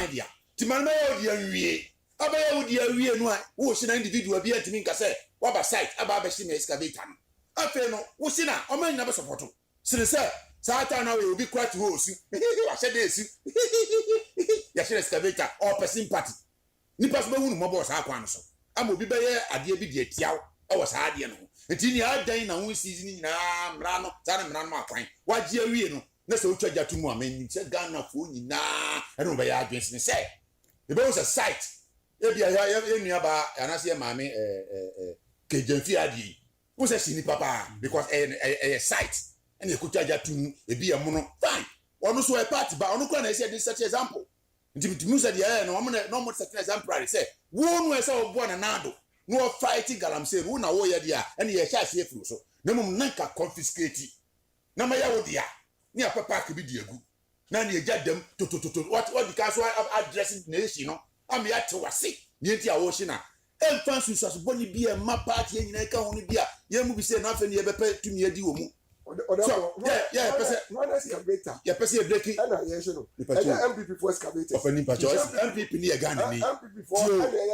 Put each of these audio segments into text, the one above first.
kwan dia ti man ma yo dia wie aba yo dia wie no a wo hye na individual bi antimi nka say wa ba site aba ba hye na excavator no afi no wo hye na o man na be support sene say Sata na we obi kwat ho si wa hye dey si ya hye excavator or person party nipa so be hunu mo boss akwan no so ama obi be ye ade bi de atiaw e wo sa ade no enti ni adan na ho season ni na mra no za na mra no akwan wa je awie no na se otwa jatu mu amani se Ghana fo nyina e no be ya adwense se e be was a site e bia ya nua ba anase maame kejemfi ade wo se sini papa because a site and you could charge to a be a mono fine or so a party but on the say this such example nti mu say there no more certain example say won we say obo na nado no fighting galamsey wo na wo ye dia and ye sha se furu so na mum nanka confiscate na ma ya wo dia ni apapa ka bi di agu na ne eja dem to what because addressing nation no am ya te wase ni enti a wo hye na emfa susu boni bi e ma party nyina ka ho ni bi a ye mu bi say na afa ni e bepa tumi adi wo mu So, yeah, one excavator. Yeah, person breaking. Yes, you know. MPP for excavators. Opening patches. MPP ni Ghana ni. MPP for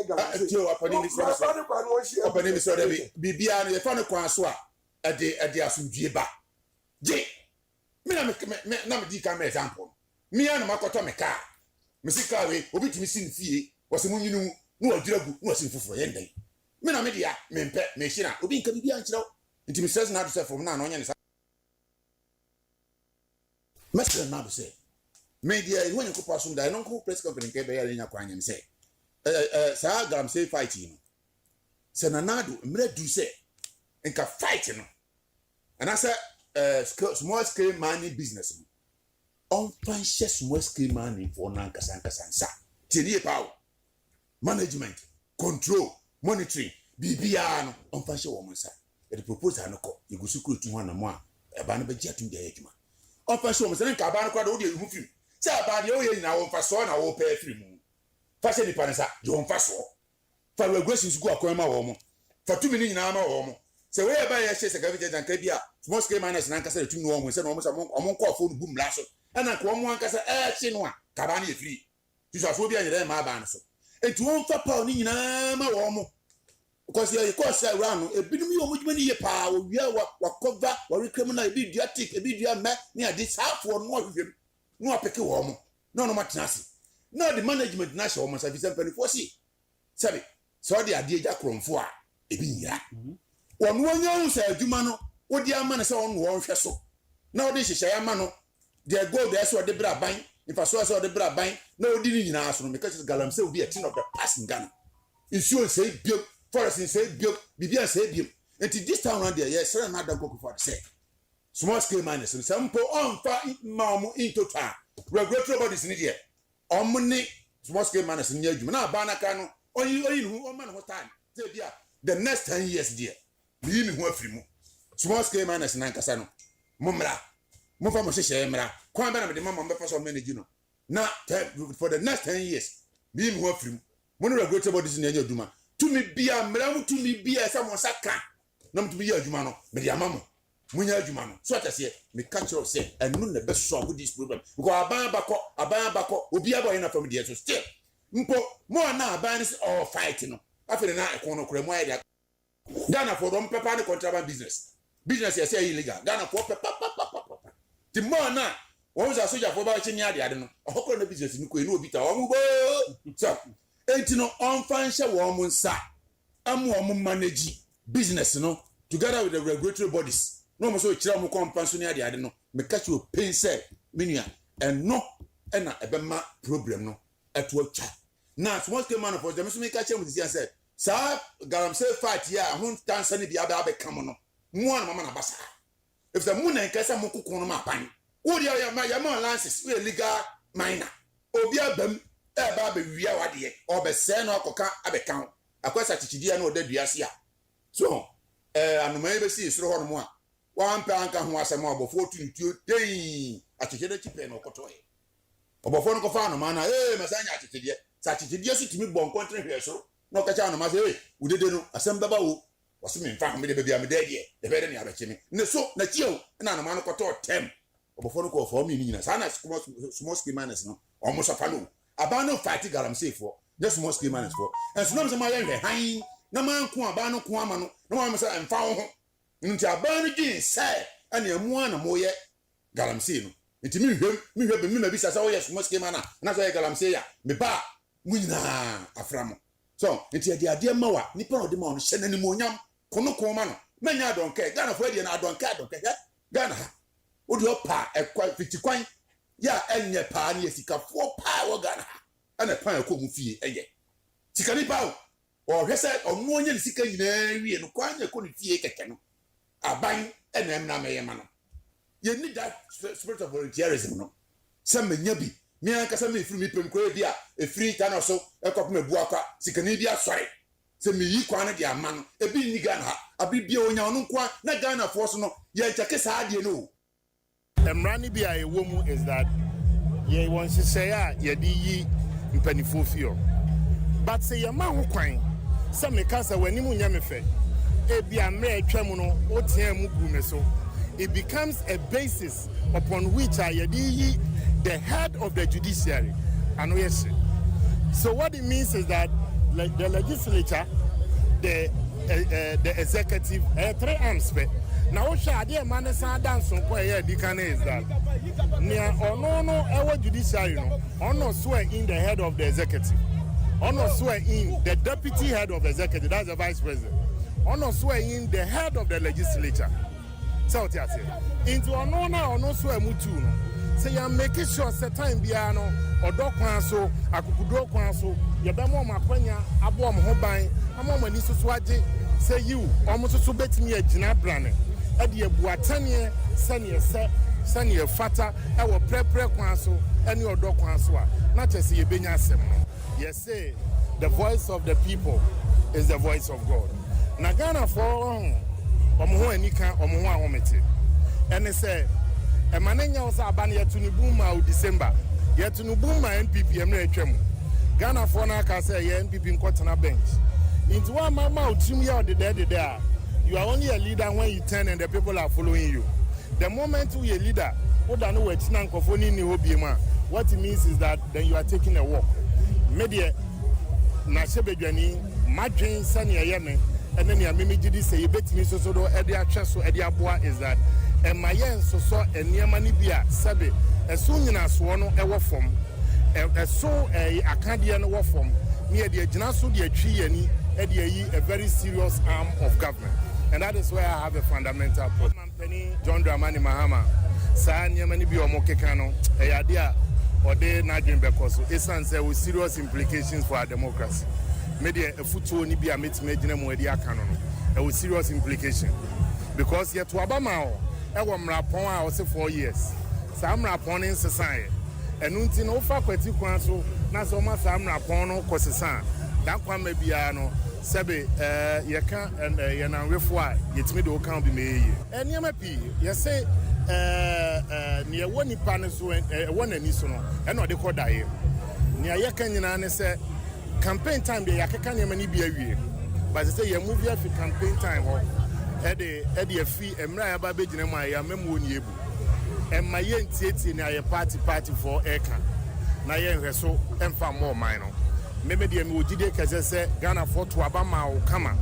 Ghana. Tio opening this one. Opening this one. Bibia no ye fa no kwan so a ade asumdue ba. Je. Me na me di ka me example. Me an makoto me car. Me sika we obi timi sin fie. Wose munyinu no aduragu no sin fufuro ye ndan. Me na me dia me mpe me hina obi nka bibia nkyerɛw. Nti me stress na do se from na no nya ne Master now say, media when you pass on the non press company can be in a quine and say, Sagam say fighting. Senanado, Mre do say, and can fighting. And I said, small scale money business. Unconscious small scale money for Nankasankasansa. Tidy power, management, control, monitoring, BBR, unconscious woman, sir. The proposal no call, you go secure to one more, a banner jet in the edgement. Offer me say nka ba no kwa do dey hu film say aba de o ye nyina wo mfa so na wo pay free mu fa se ni panesa je wo mfa so fa regulations go akwan ma wo mo fa tumi ni nyina ma wo mo se we ba ye se gavi dan ka bia small scale miners na nka se tumi wo mo se no mo sa mo nko afo no bum la so na nka wo mo nka se chi no a ka ba na ye free ti so afo bia nyere ma ba no so enti wo mfa pa ni nyina ma wo mo because you cause around a bit of you many year power, we are what cover, what criminal, a bit idiotic, a bit near this half for no pick a woman, no much nasty. No, the management national almost have been 24 see. Sorry, so the idea Jack from for a being ya. 1 year, sir, Jumano, what the man is on one vessel. Now this is a mano, they go there so the bra buying. If I saw the bra buying, no didn't ask because Galamse will be a tin of the passing gun. Insurance say built. Forest say build, Bibia say build. And this town around there, yes, sir, another go for the sake. Small scale miners and some po on far mamu into town. Regulatory bodies in here. On money, small scale miners in Yajum. Now, Banacano, or you who man what time. The next 10 years, dear. Leave me one free. Small scale miners in Ancasano. Mumra. Mufamo Shemra. Quambana with the mamma members of many, you know. Now, for the next 10 years, leave me one free. One regulatory bodies in Yajuma. To me be a mram to me be a someone saka. No to be a jumano, but your mamma. Munya jumano. So I say, me catch your say, and none the best song with this problem. Because a bako, will be able enough from the so still. Mpo, more now, bands or fighting. After the night, corner cremoid. Ghana for them pepper the contraband business. Business is illegal. Ghana for pepper. The more now, one was a soldier for about 10 years. I don't know. A whole kind of business in Queen will be so. Enti no on fansha wo mo nsa am manage business no together with the regulatory bodies no mo so kira mo companso ne ade no me catch you pain say menua and no na ebema problem no eto atwa na small scale man for them so me catch them this year say sa garam say fight here ho tansa ne bia ba come no mo an mama na basa if the moon and kasa mo kokon no ma pan wo dia ya ma lances we legal minor obi abam eba be wia wade o be se na okoka abekan akwasa chichidi na odadua sia so anoma be si soro ho no a wan pa anka ho asem obofo tuntuo dei achichede chipe na okoto e obofo no kofa anoma na masanya achichede sa achichede so timi bon kontre hwe so na okacha anoma se udede no asem baba wo waso me mfa me de bia me de de be de ne abechimi ne so na chieo na anoma no koto tem obofo no ko fo mi ni na sa na small scheme minus no almost afa no abano fight galamsey for just small scale man for and so no say my high na man ko abano ko ama no na man say emfa ho nti abano din say and emu ana moye galamsey no nti mi hwem mi ma bi sa say small scale man na say galamsey ya me ba munyina aframo so nti ade ma wa nipa no de ma no hye na ni monyam kono ko ma no menya donke Ghana for ade na donke Ghana ha odi opa ekwa fitikwan ya enye pa na sika fo pa wo Ghana ha ana pan ekọ mu fie eye sika ni pa o hwese onu onye sika nyina wie no kwan ekọ ni fie keke no aban ena emna meye ma no ye need that spirit of volunteerism no se menya bi mi an kasa me free mi pem ko bi a e free ta no so ekọ ko mebu akwa sika ni bi asore se mi yi kwan na de ama no e bi ni Ghana ha abi bi onya onu kwa na Ghana force no ye cheke sa ade no emrani bi a ewo mu is that ye won say ya ye di yi mpanifo fio but say ye ma ho kwan se me kasa wani mu nya me fe e bi amre atwa mu no o tia mu gu me so it becomes a basis upon which ye di yi the head of the judiciary and yes. So what it means is that like the legislature, the executive, three arms. Now, what shall the man say? Dance on quiet. The can is that near or no, our judiciary, or no swear in the head of the executive, or no swear in the deputy head of the executive. That's the vice president. Or no swear in the head of the legislature. So what you say? Into or no swear mutu. Say I'm making sure set time biano or dog so akukudo kwanso ye be mo makwanya abo mo ho ban amo mani suswaje say you almost so betimi agina brane e de ebuatane sane fata e wo prepare kwanso ene odo kwanso a na chese ye benya asem no yes say the voice of the people is the voice of God na Ghana for omo ho anika omo ho ahomete ene say emanenya osa abane yetunu ma o December yetunu ma NPP emre atwam Ghana for na ka say ye NPP nkotena bench into one mama o trim ya de there you are only a leader when you turn and the people are following you the moment you a leader oda no wachina nkofoni ni hobiema what it means is that then you are taking a walk media na sebedwani madwen sane yeme ene ne amemi gidi say betimi so do e de atwe so e de aboa is that emayen so eniema ni bia sabe eso nyina so no e wo fom eso akade no wo fom ne de agina so de atwi yani e de yi a very serious arm of government and that is where I have a fundamental problem. Penny John Dramani Mahama sa eniema ni bia o mo keka no e yade a ode na adwen bekoso esan say with serious implications for our democracy media efutuo ni bia metime agina mu ade aka no no with serious implication because yet to abama o ewo mrapon a o se 4 years sa mrapon in sesan enu nti no fa kwati kwan so na so ma sa mrapon no kosesan dan kwan ma bia no sebe ye kan ye na wefo a yetimi de o kan bi meye eniema pi ye say ne woni pa ne so wona ni so no e no de kodaye ne ye kan nyina ne se campaign time de yakeka ne mani bi awie but say ye move here for campaign time ho ede afi emra ya ba begina mu aya memo ni ebu emma ye ntieti ne aye party for eka na ye hweso emfa mo man no meme de me ogide kese se Ghana for to aba ma o kama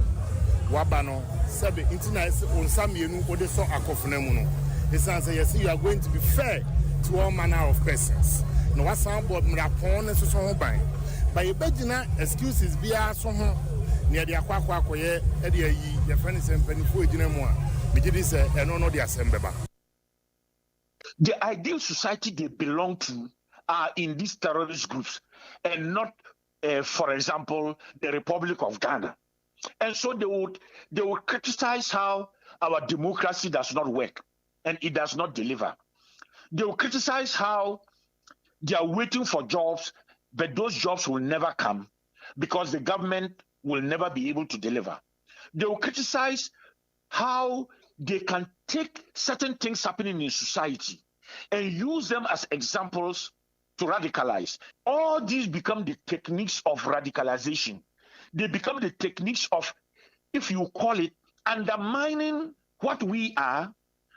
waba no sebe intina onsamienu ode so akofuna mu no esan say yes you are going to be fair to all manner of persons no wasan board mrapon ne so ho ban by ye begina excuses bia so ho ne de akwakwa akoye e de yi ye fani sempanifo egina mu a megidi se eno no de asembeba. The ideal society they belong to are in these terrorist groups and not for example the Republic of Ghana, and so they would criticize how our democracy does not work and it does not deliver. They will criticize how they are waiting for jobs, but those jobs will never come because the government will never be able to deliver. They will criticize how they can take certain things happening in society and use them as examples to radicalize. All these become the techniques of radicalization. They become the techniques of, if you call it, undermining what we are,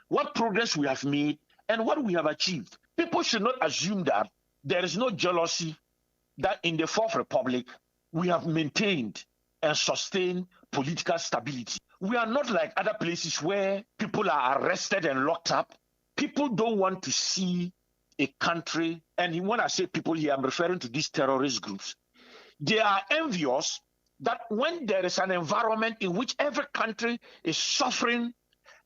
what progress we have made, and what we have achieved. People should not assume that there is no jealousy that in the Fourth Republic, we have maintained and sustained political stability. We are not like other places where people are arrested and locked up. People don't want to see a country, and when I say people here, I'm referring to these terrorist groups. They are envious that when there is an environment in which every country is suffering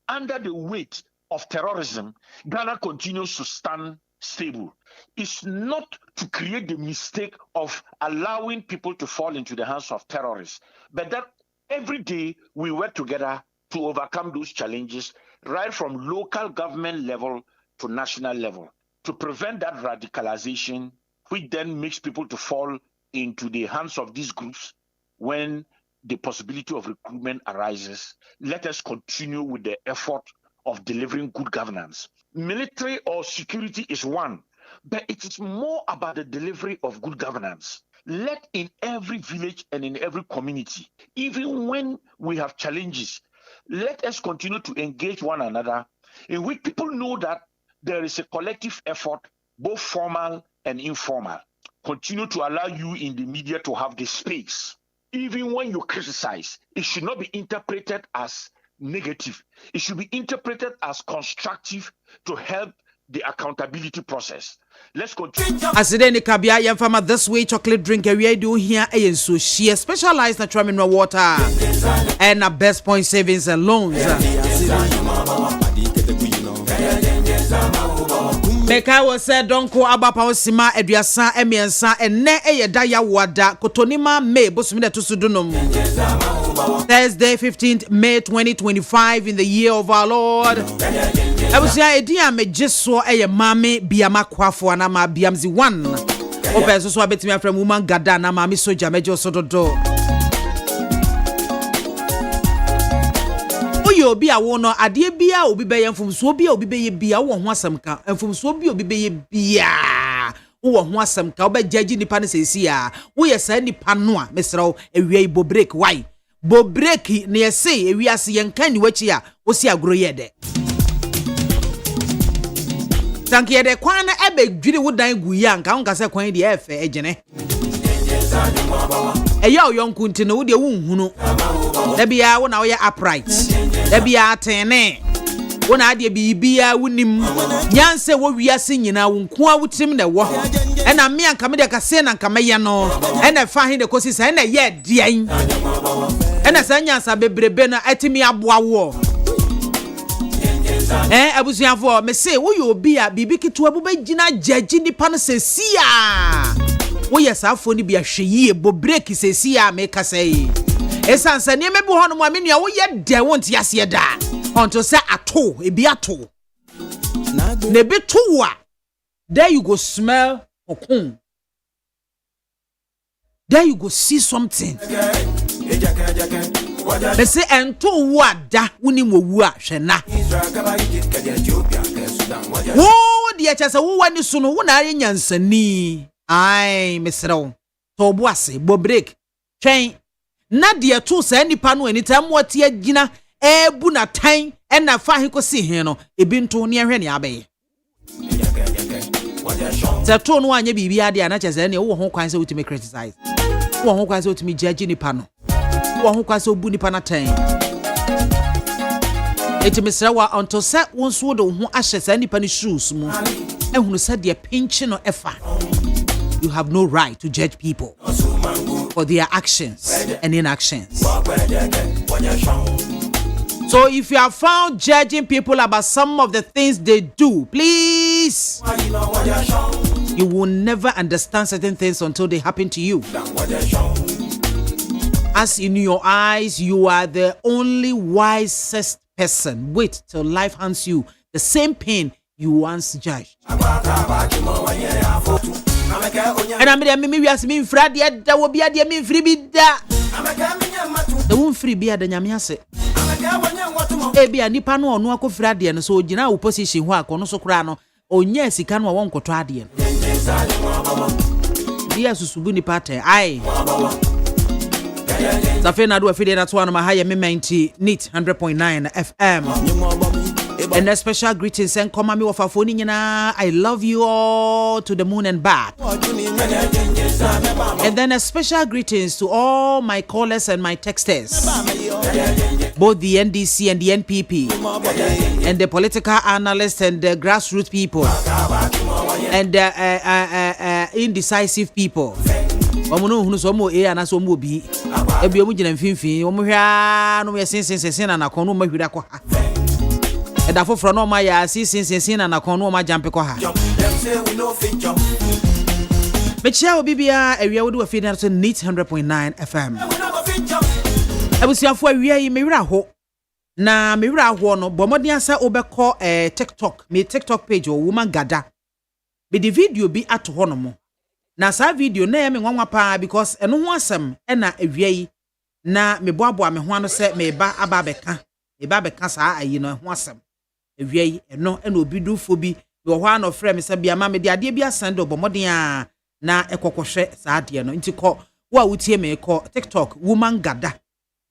under the weight of terrorism, Ghana continues to stand stable. It's not to create the mistake of allowing people to fall into the hands of terrorists, but that every day we work together to overcome those challenges, right from local government level to national level, to prevent that radicalization, which then makes people to fall into the hands of these groups when the possibility of recruitment arises. Let us continue with the effort of delivering good governance. Military or security is one, but it is more about the delivery of good governance. Let in every village and in every community, even when we have challenges, let us continue to engage one another in which people know that there is a collective effort, both formal and informal. Continue to allow you in the media to have the space. Even when you criticize, it should not be interpreted as negative. It should be interpreted as constructive to help the accountability process. Let's continue. Asideni kabia yamfama this way chocolate drink we do here and so she specialized natural mineral water and a best point savings and loans. Meka was said don't call abapa osima eduasa emiensa enne eyeda ya wada kotonima May bosumide to sudunum. Thursday 15th May 2025 in the year of our Lord. I was here idea me just saw a MAAME BIAMAH AKWAFO na ma biamzi 1. Open so betimi from woman gada na mami soja mejo sododo. Oyo obi a wo no ade bia obi beye mfumso obi a obi beye bia wo ho asem ka mfumso obi obi beye bia wo ho asem ka obegyaji nipa ne sesi a wo ye sa nipa no a mesrew ewie bo break why bo break ne yesi ewie ase yenkan ni wachi a wo si agro ye de tanki ye de kwan na ebe dwiri wo dan gu ya nka onka se kwan de efe ejene eya oyonku nti no wo de wo nhunu da bia wo na wo ye upright da bia atene wo na ade bibia wonim nyanse wo wiase nyina wo nko a wotim na wo ena me anka me de kase na nka meye no ena fa hin de kosi sa ena ye dian ena sa nyansa bebrebe na atimi aboa wo abusuafo me say wo yo obi a bibi kitu abu begina judge nipa no sesia wo ye safo ni bia hweye bo break sesia me kasai esansa ne me bi hono mo amenua wo ye de wonti ase da onto say ato ebi ato ne bi to wa there you go smell okun there you go see something they say ento wada woni mowu a hwena wo de achasa wo wani so no wo na are nyansani ai mesrew to bo ase bo break twen na de to sa nipa no anytime what ye gina ebu na tan e na fa he ko si he no ebi nto ne hwe ne abaye se to no anya bibia de na chese ne wo ho kwan se wutimi criticize wo ho kwan se wutimi judge nipa no wo ho kwan se obu nipa na tan eti mesra wa onto se won so de ho ahye sa nipa ne shoes mu ehunu se de pinch no efa. You have no right to judge people for their actions and inactions. So if you are found judging people about some of the things they do, please, you will never understand certain things until they happen to you. As in your eyes, you are the only wisest person. Wait till life hands you the same pain you once judged. And I'm me we ask me fradi da wo bia de me free bi da the won free bia da nyame ase e bia nipa no ono akofra de no so ogina opposition ho akono so kra no onya sika no won koto ade dia susubu nipa ten ai Safena do afide na to no ma ha ye me 90 NIT 100.9 FM And a special greetings and come me of a phone in I love you all to the moon and back. And then a special greetings to all my callers and my texters, both the NDC and the NPP, and the political analysts and the grassroots people, and the indecisive people. Omuno hunu so mo and so mo bi ebi omu gina mfimfin omu hwa no yesensensen na nakon ma hwira ko ha e da foforo no ma ya sensensen na nakon no ma jampe ko ha me chia obi bia awia wo de wafi na so neat 100.9 FM abusiafo awia yi me wira ho na me wira ho no bomodin asa obekọ TikTok me TikTok page o woman gada be the video bi ato ho no mo na sa video na ya me nwanwa pa because eno ho asem na awia yi na me boaboa me ho ano se me ba aba beka sa ayi no ho asem awia yi eno na obi dufo bi be ho ano frɛ me se bia ma me de ade bia send obomoden a na ekokohwe sa ade no nti kɔ wo a wutie me kɔ TikTok woman gada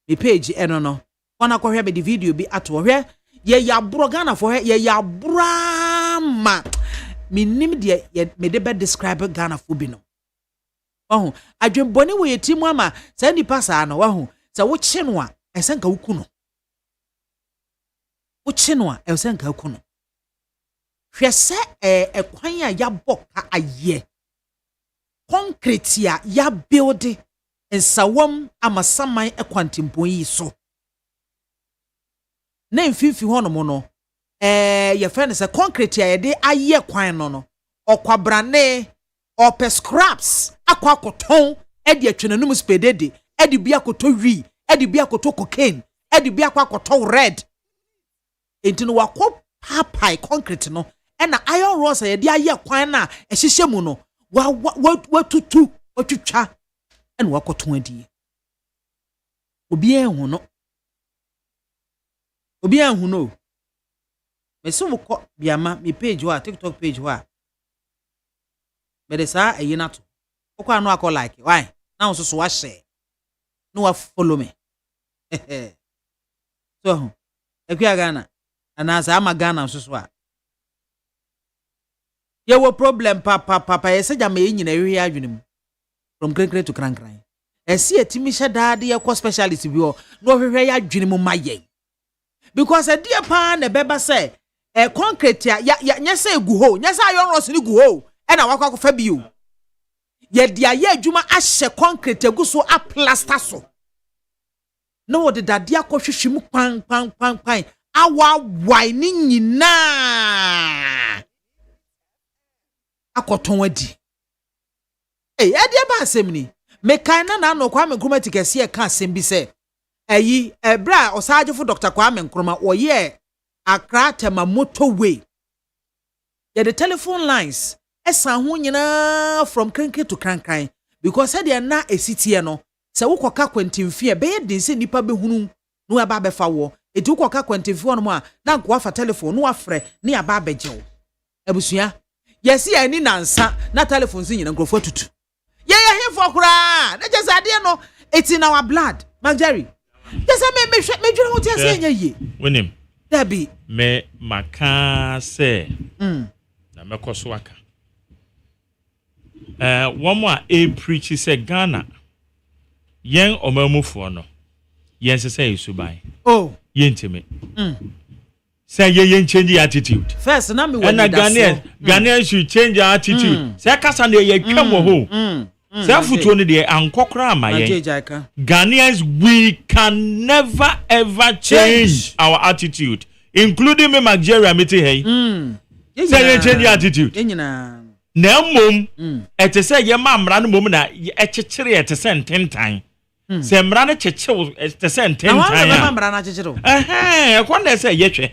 me page eno no ona kɔhwe be the video bi ato hwe ye ya bro Ghana for ye ya brama minim de me de be describe Ghana for bi no wahu adwenbone wo yetimu ama sa nipa sa no wahu sa wo kye no a esenka wuku no wo kye no a esenka wuku no hwe se ekwan a ya boka aye concrete ya build ensawam amasaman ekwantimpon yi so na mfifi hono mo no ye friend say concrete ya de aye kwan no okwabrane ope scraps akwa koton e de atwenanum spedede e de bia koto wi e de bia koto cocaine e de bia koto red entino wakọ papai concrete no e na iron rods ya de aye kwan na e hihye mu no watutu watwitwa e na wakoton adi obi ehun no mesu ko biama mi page wa TikTok page wa be sa eyi na to ko anu akọ like why na so wa share no wa follow me so ekwa Ghana ana sa ama Ghana so a ye wo problem papa ye seja ma nyina hwe adwenem from great to kran esi etimi hye ye ko specialist bi o no hwe ya adwenem ma ye because a dear pan the beba say concrete ya nyese egu ho nyese ayon ros ni gu ho e na wakwa fa biu ye dia ye adwuma ahye concrete egu so a plaster so no wo de dade akohwehwim kwan awa wai ni nyina akoton adi e de ba asem ni me kan na no kwa me kroma tikese e ka asem bi se ayi ebra osajefo Dr. Kwame Nkrumah oye Accra Tema motorway ya the telephone lines esa ho nyina from kranke to krankan because said ya na esitie no se wokoka kwantimfie be ye den se nipa behunu no aba befa wo eti wokoka kwantimfie no mo a na nko afa telephone no afre ne aba abejewo abusua yesi ya ni nansa na telephone si nyina nkrofo tutu ye hefo kura na just ade no it's in our blood Jerry. Yes, me dwere ho ti ase anya ye. Wonim. Dabi. Me maka se. Na mekoso aka. One more preach say Ghana. Yen omamufo no. Yen se say subai. Oh. Yen timi. Say yen change your attitude. First na me wani da. Ghanaians should change your attitude. Say kasa na ye twam ho. Self-futuo ni de ankokra amaye. Ghanaians, we can never ever change our attitude, including me Nigeria meeting hey. Say change your attitude. Na mom, ete say ye ma mra no mom na echekere ete say ntentan. Say mra na cheche ete say ntentan. Na mra na chechero. Kwanda say yetwe.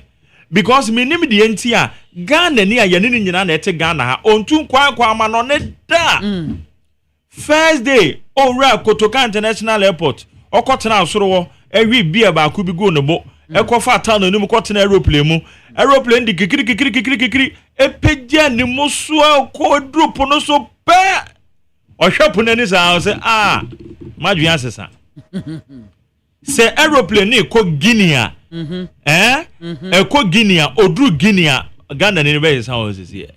Because me nim de enti a Ghana ni aye ni nyina na ete Ghana ha ontu kwa ama no ne da. First day, Ora Kotoka International Airport, Okotena Osoro, ewi bia ba ku bi go no bo. Ekofa town no mu kotena aeroplane di kikiri epeja ni muso ko drop no so pe. Ohwepo nani sa say madua sesa. Se aeroplane ni ko Guinea. eko Guinea odru Guinea Ghana ni be san o sisi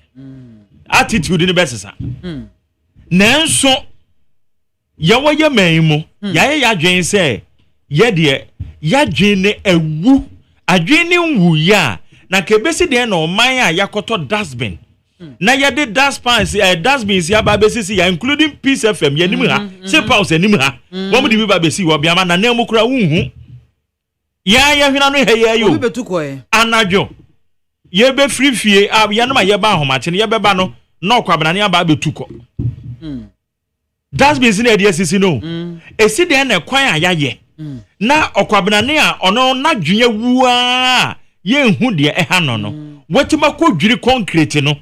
attitude ni be sesa nanso yawo ye manmu ya dwen se ye de ya dwen ne awu adwen ne wu ya na kebesi de na oman a yakoto dustbin na ye de dustbins ya ba besisi ya including Peace FM ya nim ha se pause nim ha wo mu de bi ba besi wo biama na na mu kura wunhu ya hwina no he yo anajo ye be free fie ya no ma ye ba ahomache ye be ba no na okwabana ne aba betuko dustbins na de sisi no esi de na kwan a yaye na okwabana ne a ono na dwunya wuaa ye hu de ha no no wetima ko dwiri concrete no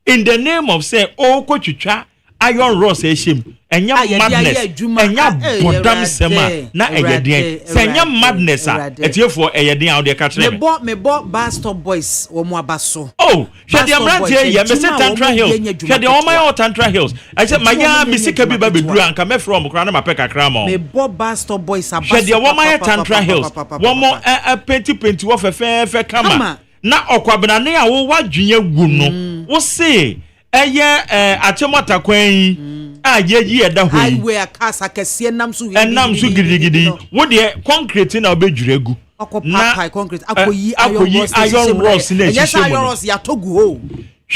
in the name of say o ko twitwa iron rods ehim enya madness enya bodam sema na eyeden se enya madness a etiefo eyeden a de ka kire me bo bus stop boys wo mu abaso oh she de amrante ye me say Tantra Hills she de o my Tantra Hills I say maya misika bi ba beduru anka me from kra na mapeka kra mo me bo bus stop boys abaso she de wo my Tantra Hills wo mo penti wo fe kama na okwabena ne a wo wadwenya gu no wo se eye achemata kwan a ye eda ho highway akasa kese nam so gidigidi wo de concrete na obedwure gu na concrete akoyi iron rods na yes iron rods ya togu ho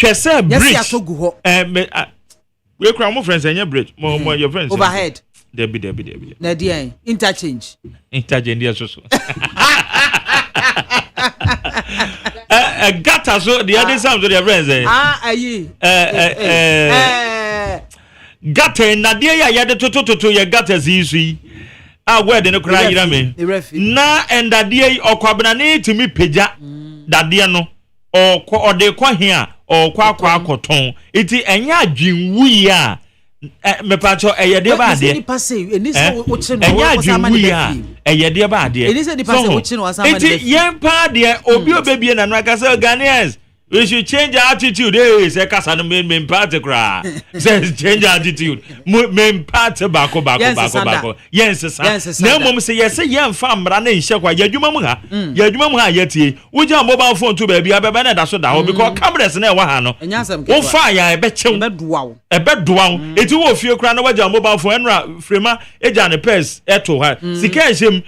hwese bridge yes ya togu ho we kra mo friends enya bridge mo your friends overhead debi na dia interchange dia so gata so the other sounds of their friends ayi gata na dia ya de toto ya gata zisu word no kra yira me na endade okwabena ne timi peja dade no ode kwa hia okwa akoton iti enya adwinwu ya me pacho eyede ba de eni pase eni se wo che no enya adwinwu ya eyede ba de eni se ni pase wo che no asama de iti yen pa de obi obebie na no akasa Ghanaians we should change our attitude say kasa no men party kra say change attitude men party bako yes na mom say yes yen fa mra na nhye kwa yadwuma mu ha yetie wuja mobile phone to baby abeba na da so da ho because cameras na e wa ha no wo fa ya ebe chew ebe duaw eti wo fie kra na waja mobile phone enra frema eja ne purse eto ha sika ehim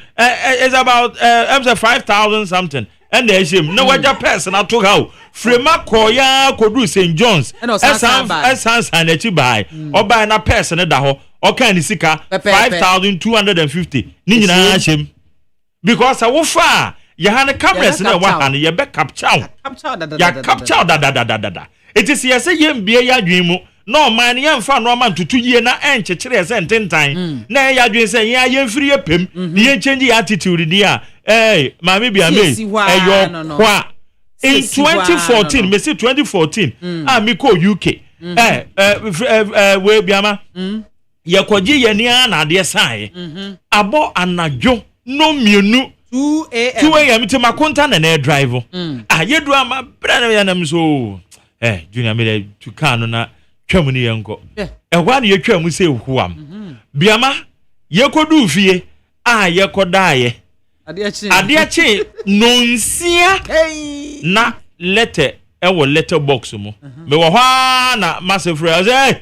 is about 5,000 something and there him no waja person na to how frema koya kodu St John's esan na chi bai oba na person da ho oka ni sika 5,250 ni nyina him because a wo fa ya ha ne cameras na wa ha ne ye be capture da it is yes yem bia ya dwen mu no man yem fa no man tutu yie na enchekere se ntentan na ya dwen se ya yemfiri epem ni ye change attitude dia MAAME BIAMAH kwa in 2014 me say 2014 me ko UK we biama ye koji ye ni na de sai abo anajo no mienu 2 am ti makonta na drive yedu ama bra na yanam so junior me to kan na twam ni yenko ehwa na ye twam se huam biama ye kodu fie ye kodaye Adiachi nonsia na letter letter box mu me wo hwa na massive phrase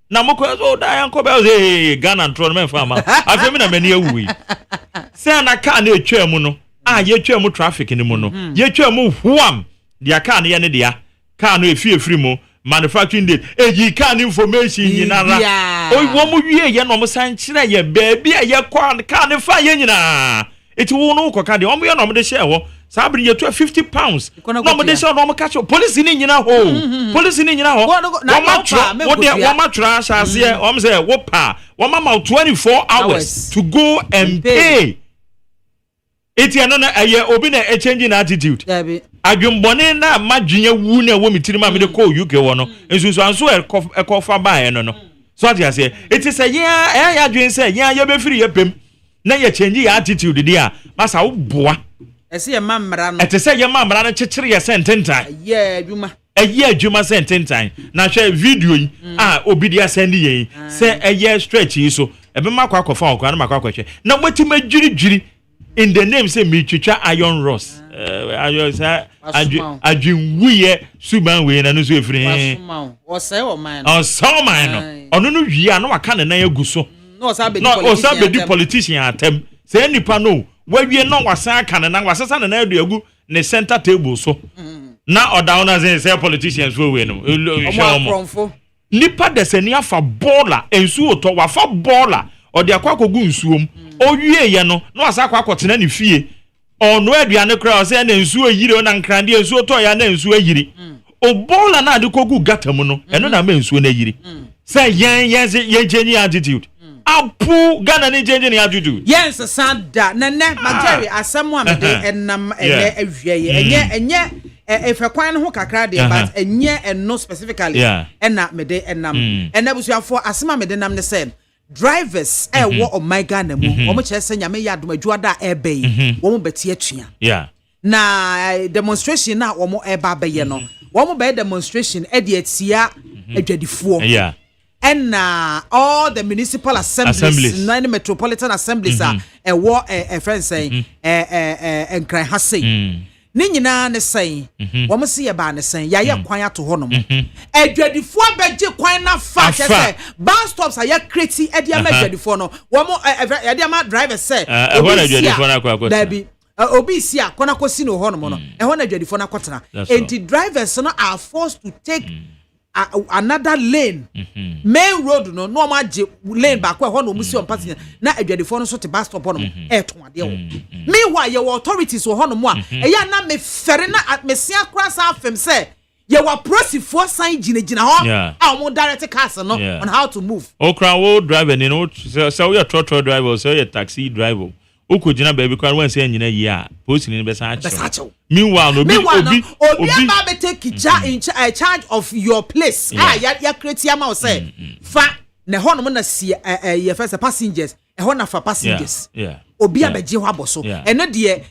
na moko so da yanko be say Ghana tron men fama afemi na mani awui say na car na etwa mu no ye twa mu traffic ni mu no ye twa mu huam dia car na ye ne dia car no efiri mu manufacturing date eji car information nyinara wo mu wie ye no mo san kire ye baby ye car ne fa ye nyina it won no koka de omo ye no mo de share wo sabri ye £50 no mo de share no mo catch police ni nyina ho wo matra shase o mo say wo pa wo mama 24 hours to go and pay it ya no na ye obi na e changing attitude adwumbone na madwenya wu na wo mitiri ma me de call UK wo no ensusu anso e kofa ba no so ati say it is ya adwen say ya be firi ye pem na ye change your attitude dia masa wo boa ese ye mamra no ete se ye mamra no chekere ye sententan ye adwuma sententan na hwe video yi obi dia send ye se ye stretch yi so ebe makwa kofa okwa na makwa kwahwe na wetima dwiri in the name say me twitwa iron rods ayo sa adwinwuye suban we na no so efiri o say o man no ono no wi na waka ne nan aguso no o sa be politician atem say nipa no wawie no wasan aka ne nan wasesa ne nan aduagu ne center table so na oda una say politicians we no nipa desani afa baller ensu oto wafa baller odi akwakogu nsuom owie ye no na wasa akwakotena ne fie ono aduane kra o say na nsu ayire o na nkrande nsu oto ya na nsu ayire o baller na ade kogu gatam no eno na ma nsu na ayire say yen change attitude apu Ghana ni change ni attitude yes sanda nene Jerry asemu amede enam ene awie enye if a kwan ho kakra de but enye eno specifically ena mede enam ena busuafo asema mede nam ne say drivers wo o my Ghana mu wo mo kyerese nyame ya adumajuada ebe wo mo beti atua na demonstration na wo mo eba beye no wo mo be demonstration e de atia adwadifo and all the municipal assemblies nine metropolitan assemblies are a friend saying and cry hase ni nyina ne say wo mo se ye ba ne say ya ye kwan ato ho no mo adwadifo abeje kwan na fa say bus stops are ya create e dia ma adwadifo no wo mo ya dia ma driver say e ho na adwadifo na kwa da bi obi si akona kosi no ho no mo no e ho na adwadifo na kwotena enti drivers no are forced to take another lane main road no ma je lane back where ho no musi on pass na adwadifo no so te bus stop no e to ade wo meanwhile your authorities wo ho no mo a e ya na me fere na me sia krasa afem say ye wa prosifo sign gina ho a mo direct cars no on how to move okra wo driver ni no so we trotro driver so you taxi driver uko gina baby kwan wan say nyina yi a police ni be sa acho meanwhile obi ba be take in charge of your place ya create am o say fa ne ho no na si ye first passengers e ho na fa passengers obi abeje ho aboso eno de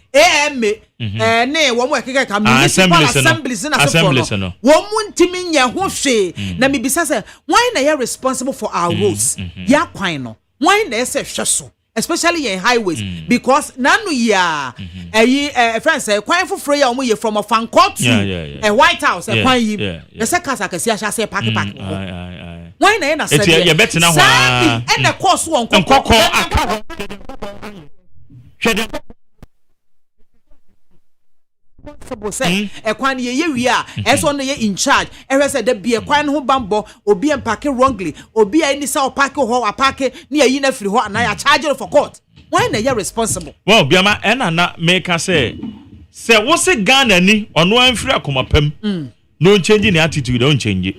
ne wo mo ekeka ka municipal assemblies na so no wo mu ntimi nya ho hwe na me bisa say why na you responsible for our roads ya kwan no why na say hwe so especially in highways because nanu ya friends say kwan foforo ya omo ye from Ofankor to a White House kwan yi the second akasi ahia say park why na say you bet na ho and the course won kokko aka say kwan ye wi a eso no ye in charge e say the be kwan ho bambo obi en park wrongly obi ani say o park ho a park na yi na free ho na ya charge for court why na you responsible well biama na make say wo se Ghana ni ono anfiri akomapam no change ni attitude don't change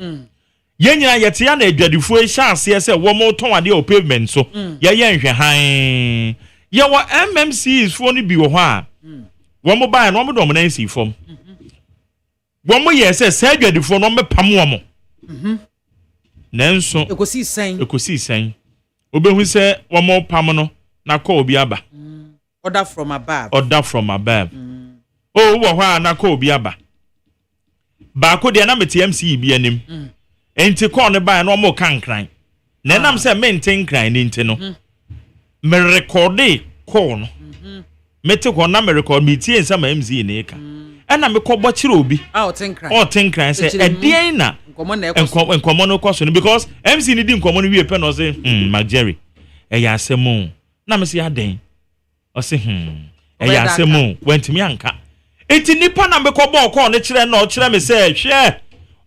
ye nyina yete ya na adwadifo e chance say wo mo ton ade o pavement so ye nhwe han ye wo MMCs fo ni bi wo ho a wo mo ba no mo do mo na nsi fom wo mo ye say adwadifo no me pam wo mo nanso ekosi sen obehu say wo mo pam no na call obi aba order from above oh wo ho na call obi aba ba ko de na meti MC bi anim enti call ne ba na mo kankran na nam say maintain kran ni enti no me record call no meti ko na me record me tie nsa ma MC ne ka na me ko bo kire obi o tenkran say edien na enkomo no koso no because MC ni di enkomo no wie pe no say Jerry ya asemu na me say aden o say ya asemu wentimi anka enti nipa na me ko bo ko ne kire na o kire me say hwe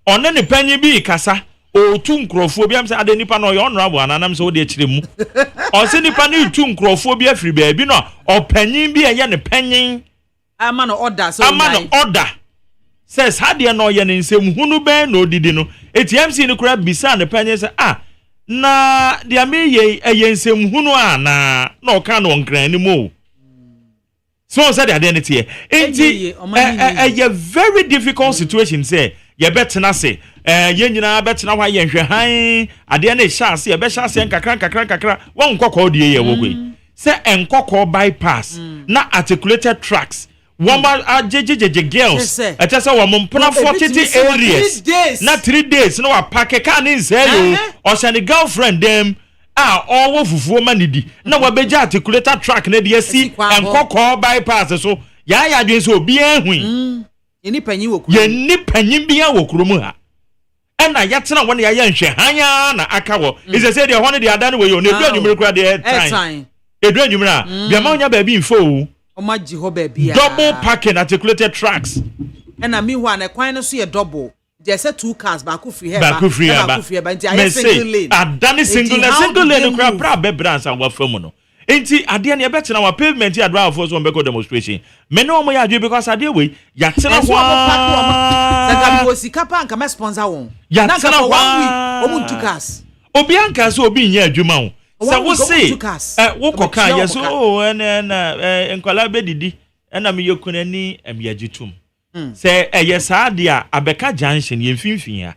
one ne panyi bi kasa o tu nkrofo bi am say aden nipa no yo honorable ananam say o de kire mu o say nipa ne tu nkrofo bi afiri ba bi no o panyi bi eye ne panyin ama no order so order says hade no ye ne nsem hunu ben no didi no eti MC ni kura bisa ne panyin say na dia me ye nsem hunu na o ka no nkran ni mo so said the identity enti a very difficult situation say ye betena say ye nyina betena hwa ye nhwe han ade na chance ye be chance kakra won kokko die ye wogwe say enkokko bypass na articulated tracks woman ajejeje girls etese wo mpona 40 areas na 3 days no wa pack ka ni say yo o shani girlfriend them owo fufuo manidi na wa beja articulated track na de si enkokko bypass so ya adwen so obi ehun ye ni panyin wo kuro ye ni panyin bia wo kuro mu ha ena yatena wona ya nhwe hanya na aka wo is say de hono de adane we yo na edu anwumre kura de time edu anwumre a bia ma onya ba bi mfo o ma gi ho ba bia double parking articulated tracks ena mi ho na kwan no so ye double there say 2 cars ba ku free here ba nti aye single lane adane single lane kura bra be brands and wa famu no enti ade na yebetena wa pavement ya drive for so mbeko demonstration me no mo ya adwe because ade we ya tena wa saka bi sika pa nka me sponsor won ya tena wa o mu 2 cars obi anka so obi nya adwuma wo sa wo se wo koka yeso enkwala bedidi na me yekunani amiagitum se yesa ade a abeka junction ye mfimfin ya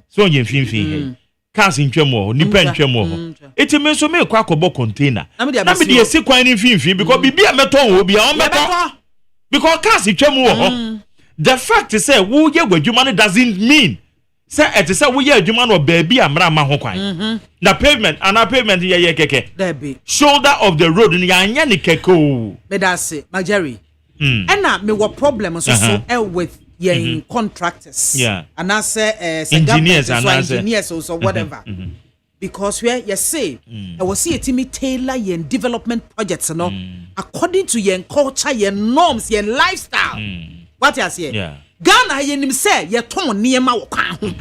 so ye mfimfin cars ntwemo nipa ntwemo eti me so me kwa kobo container na me de esi kwan ni mfimfin because bibia meton wo bia on meto because cars ntwemo the fact is say wo ye gwadwuma no doesn't mean say it is say wo ye adwuma no baabi amra ma ho kwan na pavement ana pavement ye keke shoulder of the road ni anya ni keke o me da say Jerry na me wo problem so with yeah contractors and I say engineers or whatever because where you say I was see a team tailor your development projects no according to your culture your norms your lifestyle what you say Ghana ye nim say ye ton niema wo kwan ho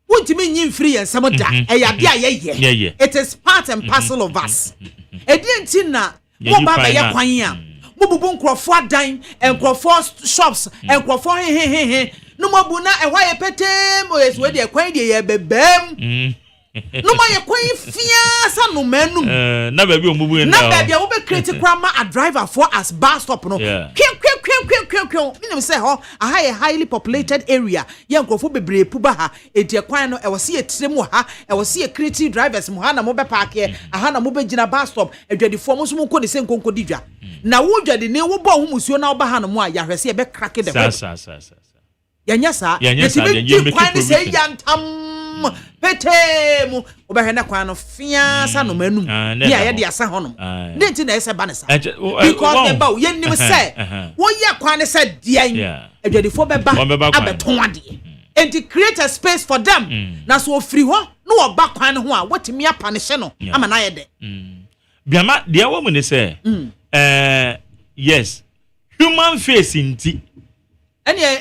wontimi nyin free and some da e ya bia ye it is part and parcel of us edinti na wo baba ye kwan a bubu nkrofo adan enkrofo shops enkrofo he no mabu na ehwa ye petem o yeso de kwan de ye bebem no ma ye kwan fia sa no manum na ba bi omubu en na ba bia wo be critical ma a driver for as bus stop no kwen me say ho a highly populated area ye nkrofo bebre puba ha enti kwan no e wo se etirem ha e wo se creative drivers mu ha na mo be park here aha na mo be gina bus stop edwadifo mo so mo ko de se nkonko didwa na wo dwade ne wo bo ho musuo na wo ba ha no mo a ya hwese ye be crack the ya nya sa ye kwan se yantam petemu wo be hena kwan no fia sa no manum ya ye de asa honom nti na ese ba ne sa because the bow ye nim say wo ye kwan ne say dian edwadifo be ba abeton ade and to create a space for them na so free ho no wo ba kwan ho a wotimi apanish no ama na ye de biama de wo mu ne say yes human face inti ye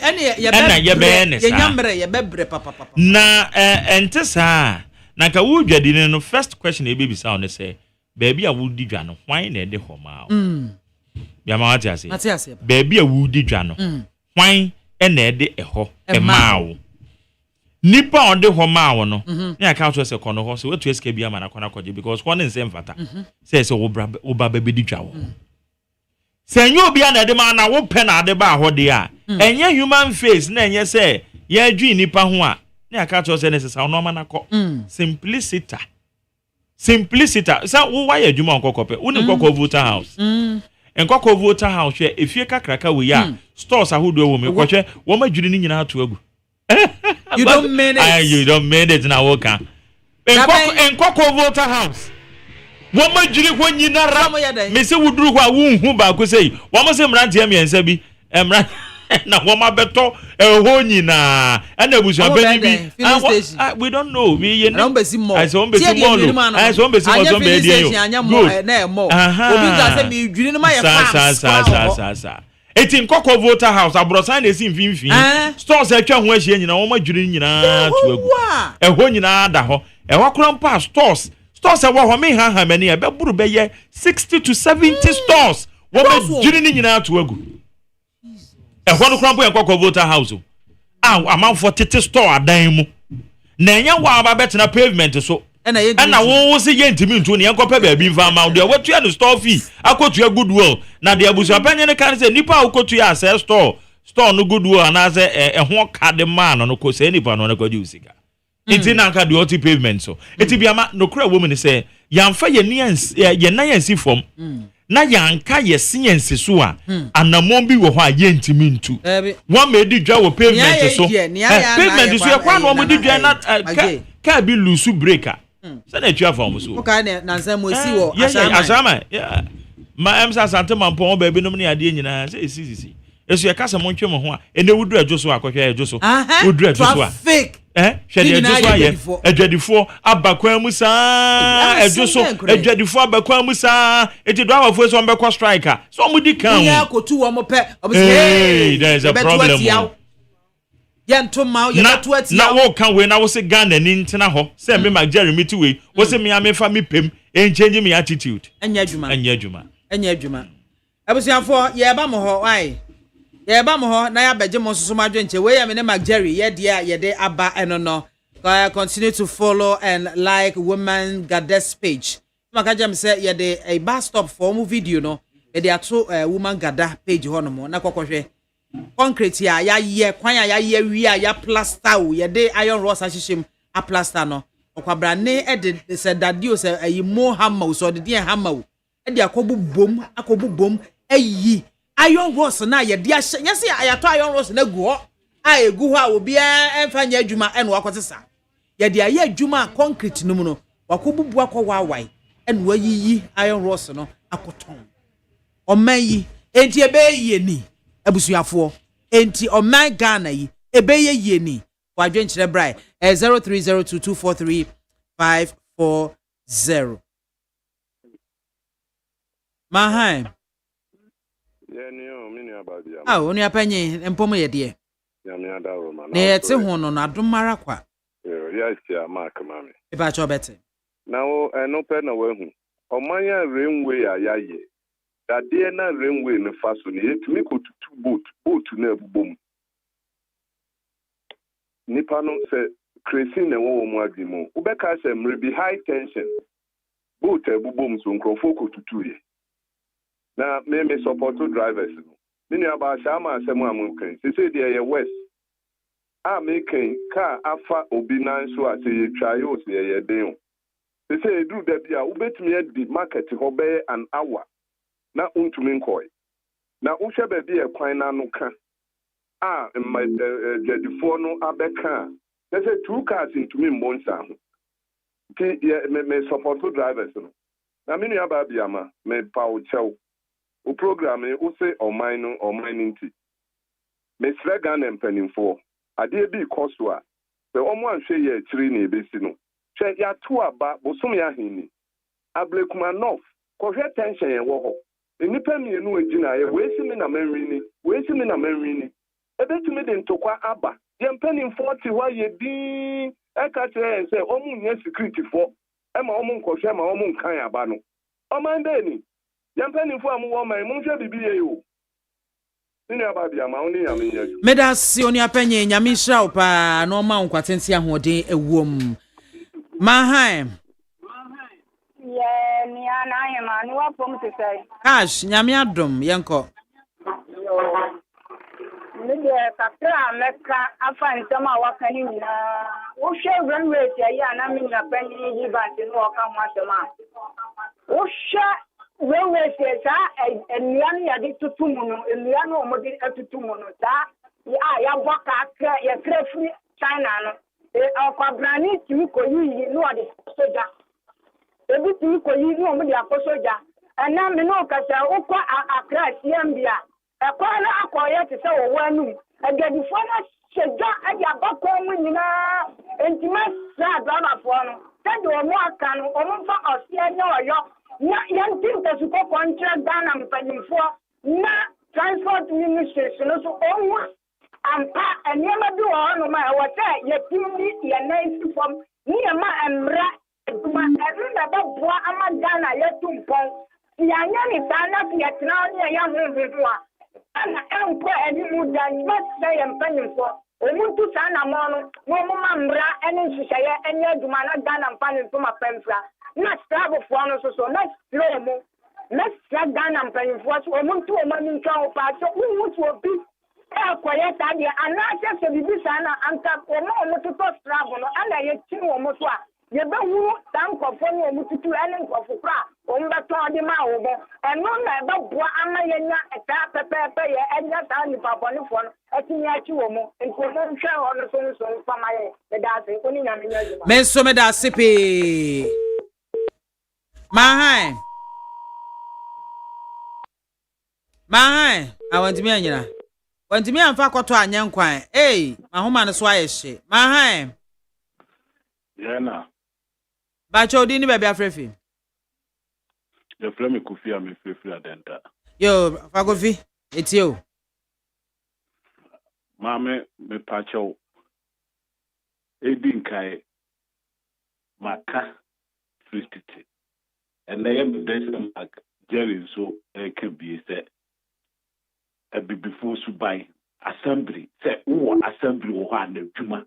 bebre papa na ente sa na ka wo dwade no first question e be sa on say baby a wo di dwa no hwan na e de ho ma biama wati ase baby a wo di dwa no hwan na e de ho e ma wo nipa on de ho ma wo no na aka so se kono ho so wetu eske bia ma na kwana koje because one nsem fata say wo ba baby di dwa wo senyo bia na de ma na wo pe na de ba ho de a enye human face na enye say ya adwi nipa ho a na aka so se ne sesa no ma na ko simplicity sa wo wa ya adwuma nkokope wo ni nkoko voter house nkoko voter house hwe efie kakraka we ya stores ahodo wo me kwhwe wo ma dwiri ni nyina ato agu you don't mean it you don't mean it na wo ka nkoko voter house wo ma dwiri ho nyina ra me se wuduru ho a wo hu ba ko sei wo ma se mrantie miensa bi emra na wo ma beto ho nyina na abusu abani bi we don't know we ye no besi mo I so besi mo I so besi mo so be die na mo obi ga se mi dwiri no ma ye sa eti nkoko voter house abrosan na si mfimfin stores atwa ho ahia nyina wo ma dwiri nyina to agu ho nyina da ho wakora mpa stores e wo ho me ha mani e be buru be ye 60 to 70 stores wo ma dwiri nyina to agu ho no krampo nkoko voter house amanfo tete store adan mu na enya wa aba betena pavement so na wo se ye ntimi ntu ne enkopa ba bi mfa ma de watua no store fee akotua goodwill na de abusu apanye ne kan se nipa akotua ase store no goodwill na se ho card man no ko se nipa no ko di usika enti na nka de oti pavement so enti biama no kura wo mu ne se yamfa ye na yansi form na yanka ye science so a anamon bi wo ho a ye ntimi ntu wo ma di dwa wo pavement so pavement so ye kwa no mo di dwa na ka bi lusu breaker se na twa form so okay na nsan mo si wo asama ma em sa sante mampon ba bi nom ne ade nyina say sisi esu ye kasa montwe mo ho a ene wudu adwoso akohwe adwoso wudu adwoso a hwe de adwoso aye adwadifo abakwan mu saa adwoso adwadifo abakwan mu saa eti do awafo so mbekọ striker so mudi kan ya kotu wo mo pe hey there is a problem yentoma ye beto atia na wo kan we na wo se Ghana ni ntena ho se me mag Jeremy tu we wo se me amefa me pem en change me attitude enya adwuma abusiafo ye ba mo ho why ye ba mo ho na ya beje mo soso madwe nche we ya me ne mag Jerry ye de ye de aba eno no continue to follow and like Women Goddess page maka jam say ye de a bus stop for mu video no ye de ato Woman Goddess page ho no mo na kokohwe concrete ya ye kwan ya ye wi ya plaster o ye de iron rods ahihim a plaster no okwabra ne e de se dadio se ayi mo hammer so de hammer o e de akobubom ayi iron rods na ye de ahye nyese ayato iron rods na gu ho a egu ho a obi emfa nya adwuma e no akotesa ye de aye adwuma concrete no mu no wakobubu akowawai e no ayiyi iron rods no akoton oman yi enti ebe yi ni abusuafo enti oman Ghana yi ebeye yeni wadwen kire brai 0302243540 mahai yeni o mini abadia oni apanye empom ye de ya mi adawo ma na yete ho no na domara kwa ya sia mark mami e ba cho bete na o eno pe na wahu omanya rainway ayaye dade na rainway ne faso ne yetumi ko tutu boat na abubom nipa no se creating na wo mu adimo ubeka se mrebi high tension boat abubom so nkrofo ko tutu ye na me support drivers no mini aba shama asem amukan se de ye west a making car afa obi nan so ase ye twayo se ye den se edu da bia ubetumi adi market ho be an hour na untumi nkoi na uhwe ba bi ekwan na no ka a jedifo no abeka se two cars ntumi mbonsa ho ti me support drivers no na mini aba biama me pa o chew o program e o se oman nti me srega na mpanimfo ade bi koso a se omo anhwe ye akiri na ebesi no hwe ya to aba bosom ya hini ablekuma north ko hwe tension ye wo ho enipa mienu agina ye weesi me na manwini ebetumi de ntokwa aba ye mpanimfo ti hwa ye din eka kire se omu nya security fo ema omu nkohwe ma omu nkan aba no oman de ni ye mpanimfo amu wo man mu hwe bibiye yo ni aba bia ma oni ya menya ju medasi oni apanye nyame hra opa no ma nkwatentia hoden ewom mahai yeah ni ana yema ni wa pom te sai cash nyame adom yenko ni de kakra meka afa ntama wakani ni na wo hwe runway ti ya na mi na panyi yi ba ti no ka mo asema wo hwe runway ti sa enian ya di tutumu no enian o mo di tutumu no sa ya boka ka ya krefri China no akwa brani ti ko yi no ade soja ebi ti ko yi no mo di akosoja ana me no kasa ukwa akra siambia ekwa na akoye ti se wo wanu agadifo na seja ade abako mu nyina entima sa drama fo no tede o mo aka no o mo fa osia nya oyo na yantin ta su ko kontra Ghana mpanimfo na transport ministry so onwa ampa eniema bi wo no ma wo se yetimi ye nice form ni ma emra ma every bua ama Ghana yetumpon ya nya ni sana ya tna ni ya hunhu a ana enko eni mu dan ma se ye mpanimfo omuntu sana mo no mo ma mra eni nhihye eni aduma na Ghana mpanimfo ma pemfra na strabo fo no so na slow mo na Ghana mpanimfo so omuntu o ma ni nka o pa so wutu obi akoye tade anase se bibi sana anka o ma omuntu to strabo no ana ye tinu o mo so a ye be hu tankofo ni omututu ene nkofo kra o mba to de ma wo bo eno na be boa ama ye nya eta pepepe ye enya ta ni paponifo no atini achi wo mo nko mo nhwe ho no so fama ye be da se ko ni nya me nya juma men so me da sipi mahai Mahai, I want to be anyina. Want to me and Fakoto and Yankwan. Eh, my home and swire she. Mahai. Yana, Bacho dini baby afrefi. the flame coffee and me free adenta. Yo, Fakofi, it's you. Mame me pacho edin kai maka 50. And I am the like Jerry so can be said a bit before Subai assembly say oh assembly or one Juma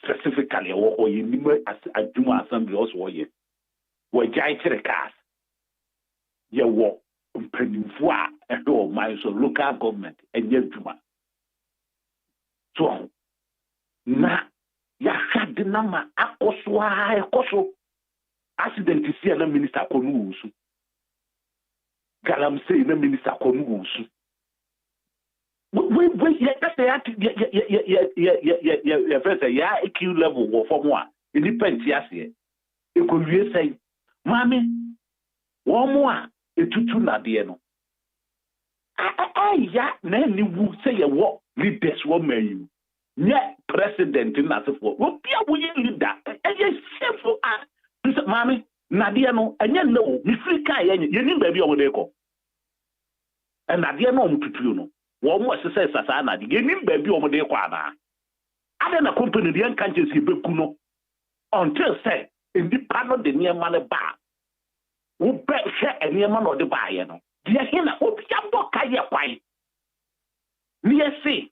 specifically or you need a Juma assembly also ye were jai to the cast ye walk penifua and all my so local government and ye Juma so na ya had the number akoso accident is here na minister konu usu galam say na minister konu usu we ya that ya first ya EQ level wo form one independent ase e ko wie say mami wo mo a etutu na de no ya na ni wu say ye wo leaders wo mayu nye president na sefo wo bia wo ye leader ye sefo a mami nadia no enye no mi free kai ye ni baabi o de ko en nadia no mututu no wo mo sese sasa na de ni baabi o de ko ana ade na company de kan chesi beku no until say indi pano de niema ne ba wo be hwe niema no de ba ye no de hina obi abo kai ye kwai ni ese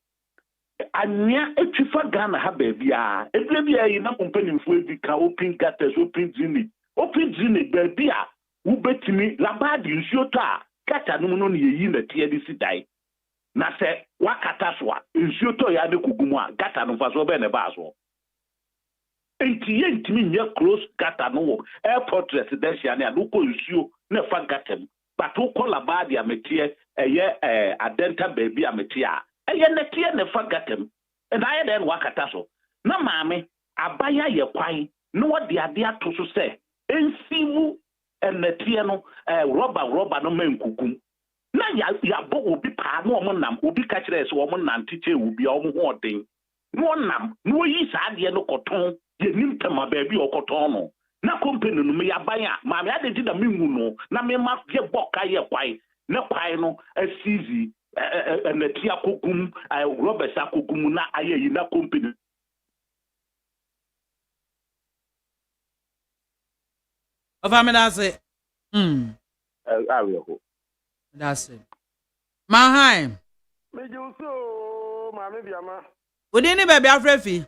anya etwifa Ghana ha baabia ebia yi na company mfu ebi ka open gutters open gini baabia wo betimi labadi nsuo to a kata no no ye na tie de sidai na se wakata so a nsuo to ya de kugumu a gata no fa so be ne ba so enti nye close gata no wo airport residential na no ko nsuo na fa gatam but wo ko labadi ametie eye adenta baabia ametie a eye na tie ne fa gatam and I then wakata so na maame abaya ye kwan no wode ade ato so se ensimu enetie no rubber no mankugum na ya bo obi pa no nam obi ka kire se wo nam tiche obi o mo hoden no nam no yi sa ade no koton ye nimtama ba bi okoton no na company no me yabanya maame ade di da menwu no na me ma ye boka ye kwan na kwan no asizi enetie akogum rubber akogum na ayeyi na company That's it. That's it. Mahai. Mejuso, MAAME BIAMAH. Would any baby afrefi?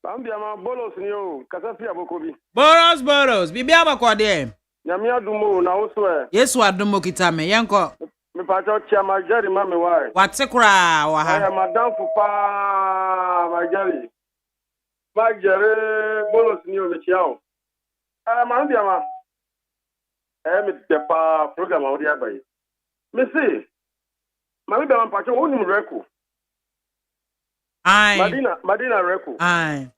MAAME BIAMAH bolos ni o, kasafi abokobi. Boros. Bibi abakwade. Nyame adumo na wo so e. Yesu adumo kitame yenko. Me pacho chia majari mame wai. Watekura wa ha. Aya madam fupa majari. Majari bolos ni o me chia o. MAAME BIAMAH. Me tepa program awodi abayi. Me see. MAAME BIAMAH pacho woni mreku. Aye. Madina reku. Aye.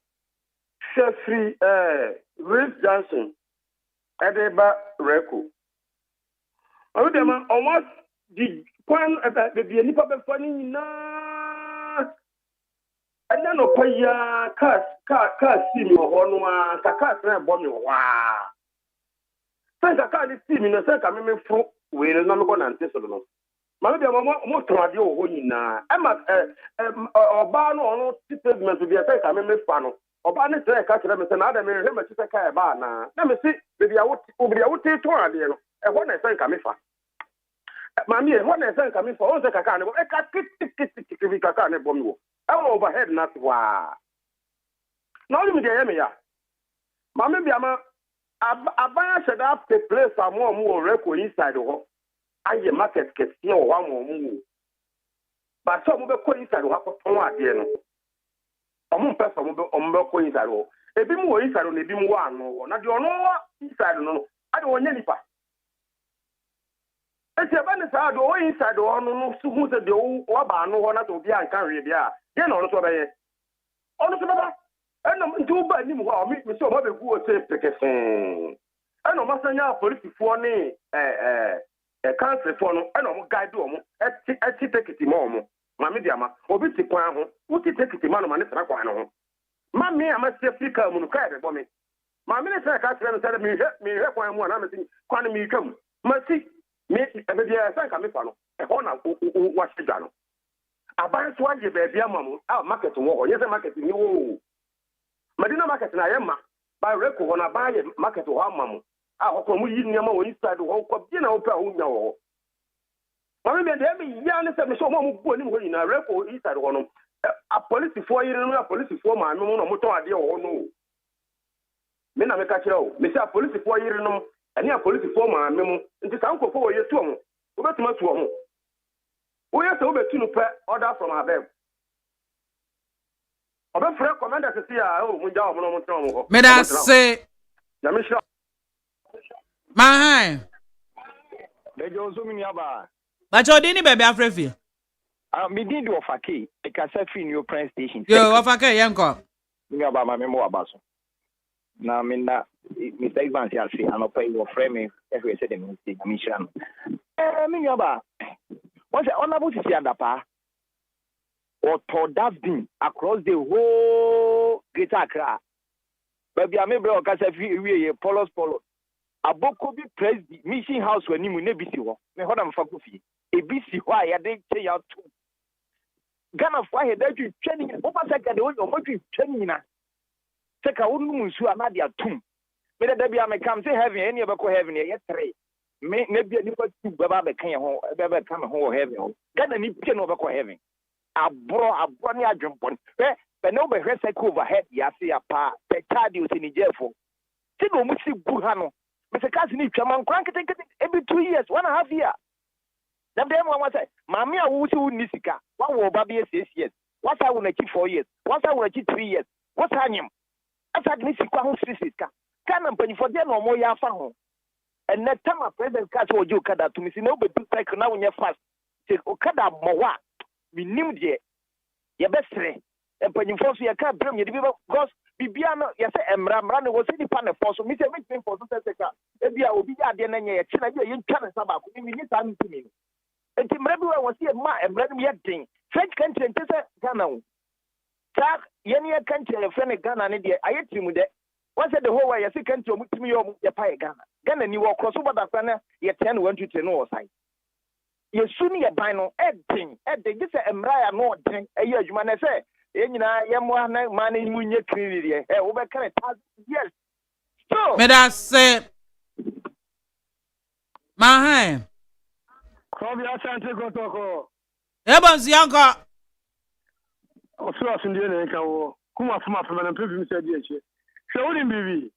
Shefri Reese Johnson. Edeba reku. MAAME BIAMAH almost the kwan the nipa be fani na anya no paya car see me ho no a car na bo me wa sanka car ni see me no sanka me fro we no me ko nante so no MAAME BIAMAH mo trawade o ho nyina ema oba no ono statement bi sanka me fa no oba ne try ka kire me se na ada me he ma chi sanka e ba na me see bebi a wote to ade no e ho na sanka me fa Mami, what is saying coming for all the cacane? I can't cacane bomb you. I'm overhead not wa. Now, let me get me. MAAME BIAMAH, I said up the place some more record inside the hall. I get market get here one more move. But some of the coin inside the hall for one day. Some person will go inside the hall. A bit more inside on the dim one, or not your no inside. No, I don't want any part. Ese bani sa do inside do no so hu se de o ba no ho na to bia nkan we bia de no so be ye ono so baba eno ntu ba ni mu ho mi so mo be ku o se pekese eno masanya politifo ni a country for no and guide do a ticket more. Mammy Biamah, or be Tiquan, what you take it man on Raquano. Mammy, I must say, Flicker, Munuka, for me. My minister can't tell me, one, I'm saying, Quan me come. Mercy, me, and the Sanka Mifano, a honor, watch the journal. I buy one year, baby, our market to walk, yes, a market in you. Madina market in Ayama, by record when I buy a market to our mamma. Our community near my inside the whole cup, who know. Mammy, there be young and so one in a record inside one. A police for you, a police for my motor idea or no. Men are catch you, Mr. Police for you, and your police for my memo, and the uncle for your tomb. What much one? We have to over to order from our bed. About for commander to see our own job on May I say, my They go zoom in yaba. but you didn't baby Afrefi. Me did do of a key. I can set in your press station. Yo, of a key, Yanko. Me about my memo about. Now, I mean that Mr. Evans here say I'm not paying your frame every said in mission. Me about. What's the honorable to see Adapa? Or Todavdin across the whole Greater Accra. Baby, I may be a polos. Aboko be praised the mission house when you never see one. Me hold on for coffee. A BC why I didn't say out to Ghana for head that you training over second the one you training na. Take a woman who are not their tomb. May the baby I come say heaven any of heaven yet three. May maybe a new Baba can home, Baba come home heaven. Ghana need pin over heaven. A brony a jump on. But no, but rest overhead, Yasi a pa, the cardio in the jail for. Tino Musi Buhano. Mr. Cassidy, Chaman, every 2 years, 1.5 years. Then one was say, Mammy, I will see Nisika. What will Baby 6 years? What's I will achieve 4 years? What's I will achieve 3 years? What's I am? I said, Nisika, who's Nisika? Can I for them or more yafa? And that time, a president catch or you kada to me, no, but like now when you're fast. Say, Okada Mowa, we knew ye. Your best friend. And when you force your car, bring you because Bibiano, yes, Emram was any panel for so Mr. Richmond for Soteka. Maybe I will be at the end of the year. You can't about me. Time to me. And Tim Rebel was here, ma, and Bradley thing. French country and Tessa Ghana. Tag, Yenia country and a friend of Ghana, and I ate him with that. Once at the whole way, I see country with me or the pie Ghana. Ghana, you walk across over the corner, yet 10 went to know side. You soon your bino, editing, this a Emraya no thing, a year, you man, I say. Yamwana money when you clearly over yes. So, May I say, my Kobia Santa Gotoko. Ebon's Yanko. Osura Sundian and Kawo. Kuma from an improvement said yes. So, wouldn't be.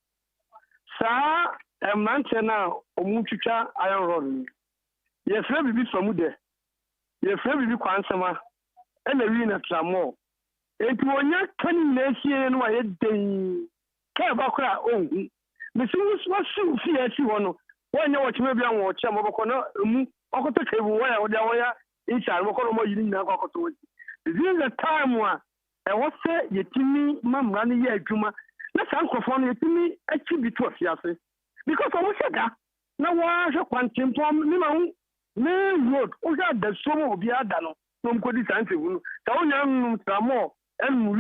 Sir, a man now, Omucha Iron Rod. Yes, let me be from Mude. Yes, let me be Kwansama. And the Rena Tramo. It will not turn nation why it day. Kabakra own. Miss was soon see at you on. Why know what you may be on watch and Mokono, Okoto table where or the way inside Mokono you didn't have Okoto. This is the time one. And what say you to me, Mam running here, Juma? Let's uncle to me, actually be 12 years. Because I was that. Now, why is a quantum from Main road? Oh, the summer will be a dano. From Cody Santi. Town young Samo. And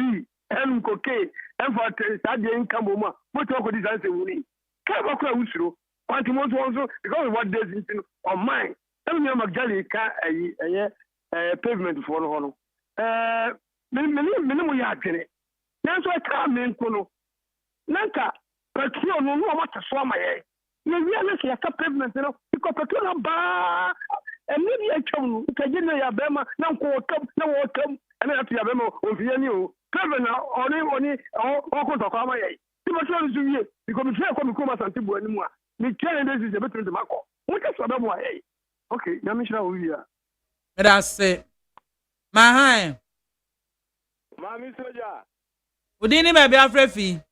and cocaine, and for Sadia income, what talk with this answer? Kabaka Usro, Quantum also, because of what there's on mine. Tell me, Magali a pavement for Hono. Minimum yard. That's why I can't mean Kono. Nanka, but you know what to swam my head. You really a pavement, because Patuna bar, and maybe I come, Kajina Bema, now come. And I have to have them of you. Governor, only, all to come. You must learn to you because if you come and Tibu anymore, me telling this is a better than Marco. What is the way? Okay, Yamisha, we are. Let us say, my Mammy Soja. Would any baby Afrefi?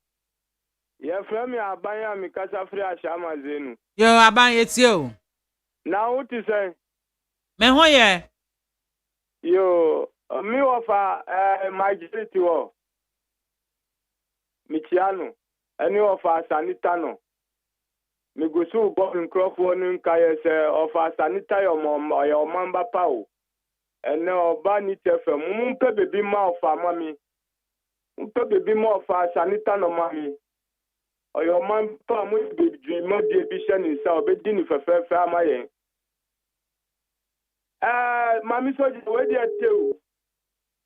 Your friend, I buy me Casa Fria Shamazin. You are buying it, you. Now, what is say? Mehoye. You. Me offer majority of Michiano, and you offer Sanitano. me go so bo nkrofo no nka ye se ofa sanitize your mamba pawo ene oba ni tefe mumpe bebi ma ofa mami mumpe bebi ma ofa sanitize no mami oyo mamba mu bebi mo de bi she ni sa obedi ni fefe amaye mami so we dey tell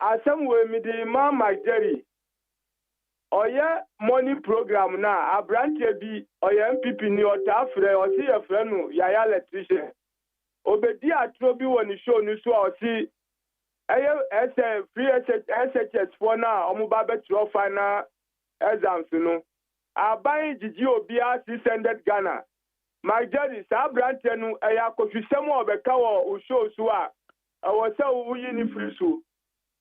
asem we mi di mama Jerry oye money program na abranche bi oye MPP ni otafre osi ye frenu yaya electrician obedi atro bi woni show ni so osi eye free SHS for na omuba betro final exams no aban jiji obi a 600 Ghana Majari sa branche no eya kofisem obeka wo show so a wo se uyi ni free so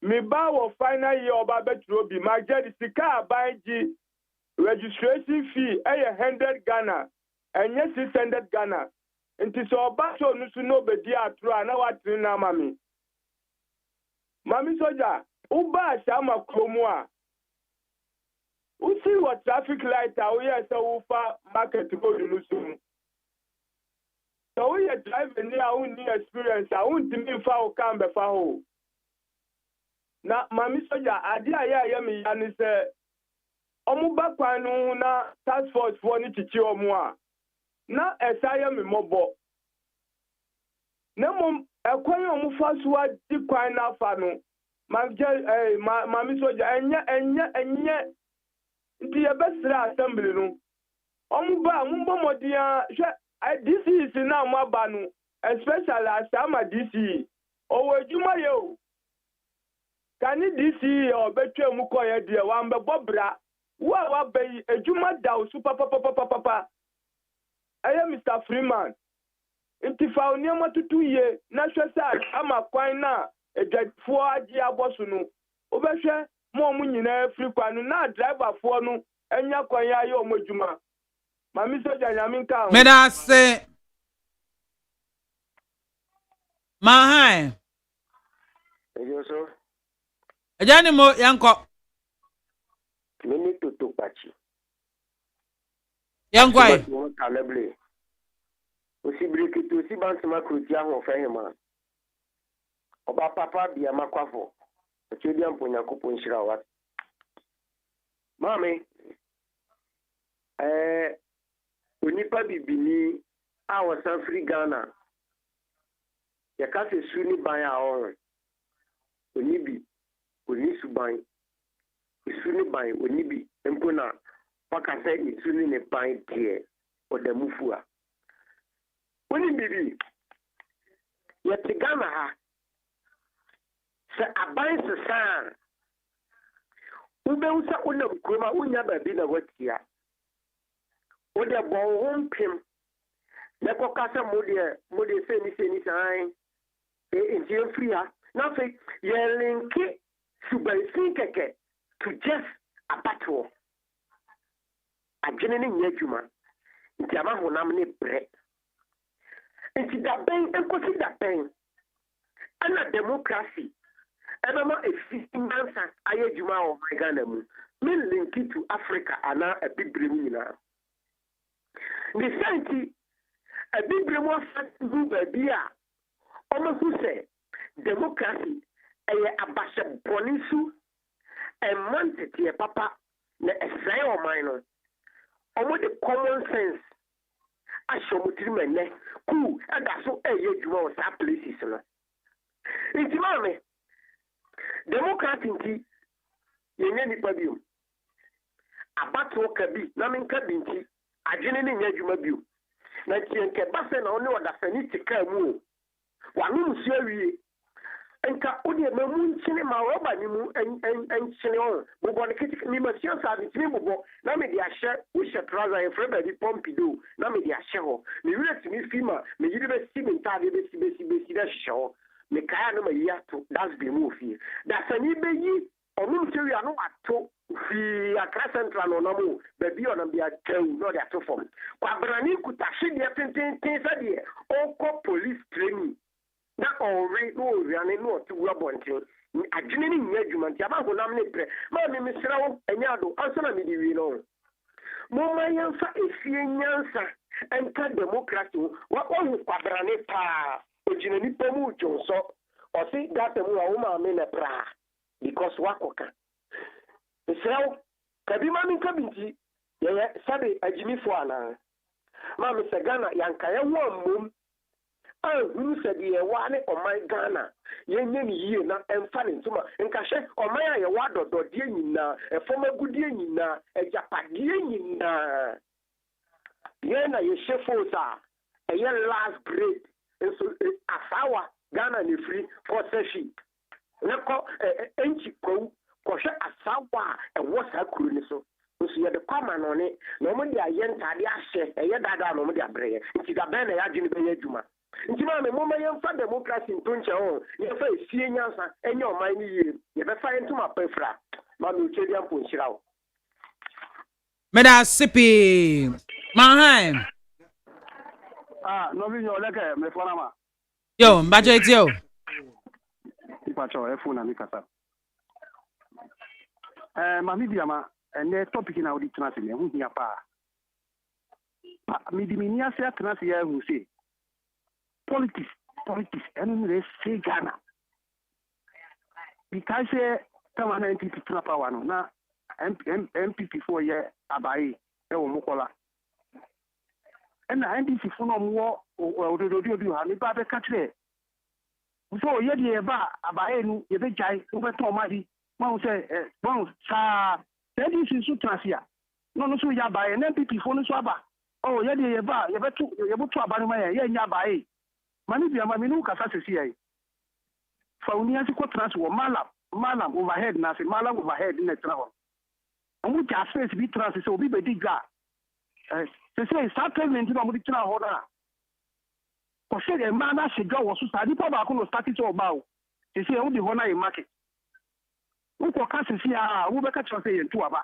me ba wo final year oba betro bi Majari sika aban ji registration fee 100 Ghana enye 600 Ghana nti so oba so no so no bedi atro na watri na mami soja uba shama kromo a usi what traffic light a we say ufa market go no so so we drive ni a un experience a un timi fa o kan be fa ho na mami soja ade aya mi ya ni se omuba kwanu na task force for ni chichi omu a na esaya mi mobo na mom ekwan omu fa so a di kwan na fa no mami soja enye nti ye besra assembly no omuba mumbo modia this is na maba no especially asama DC owo ejuma ye o kani DC obetwe mu koye de wa mbe bobra wa be ejuma da o super papa aye Mr Freeman nti fa oni amatutu ye na hwesa ama kwan na ejafo agi abosu no obehwe mo nyina free kwanu na driver fo no enya kwan ya ye omojuma mami soja nyame nka ho meda se mahai ejoso ajani mo yanko mini tutu pachi yanko ai kaleble osibiriki to sibansima krutia ho fehima oba papa biamah akwafo ochedia mponya kopo nshira wa mami onipa bibini a wasan free Ghana ya kase suni ban a on onibi oni suban suni ban onibi empona pakase suni ne ban tie odamufua oni bibi ya tigana ha sa aban sa ube usa una kuma unya babi na watia ode bon hompem na kokasa mode seni sai e free ha na fe ye linki subansi keke to just a battle agene ne nyadwuma nti ama honam ne bre nti da ben enkosi da ben ana democracy ebema efisimansa ayedwuma o Ghana mu min linki to Africa ana ebibre mu nyina the senti ebibre mu afa baby a omohu se democracy eye abashe bonisu emantete papa na esai o man no omo the common sense ashomutirime ku ada so eye dwuma o sa places no nti mame democracy nti yenye nipa biom abato kabi na menka binti agene ne nya dwuma biom na tienke base na one odafani tika mu wanu nsu awie enka odi mamu nchine ma roba ni mu enchine on bobo ne kiti ni machine sa bi tini bobo na me di ahye wo hye trouser e freba di pompido na me di ahye ho me rate mi fima me yiri be si minta de be si da hye ho me kaya no ma yato that's be mu fi da sani be yi onu nchewi anu ato fi Accra Central no namu baby ona bia tew no de ato form kwa brani kutashi de tenten sa de oko police training na ori no riane no to wabonten agene ni nyadwuma nti aba honam ne pre ma me mesra wo enya do anso na me di wi no mo ma yamfa efie nyansa enka democracy what who kwabrane pa ojina nipa mu jonso o si that mu a wo ma me na bra because wakoka Israel kabima min kabinti ye sabe ajimifo ana ma me se Ghana yanka ye wo mum who said ye one on my Ghana ye nyem yie na emfa ne ntuma nka hye oman a ye wado dodie nyina e foma gudie nyina e japadie nyina ye na ye shefo sa e ye last grade so asawa Ghana ne free for session nko enchi ko hye asawa e wo sa kuru ni so nso ye de kwama no ne na mo de aye ntade ahye e ye dada no mo de abreye nti da ben na ya gye ne be adwuma nti ma me mo ma ye mfa democracy ntonche ho ye fa esie nyansa enye oman ni yie ye be fa ntuma pefra ma me uche dia mpo nhyira wo meda sipi mahai no vi yo leke me fona ma yo mbajo etio ipacho e funa mi kasa MAAME BIAMAH ene topic na odi tena se me hu hia pa mi di mi ni ase atena se ya hu se politics and they say Ghana because kama na NPP tuna power no na MPP for year abai e wo mukola and na NDC for no mo odododo ha ni ba be ka kire so ye de ba abai nu ye be jai wo be to ma di ma wo say bon sa NDC su transia no so ya abai NPP for no so aba oh ye de ye ba ye be to aba no ma ye nya abai MAAME BIAMAH minu kasa sesi ai fauni asi ko trans wo malam overhead na se malam overhead na tra ho amu ja space bi trans se obi be digwa se start payment ba mu di tra ho na ko se e ma na se gwa wo so sa di pa ba ko no start to ba o se e di ho na e market wo ko ka sesi a wo be ka tra se ye ntu aba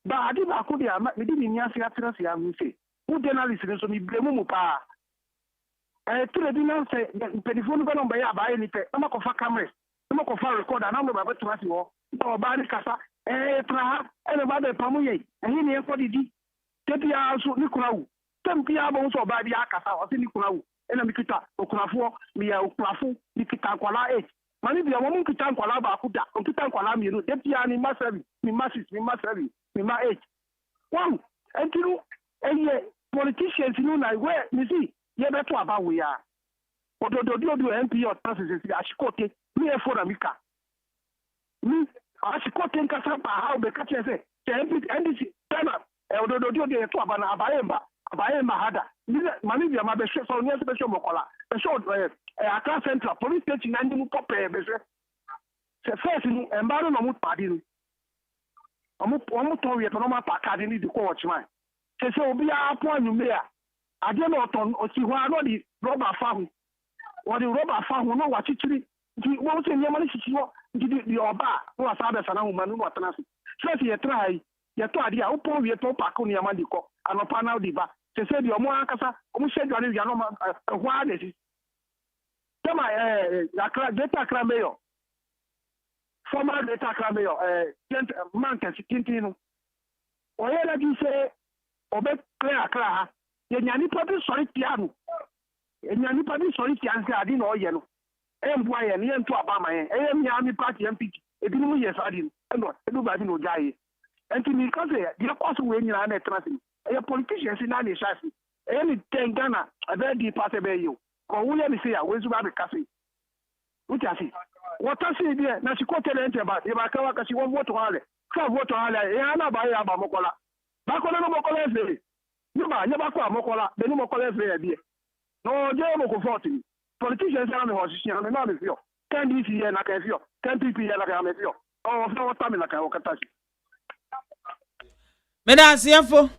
ba adi ba ko dia me di ni asi atra se ya mu se wo journalist ne so mi blame mu pa tule bi na se telephone ba no ba ya ba ni pe na ko fa camera na ko fa recorder na mo ba betu asi wo to ba ni kasa tra ba be pamu ye ni e ko didi tebi ya so ni kurawu tempi ya bo so ba bi akasa o se ni kurawu na mi kita okurafo mi ya okurafo ni kita kwala MAAME BIAMAH mo kita kwala ba ku da o kita kwala mi no tebi ya ni masabi mi masis mi masabi mi ma wow entiru eye politicians no na we mi see ye beto aba we ya odododo MP or processes ashikote mi e for amika mi ashikote nkasa pa how be catch say MP NDC tana odododo de to aba na abayemba hada MAAME BIAMAH be so so nyese be so mokola be so Accra Central police station na ndimu pope be se first nu embaro no mu padi nu omu to we to no ma pa card ni di ko watchman se obi a po anyume a ade na oton oti ho ano di rubber fahu o di rubber fahu no wa chichiri di wo se nyama ni chichiwo di oba no asabe sana hu manu no atana se ye try ye to ade a wo po we to pa ko nyama di ko anopa na di ba se di omo akasa omo schedule ani ya no ma ho ade si tema data Accra mayor former data Accra mayor man kan sikintinu o ye la di se obe clear Accra ye nyani podi sorry piano ye nyani podi sorry piano adi no ye no emboa ye ne nto abama ye e MAAME party MPP ebi no ye sadi no edu ba bi no jaye enti mi ka se di course we nyina na trans e politicians na ne shasi e ni tengana abe di party be yo ko wo ye mi se ya we zu ba be ka se uti asi wota se bi na si ko tele ente ba e ba ka wa ka si wo voto hale ka voto hale e ana ba ya ba mokola ba ko no mokola e nyeba kwa mokola beni mokola fe ya bie no je mo ko forti politicians na me ho sisi na me na me fio kan di si na ka fio kan pp ya na ka me fio o fa wota me na ka o kata si meda asiafo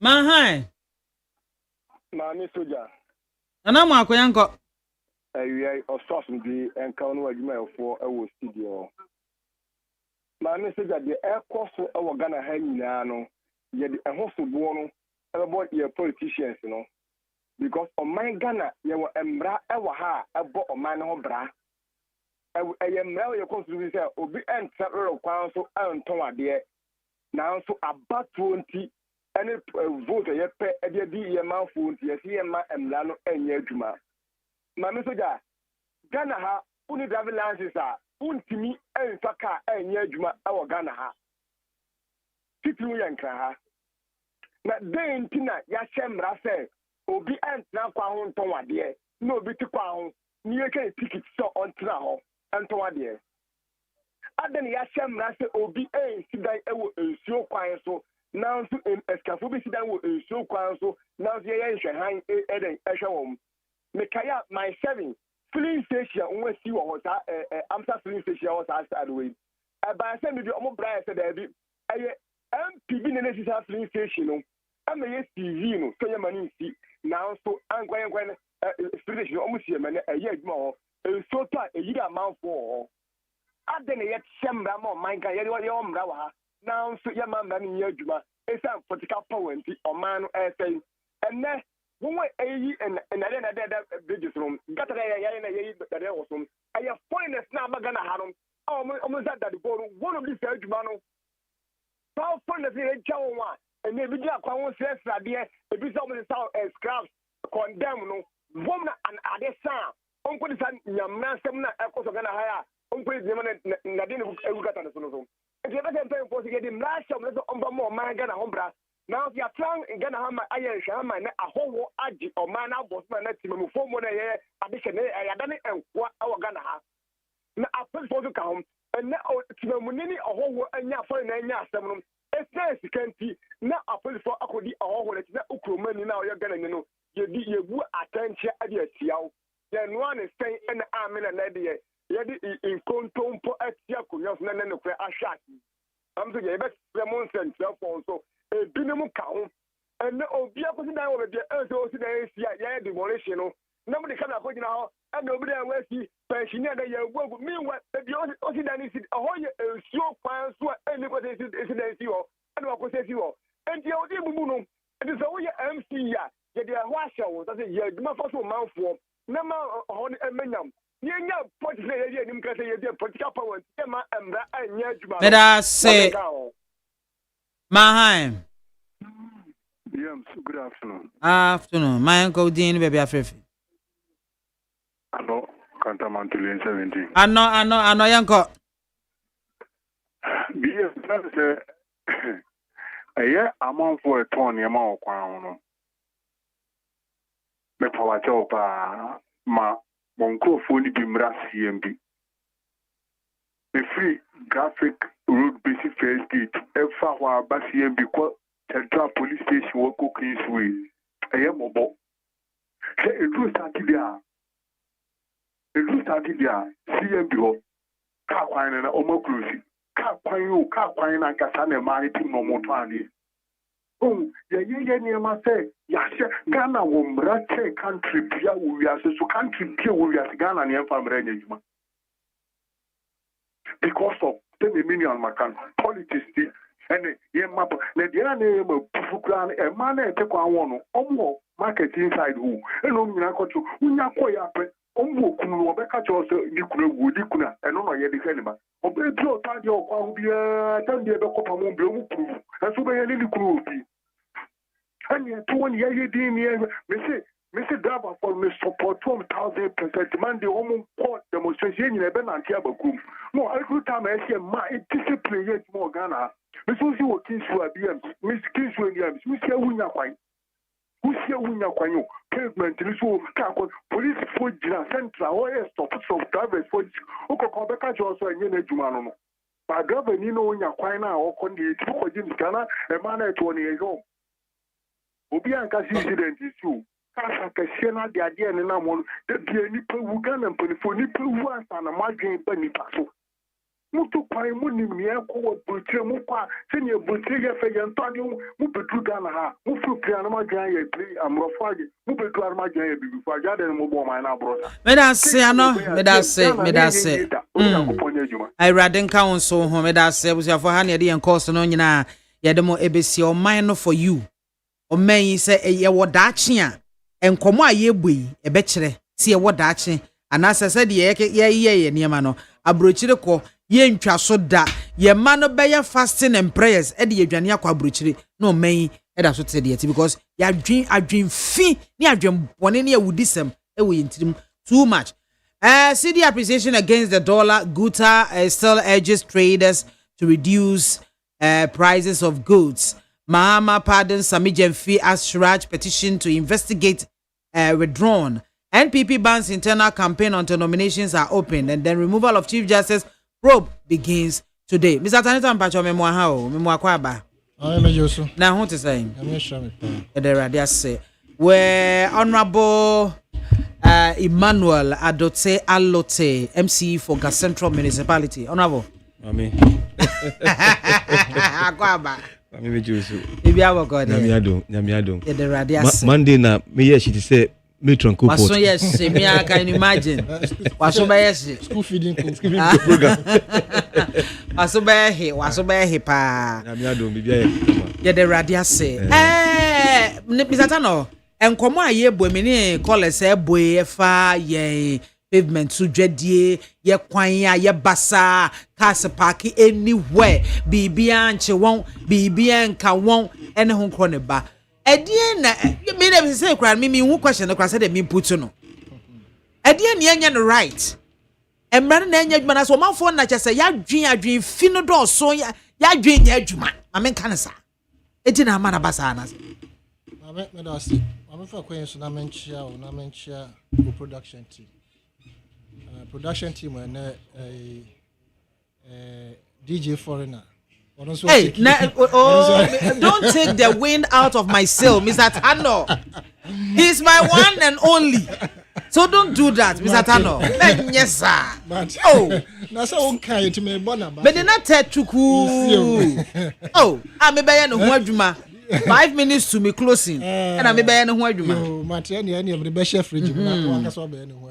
mahai MAAME soja ana mo akoyanko ayi o source ndi enka no adwuma efo e wo studio MAAME soja de ekoso e wo Ghana ha nyina no ye de ehosobo no about your politicians, you know, because on my Ghana, you were embra ever ha about on my no bra. I am now your constitution, Obi and several council and Toma dear. Now, so about 20 any vote ye pe e de di ye man phone ye see ye ma emla no enye adwuma mame soja Ghana ha uni driving license a untimi enfa ka enye adwuma awo Ghana ha titiri ye nkra ha na den tina ya hemra se obi entna kwa ho nton wade na obi ti kwa ho ni ye ke ticket so ontra ho nton wade adan ya hemra se obi sidan ewo ensuo kwan so now so escafo bi sidan wo ensuo kwan so now so ye nhwe han eden ehwe wom mekaya my 7 filling station onwe si wo hosa amsa filling station was outside way ba se me bi omo bra se da bi eye MPB ne nesi sa filling station no ama ye TV no so ye mani si now so angwan station omo si me na eye adwuma ho ensuo to a eyi da manfo ho adan ye chemra mo man kan ye omra wa ha now so ya man ni ye adwuma esa political power nti o man no say enne won eyi en na de bridges room gata ya na ye de wo so aye foreigners na magana harum o za da go one of these adwuma no how foreigners ye jawo wa enne bi dia kwa won stress rade e bi so mo sa scraps condemn no won na an adesa onko di san nyamna sem na ekoso gana haya onko di na de ne egugata no so if you ever can force get him last time let's on more man gana hombra now if you are trying gana ha ma aye hwa na ahowo agi o man na boss man na timamu fo mo na ye addition ya dane enko awo gana ha na apel for ka hom na timamu ni ahowo anya for na anya asem no ese sikanti na apel for akodi ahowo na ukromani na oyo gana ni no ye di yebu attention ade atiawo ye no an sen na amena na de yedi in kontompo atia kunyo na ne kwe ahwati amso ye be remon sense for so e binim ka ho ene obi akosi dan wo be enso osi dan esi ya demolition no na mo de kana ko gina ho ene obi dan wasi pensioner da ye gugu meanwhile e bi osi dan esi ho ye ensuo kwan so ene ko esi dan esi ho ene ko esi ho enti o di bubu no enti so wo ye MC ya ye de ho ahya wo so ye duma fa so manfo na ma ho ne emenyam yenya politics ye nim kase ye political power ma emra anya adwuma Meda say Mahaim. Yes, good afternoon. Afternoon. My uncle Dean baby afrefi. Ano Kantamantuli 17. Ano yanko. Yes, that's a amount for a ton amount crown. Me power chopa ma Monko phone bimra CMB. The free graphic road basic first gate. Efa wa ba CMB kwa Central Police Station wako Kingsway. Eye mobo. Se edu started there. CMB ho. Ka kwan na omo close. Ka kwan na nkasa na mari tim no moto ani. Ye ni ma say ya Ghana wo mrache country bia wo wiase so country bia wo wiase Ghana ne emfa mra nyejuma because of the million makan politics and ye map na dia na ye ma pufukra e ma na ete kwa won no omo market inside who e no nyina kocho unya koya pe omo kunu no be ka cho so di kuna e no ye di kanima obe dro ta di okwa bia tan di be ko pa mo bi o kunu e so be ye ni kunu obi and you 20 years me say driver for me support 1,000% man the home court demonstration in ebe na ntia bakum no every time I see ma discipline yet more Ghana me so see what things for BM me skills when you me see wunya kwan yo pavement ni so ka police for jina central or stop drivers for ukoko be ka jo so enye na adwuma no ba driver ni no wunya kwan na okon dey ti ko jim Ghana e ma na eto ni ejo obi anka incident issue kasa kese na de ade ne na mo de bia ni pa wu Ghana mpanifo ni pa wu ansa na madwen ba ni paso mutu kwan mu nim ne ko wo butre mu kwa se ne butre ye fe ye ntade mu bedu Ghana ha mu frupria na madwen ye play amrofo age mu bedu ar madwen ye bibi fa jade ne mo bo man na brosa meda se I radin ka so ho meda se busuafo ha ne de yen course no nyina ye de mo ebesi o man no for you o man say ye wodaache a enkomo a ye bui ebe kire ti ye wodaache anasa se de ye niema no abrochire ko ye ntwa so da ye ma no be ye fasting and prayers e de ye dwane akwa abrochire no man that's what said yet because you dream fee near dream one in here with this too much. CD appreciation against the dollar. Guta still urges traders to reduce prices of goods. Mahama pardons Samijem Fee as Shraj petition to investigate withdrawn. NPP bans internal campaign until nominations are open, and then removal of Chief Justice probe begins today. Mr. Tanita Mpacho memwa hao, memwa kwaba. Now what is saying? Where Honorable Emmanuel Adote Alote, MC for Gas Central Municipality. Honorable. Amen. Kwaba. Mimi Jusu. Ibi awo God. Nyamiado. Monday na me yes she say me tronko port. Waso yes, me I can imagine. Waso ba yes. School feeding program. Waso ba he pa. Nyamiado bibia ye the radio say. Mr. Tano, enkomo aye bo me ni call say boy fa ye pavement so dwadie ye kwan ya ye basa cars park anywhere bibia nche won bibia nka won ene ho kro ne ba edie na me na say kra me hu question kra say de me put no edie na enya no right emra na enya adwuma na so manfo na che say ya adwen fi no do so ya adwen nya adwuma ma me kan sa edi na ma na basa na me do say ma me fa kwen so na menchia production team. Production team and DJ Foreigner. Hey, don't take the wind out of my sail, Mr. Tano. He's my one and only. So don't do that, Mr. Tano. Yes, sir. Oh, that's all kind to me, Bona. But they're not chuku. Oh, I'm a bayan of Wajuma. 5 minutes to me closing, and I'm a bayan of Wajuma. Matty, any of the best chef,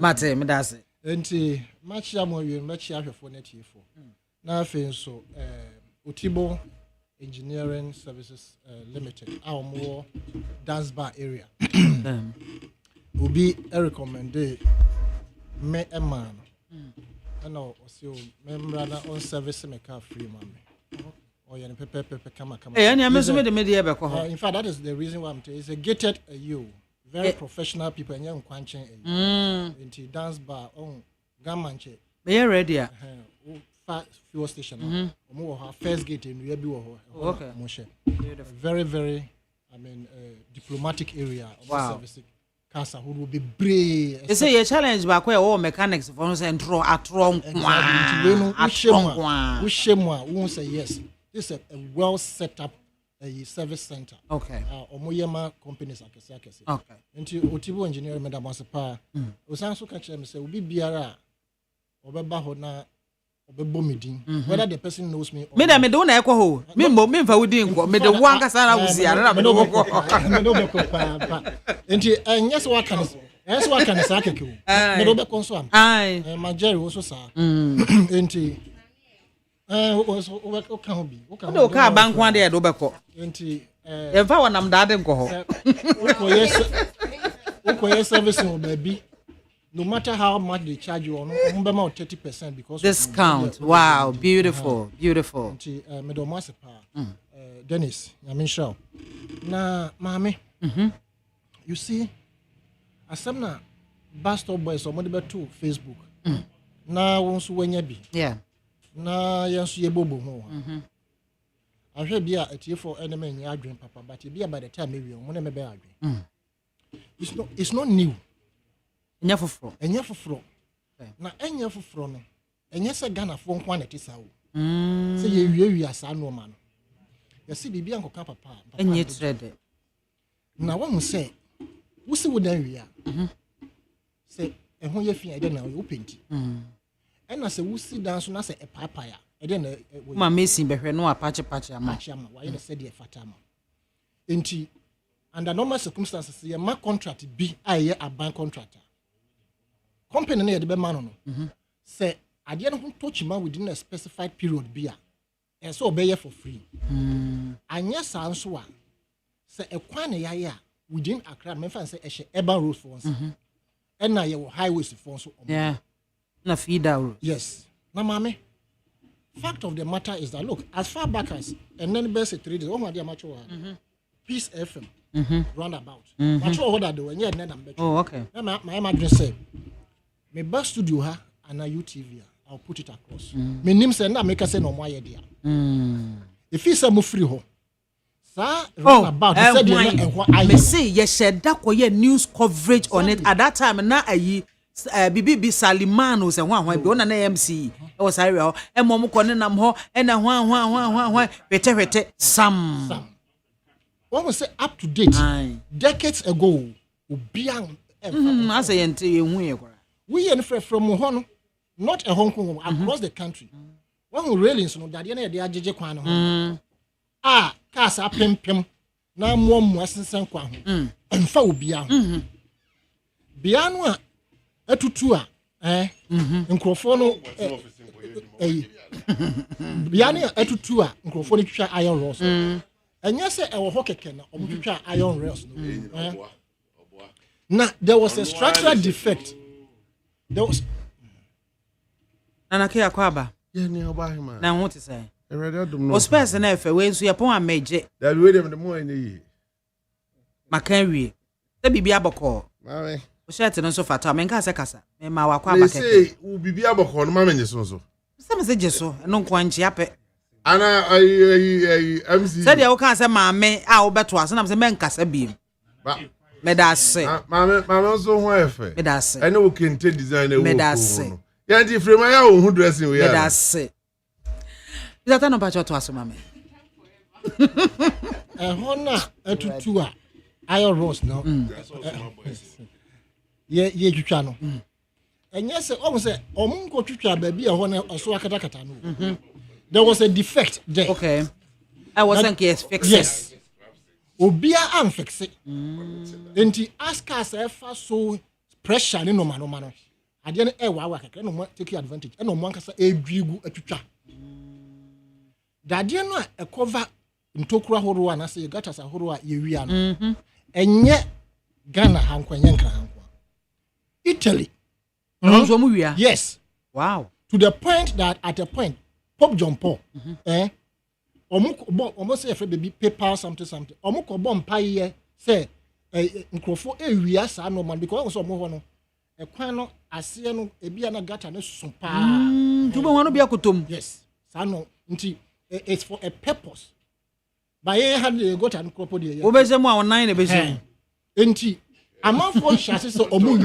Matty, me does it. Enti machia mo wi machia hwefo na tiefo na afen so Utibo Engineering Services Limited our dance bar area will be recommended me a man and also member na on service me car free mame or you pepe kama any amesume de media be ko in fact that is the reason why I'm telling it's a gated you very professional people and young kwanchen into dance bar on gamanche be ready fuel station first gate in we be okay very very I mean diplomatic area of service casa who will be brave they say a challenge back where all mechanics for say draw atron we shemwa say yes this is a well set up a service center. Okay. Omoyema companies akese. Okay. Nti Otibo engineering madam asepa. Osanso ka kire me say obi biara obeba ho na obebo medin. Whether the person knows me or me da me do na ekwo ho. Me mfa wudin ko. Me de wo ankasa na wusi ara na me do ko. Me do be ko pa. Nti yes what can yes what can say akeke wo. Me do be ko so am. Ai. Ma Jerry wo so sa. Nti o kan obi o kan o ka bankwa de do be ko enti e fa wonam dade nko ho o yes service o baby no matter how much they charge you on be ma 30% because discount wow beautiful enti me do mo asepa Dennis yamin show na mame you see asem na bus stop boys so mo de be to Facebook na won so wanya bi yeah na yansu ye bobo ho ahwe bia atiefo eneme nya adwen papa but bia by the time we mo na me be adwen it's not new enya foforo na enya foforo no enya se Ghana fo nko na tisa wo se ye wiawia sa no ma no ya se bibia nkoka papa enye trade na wo mu se wo se wo dan wia se ehun ye fi ede na wo penti ena se wusi dan so na se epapaya ede na ma mesin behwe no apache ama wa ye se de fatama enti under normal circumstances ye ma contract bi aye aban contractor company na ye de be ma no se ade no touch ma within a specified period bi a so obeye for free anya san so a se ekwan na yaye a within Accra me fan se ehye urban road for once ena ye highways for once yeah na feed out. Yes. Now, mame, fact of the matter is that look, as far back as and then best 3 days, oh my dear macho, Peace FM roundabout. But what that do? Yeah, oh, okay. My address say, my bus studio ha and a UTV. I'll put it across. My name say na make us say no more idea. If it's a move free ho. About me say yes said that koye news coverage on it at that time na ayi BBB Salimano say wan be on na MC e was area e mom ko ne nam ho e na hwan wete sam what was say up to date decades ago obian I say ente ehu e kora we en from ho no not a Hong Kong across the country one railings no dade na de agege kwan no kasa pempem na muamu asensan kwa ho emfa obia ho bia no a atutu a nkrofo no bia no atutu a nkrofo no twitwa iron rods enya se ewo ho keke na omutwitwa iron rods no na there was a structural defect there was anake akwaba ye ni obahima na ho te say o space na efe we nso yapon ameje that we dem the mo ni makanwie te bibia boko mame o shete no so fata me nka se kasa me ma wakwa abakeke me say u bibia boko no mame nje so se me se jeso no nko anchi ape ana ai MC se dia wo kan se maame a wo beto ase na se me nkasa biem me da se mame so ho efe me da se ene wo kente design e wo me da se ya ndi frame ya wo hu dressing we ya me da se Izata no bacho to asoma me. Hona atutu a iron rods no. Ye twitwa no. Enye se o se omunko twitwa ba bi hona oso akatakata no. There was a defect there. Okay. I wasn't case fix. Yes. Obia am fix it. Enti ask us if so pressure ni no no. Ade no e wa kakra no take advantage. E no mo ankasa edwigu atwitwa. Dadie no a cover ntokura horo na say gatas horo a ye wia no enye Ghana hankwanyen nkra hankwa Italy so mu wia yes wow to the point that at a point Pope John Paul omo say for baby paper something omo ko bom paye say nkrofo ewia sa no man because so omo ho no ekwan no ase no ebia na gata na susu pa tubo wano bia kotom yes sa no nti it's for a purpose. By had the got and crop the Obezemo on 9 ebezemo. Enti amount for chassis so omu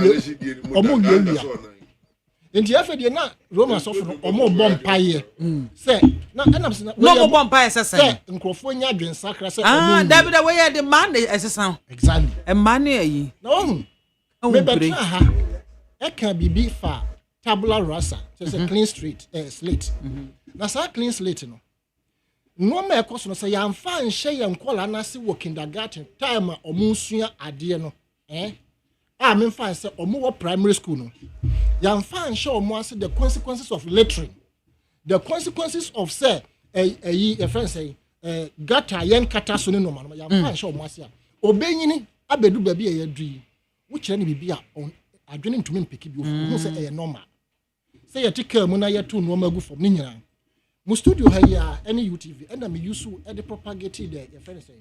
Enti afa de na Roma so for omo bom paye. Say na enam se no bom paye say nkrofo nya adwen sakra say David the way the man esesa. Exactly. E man yi. No. Me betra ha. E kan bibi fa tabula rasa. So clean slate. Na sa clean slate no. No me ekoso no say yamfa nhye yankola na se wo kindergarten time omusua ade no me mfa say omo wo primary school no yamfa nhye omo ase the consequences of littering the consequences of say a friend say gata yen kata so ne no ma yamfa nhye omo ase a obenyini abedu ba bi e yadui wo kire ne bibia adwene ntumi mpeki bi wo say e normal say yetika mu na yeto no magu fom ne nyina mu studio here any UTV and me use the propagate the your friend say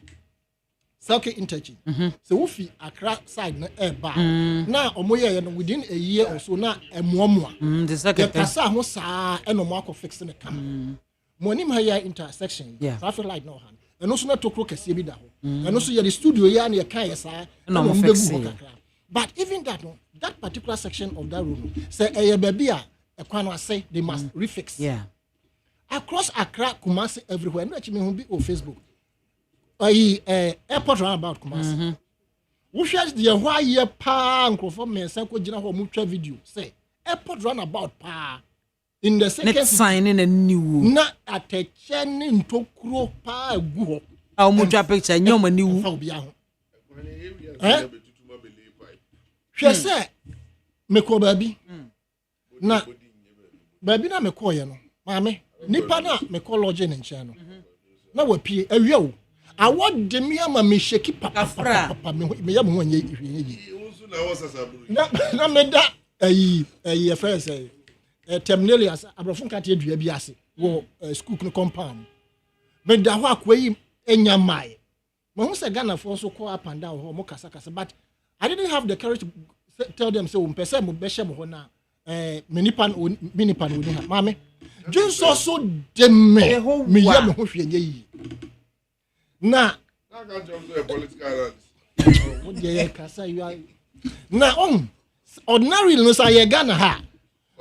circuit interchange so wofi Accra side na eba na omoye no within a year or so na emuamua the second kasa ho saa eno mo akọ fix na kam mo nim here intersection traffic light no han eno so na tokro kase bi da ho eno so ye the studio here na ye kan ye saa no mo fix but even that no that particular section of that road say e ba bia e kwan no say they must refix across Accra, Kumasi, everywhere. No, actually, me be on Facebook. Airport roundabout Kumasi. We share the why year pa uncle for me and Sanko Jina ho mutual video. Say airport roundabout pa in the second next signing a new na at a chen in Tokro pa guho. Our mutual picture nyoma new. She say me ko baby. Na baby na me ko ye no. Mame nipa na me call lodge in nche no na wapie awia wo awode me ama me sheki papa me ya mo nye na me da ayi first say terminalias abrofun ka te dua bi ase wo school no compound me da ho akwa yi enya mai who say Ghana for also call up and down or kasa, but I didn't have the courage to tell them so person mo beshe mo na minipan woni ha mame dwen so dem me ye me ho hwe yi na can't jump to a political rally. What you kasa you are na ordinary no say Ghana ha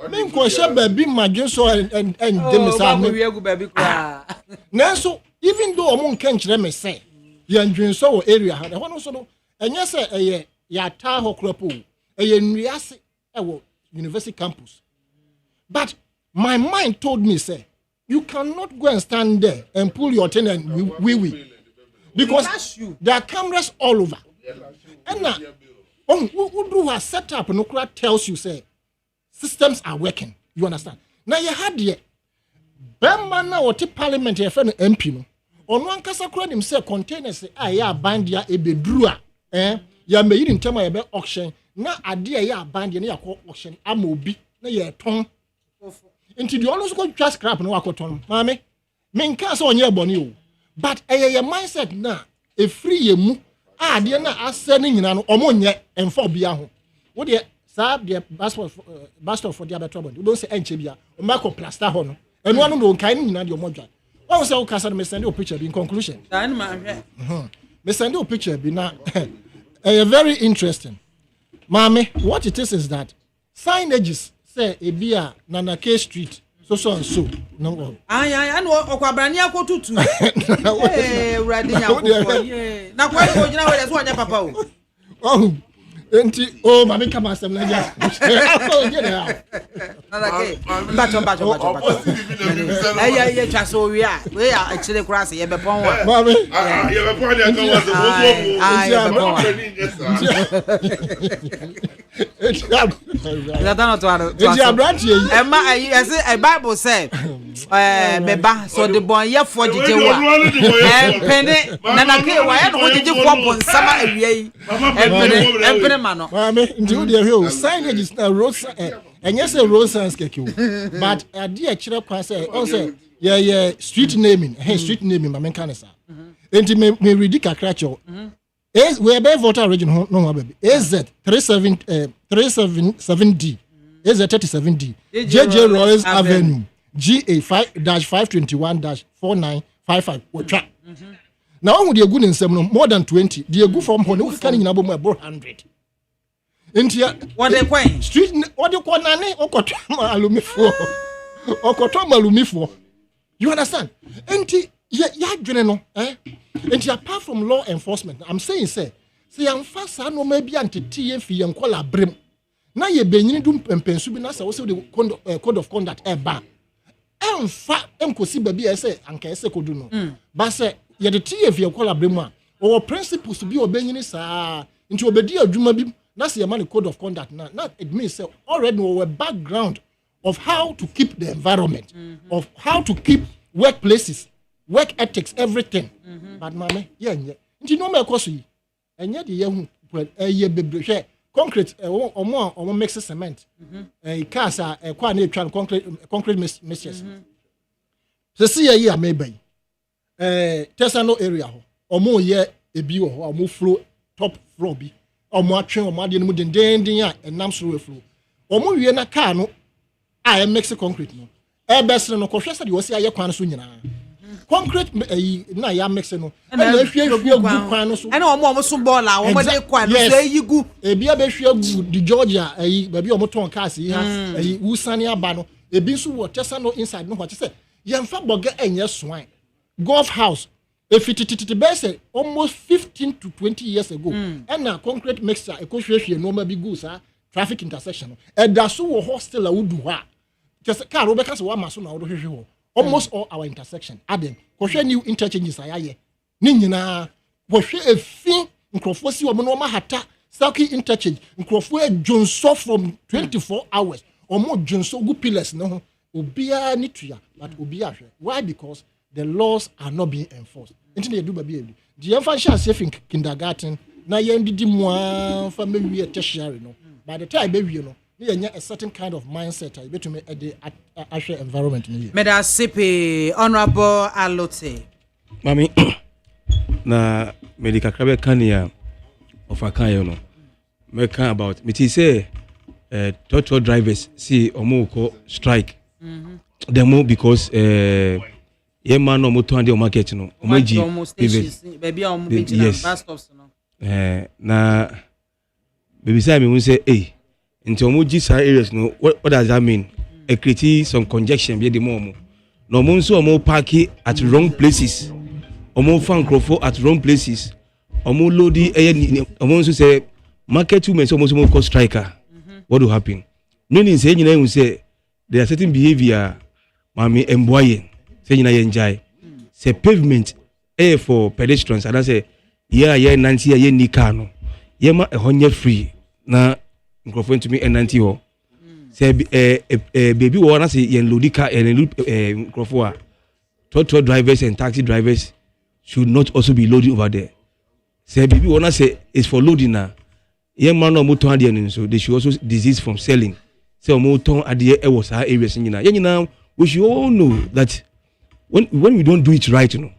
me nko she baby madwen so and dem say me we go baby kwa na so even though omo nka nkire me say ye ndwen so wo area ha ho no so no enye say eye ya ta ho kropo eye nwiase ewo university campus but my mind told me say you cannot go and stand there and pull your thing and we because there are cameras all over and now who has set up no crowd tells you say systems are working, you understand? Now you had here Bemana or parliament here for MP no on one kasa crowd himself containers say ya band ya ebedrua ya me yin tema ya be auction na ade ya band ya call auction amobi na ya ton into the always go just scrap no akoton mame men ka so onye boni o but your mindset na e free ye mu ade na ase ni nyina no omonye emfa bia ho wo de sa de passport for the better body we don't say enche bia o mako plaster ho no enu anu no kan nyina de omodwa why say o kasa me send you picture in conclusion me send you picture be na very interesting mame what it is that signages say ebia na K street so and so no I know okwabrani akotutu urade yakofo na kwa ko jina we so anya papa o enti mami kama asem na ja so je na okay bacho ay chaso we a chile cross ye be pon wa mami ye be pon ya kan wa Bible said beba so the boy ye for jejewa pene na ke wa ye no jeje for bon sama awie pene ma no mami ndi wo de hwe signage is na road and yes a road signs keke but ade a kire kwa say on say yeah street naming street naming mami kan sa enti me read kakra cho we be voter region no baby AZ 377D AZ 37D JJ Royals Avenue GA 5-521-4955 wotwa na who dey good in some more than 20 dey good from ho no kan nyina bo about 100 entia what dey kwen street what dey kwen nane okoto malumifo you understand enti ya dwene no enti apart from law enforcement I'm saying say am fasa no ma bia ntete ye fi yen kola brem na ye benyini dum pempensu bi na sa wo se the code of conduct ba emfa enkosi ba bia say anka ese kodu no ba say ye de tie fi yen kola brem a o principles bi obenyini saa nti obedi adwuma bi na say man code of conduct na it means say already we background of how to keep the environment of how to keep workplaces work ethics everything but mama ye nti no me koso yi enye de ye hu ye bebrehwe concrete omo mix cement cars kwa na etwa concrete mixtures se see ye ameba Tesano area ho omo ye ebi ho omo floor top floor bi omo atwe omo ade no mu dendenden a enam so reflow omo wie na car no a mix concrete no besre no kohwe se de wo se aye kwan so nyina concrete na ya mix no na hwie gu kwan no so na omo so ball a omo de kwan no so yigu ebi abehwie gu di Georgia ba bi omo ton cars yi ha wusane aba no ebi so wo Tesano inside no what say yemfa boga enye soan golf house efitititi bese almost 15 to 20 years ago and na concrete mixture ekohwehwe no ma bi gu sa traffic intersection da so wo hostel a wudu ha just car we be wa maso na wo hwehwe ho almost all our intersection adem kohwe new interchanges ayaye ni nyina kohwe efi nkrofo si wo no ma hata Saki interchange nkrofo adwonso from 24 hours omo dwonso gu pillars no obia ni tua but obia hwe why because the laws are not being enforced until they do baby the emphasis safe in kindergarten na yen didi mo fa mewie tertiary no by the time be wie no you a certain kind of mindset I bet to me at the actual environment. Meda Sipi, Honorable Alote. Mami, na medical krabe kania of akayo no me kan about me say total drivers see omo strike demo because ye man no moto ande o market no omaji baby omo bench bus stops no na baby say me won say into omoji sa areas no what does that mean a create some congestion be the more no mo nso omo park at wrong places omo fan crofo at wrong places omo loadi omo nso say market women so omo call striker what will happen meaning say nyina you say there are certain behavior mami emboye say nyina ye njai say pavement for pedestrians and I say yeah nanti ye ni car no ye ma ehonye free na crofo to me nanti ho say baby we wanna say ye loadi car crofo a total drivers and taxi drivers should not also be loading over there. Say baby wanna say it's for loading now. Young man no motor ade so they should also desist from selling. Say motor ade was our areas nyina. We should all know that when we don't do it right, you know,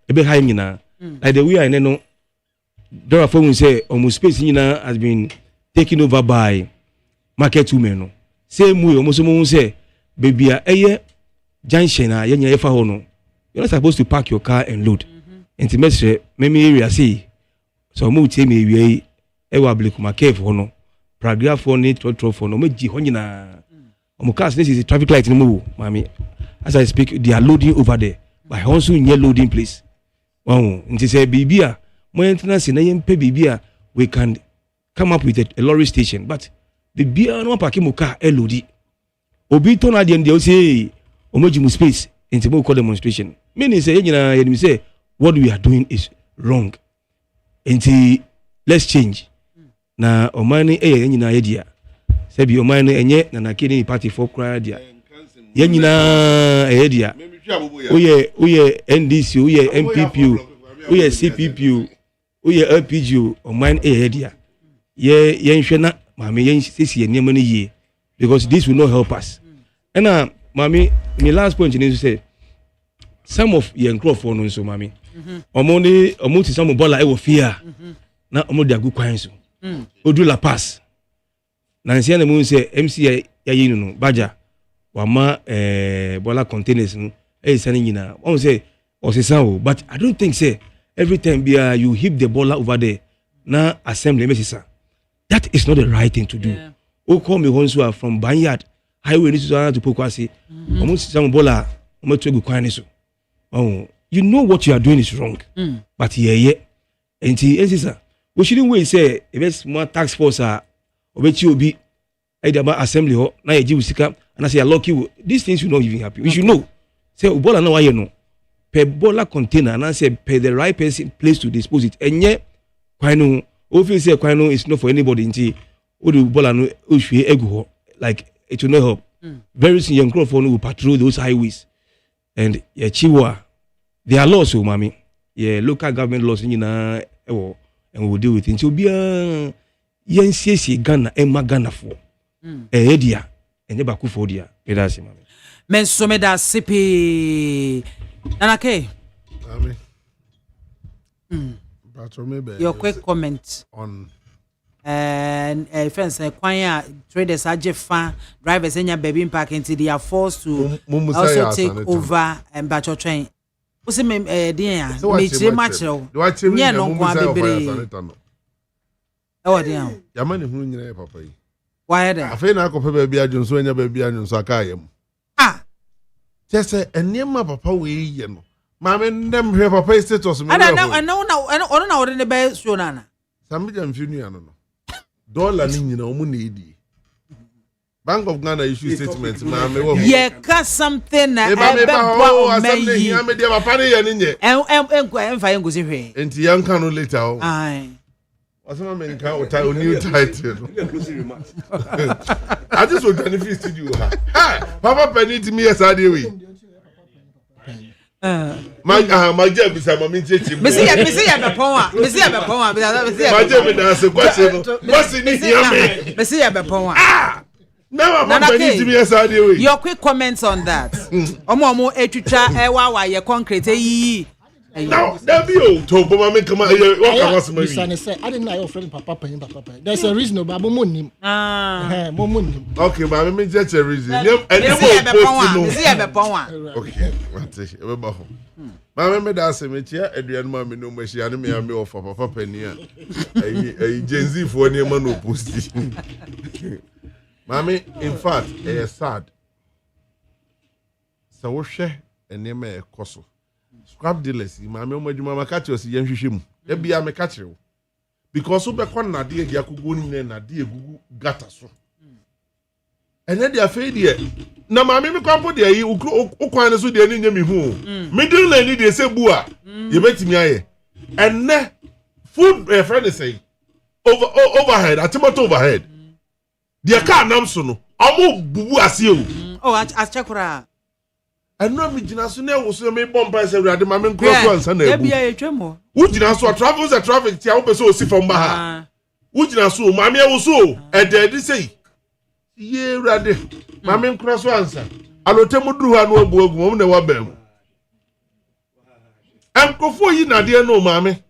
ebe high nyina. Like the way I know therefore we say almost space nyina has been taken over by market women no. Same way almost say baby a junction a yenya efa ho no. You're not supposed to park your car and load. Intimate meme area say so mo tie me wie e wa blekuma cave ho no paragraph 4 need to for no meji ho nyina omo cars this is a traffic light no mo mami as I speak they are loading over there but also near loading place wow nti say bibia mo maintenance na yempe bibia we can come up with a lorry station but bibia no park mo car e loadi obi to na dem dey say omoji mu space into mo call demonstration meaning say nyina ye say what we are doing is wrong until let's change na omani nyina ye dia say bi omani enye na nakini party for cry dia ye nyina ye dia oye NDC oye MPP oye CPP oye LPG omani ye dia ye nhwe na mama ye sisi ye niam no ye because this will not help us and mami my last point is to say some of young crofo no so mami omo ti some bola e wo fear na omo dia gu kwan so odu la pass na nsia na mu say MC ya yi no baja wa ma bola containers no e sani nyina won say osesa o but I don't think say every time you heap the bola over there na assembly mesisa that is not the right thing to do o call me once are from Banyard highway ni so to Pokwase omo some bola omo to gu kwan ni so you know what you are doing is wrong but and sir we shouldn't wait say if more tax force obechi obi either assembly ho na ye usika and I say lucky these things will not even happen we should know say bola na why no per bola container and I say per the right place to dispose it enye kwanu office say kwanu is not for anybody nti o do bola no ohwe egu ho like it will not help very soon young crowd will patrol those highways and chiwa there are laws, mami. Yeah, local government laws nyina and we will deal with it. Until be yensiesi Ghana Emma Ghana for. Edia enye baku for dia. Pedasi mami. Men someda sipi. Nanake. Ami. Your quick comment on and friends kwanya traders ajefa drivers enya baby park until they are forced to also take over and batch train. Ose me dia me chire machero nye no kwa bebere e wo dia ya mani hunu nyina papa yi why there afei na akọpa baabi adwonso enya baabi adwonso aka yam chese enema papa we ye no ma me ndem hwe papa status me no na ore ne be show na samija mfinu ya no dollar ni nyina omu na edi Bank of Ghana issue statements ma me wo ye ka something na ebe o assembly here me dia papa ne ye ne nye enfa ye ngosi hwe enti yanka no later o ai wasema me nka o new title I just want to benefit studio ha papa penit me yes ade we my job is am me chechi mesi ya be pon a mesi ya my job na se question what's in here mesi ya be pon Your quick comments on that. Omo etwitwa ewa wa ye concrete yi Now, there be you to go make come what was my say I didn't know your friend papa. There's a reason about momonim. Momonim. Okay, but me just a reason. And okay, what is about Mamma me da se me tia aduan ma me no machia ne me ame ofa papa pani a Gen Z for ne ma no post. Mami, in fact, sad. So wo hwe ene ma ekoso. Scrap dealers, mami o madwuma maka o si yanhwehwe mu. E bia me ka kire wo. Because wo be kon na de agi akogo ni na de egugu gata so. Ene de afei de na mami me kwampo de yi ukwan ne so de ni nyami hu. Middle lane de se bu a ye betimi aye. Ene food friend say overhead, atomato overhead. The car nam so no amu bubu ase o. Oh, achekura. Eno mi gina so na wo so me bomba se wrade ma me nkro so ansa na ebu. Ya bia etwemo. Wo gina so travel the traffic tia wo be so osi from ba ha. Wo gina so ma me wo so e de say. Ye wrade ma me nkro so ansa. Alotemu duru ha no abu agu mo na wa bam. Enkofo yi na de no ma me.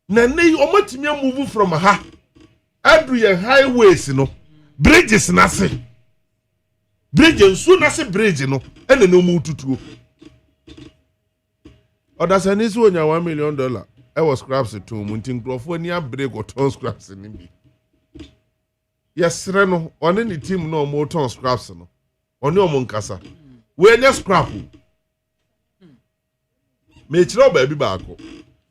Na nei omatimi move from ha. Adu ye highways no. Bridges na se. Bridges so na se bridge no. Ene no mu tutuo. Oda sani so nya $1 million. E was scraps to mu ntin crofo ni abre go ton scraps ni bi. Yesre no, one ni team no mo ton scraps no. Oni o mo nkasa. We nya scrap. Me chiro ba bi ba ko.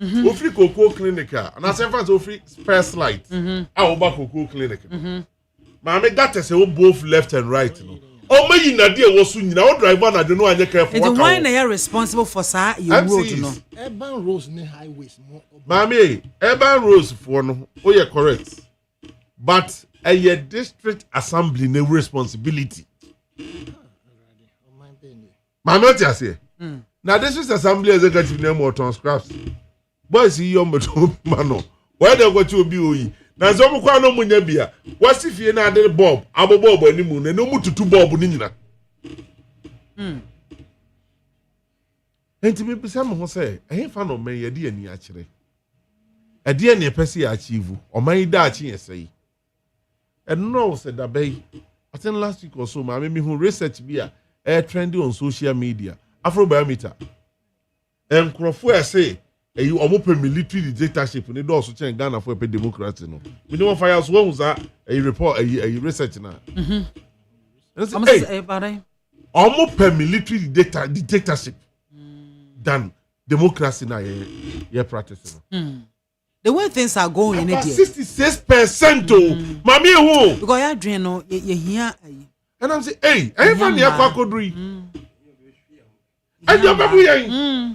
Ofri Cocoa Clinic and as far as ofri first light. Oba Cocoa Clinic. Maame got say we both left and right no. O me yi na de wo so nyina o driver na de no anye careful. The one na you responsible for sir you road no. Urban roads ne highways mo. Maame, urban roads for no o ye correct. But a district assembly ne responsibility. Maame what you say? Na district assembly executive name or ton scraps. Boys yi yo meto mano. Why they go to obi oyi? Na zo mo kwa no munya bia. Wasi fie na ade bob, abobob animu na no mututu bob ni nyina. Enti me pesa mo ho say, eh fa no men ye de ani a kire. E de ani pese ya achieve. O man da achi yesai. And no said that bay. I think last week or so, ma me who research bia trending on social media. Afrobarometer. And Crawford say you almost military dictatorship in the door to change Ghana for a democracy. No, we don't fire us one was a report a research now. Almost per military dictatorship than democracy now. Yeah, practicing. The way things are going in India. 66%. Oh, mommy, who? Because I dream no, you hear. And I'm saying, hey, I ain't funny. I can't do. And your baby,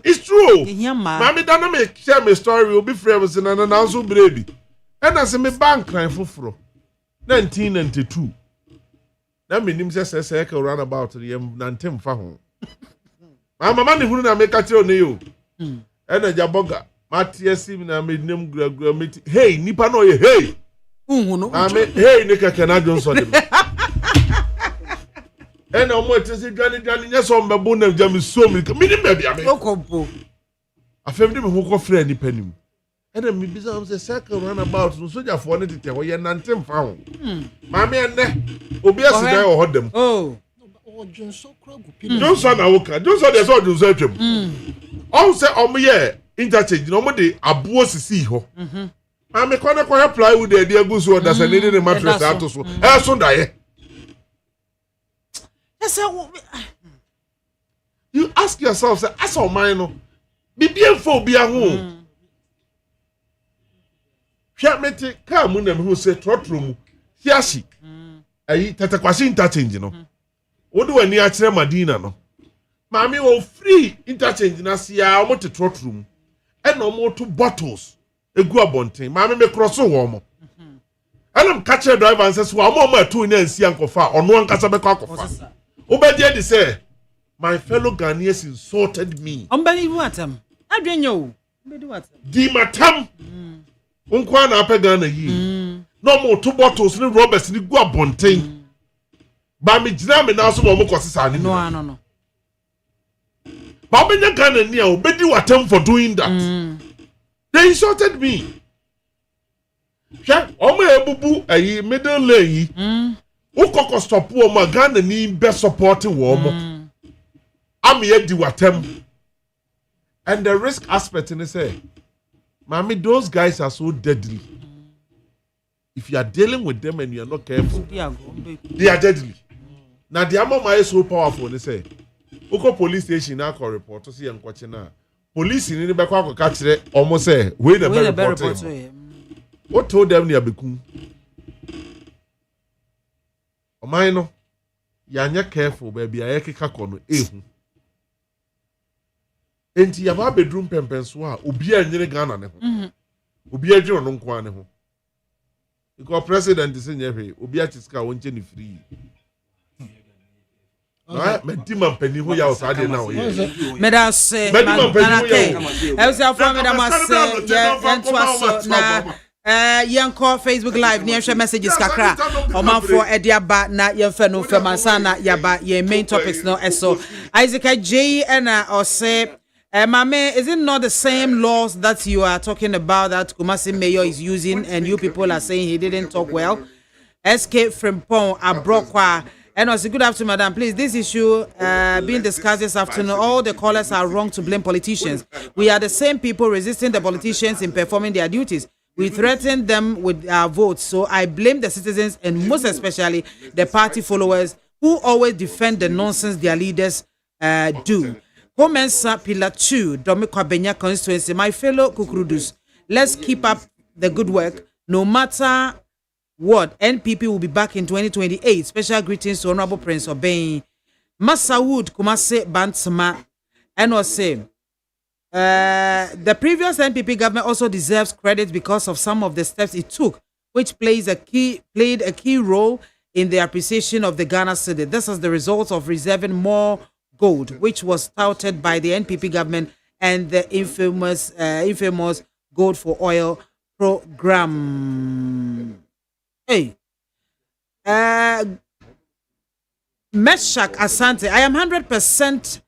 it's true. Mammy, don't make share my story. Will be friends and an announcement, baby. And I say, me bank crying for 1992. That means just say, run about the Nantem Fahon. My mamma, who na make a tell you. And a jaboga, Matthias, I made name meet. Hey, Nipa no, hey. I mean, hey, Nika Canadian son. And I'm going to say, Johnny, yes, on my bone of Jamie so many. Baby, I mean, I found him who got friendly penny. And then maybe some say, circle run about, so you have wanted to tell you, and Tim found. Mammy and Obias and I will hold them. Oh, Johnson, I will cut. Johnson, there's all to search him. Also, me, interchange, nobody, a boss to see her. I'm a corner apply with the idea goose or does a needed mattress out of so. As soon die. You ask yourself, say, I saw mine. Be beautiful, be a home. Can't make it come when them who say, Trotrum, here she. I eat Tataquashi interchange, you know. What do I need to tell Madina? No, Mammy will free interchange in a sea. I want a Trotrum and no more 2 bottles. A guabonte, Mammy may cross a warm. And I'm catching a driver and says, well, more 2 in and see Uncle Far or no one can have a Obedi say, my fellow Ghanaians insulted me. Umbani watam. I don't know. Di matam. Unkwana ape Ghana yi. No more 2 bottles ni Roberts ni gua bonten. Ba mi jina me na so mo kwose sa ni. No. Babenya Ghana near obedi watem for doing that. They insulted me. Omo ebubu ayi middle lane. Ukoko stop wo Ghana ni best supporting womo. Am ye di watem. And the risk aspect in it say, Mommy, those guys are so deadly. If you are dealing with them and you are not careful, they are deadly. Now the amount is so powerful. They say, Uko police station now call report to see and watching now. Police in the back of catch it almost say, wait a report. What told them near Bekum? O mine, you are not careful, baby. I can't call you. Enti ya ba bedroom pempenso a obi a nyere Ghana ne ho obi a dwon no nkwa ne ho because president say nyehwe obi a chiska wonche ni free na medima mpani ho ya osade na o ye medam say manake elsa from medam say yentoaso na yanko Facebook live near share messages kakra omanfo ediaba na yemfa no femansa na yaba ye main topics no eso Isaac J na or say Mame, is it not the same laws that you are talking about that Kumasi Mayor is using and you people are saying he didn't talk well? Escape from Pong, Abrokwa. And also, good afternoon, madam. Please, this issue being discussed this afternoon, all the callers are wrong to blame politicians. We are the same people resisting the politicians in performing their duties. We threaten them with our votes. So I blame the citizens and most especially the party followers who always defend the nonsense their leaders do. Comensa Pillar 2, Domiko Benya constituency, my fellow Kukurudus, let's keep up the good work. No matter what, NPP will be back in 2028. Special greetings to Honorable Prince Obey. Masawood Kumase Bantsma, and was say, the previous NPP government also deserves credit because of some of the steps it took, which played a key role in the appreciation of the Ghana city. This is the result of reserving more gold, which was touted by the NPP government and the infamous Gold for Oil program. Hey, Meshak Asante, I am 100%.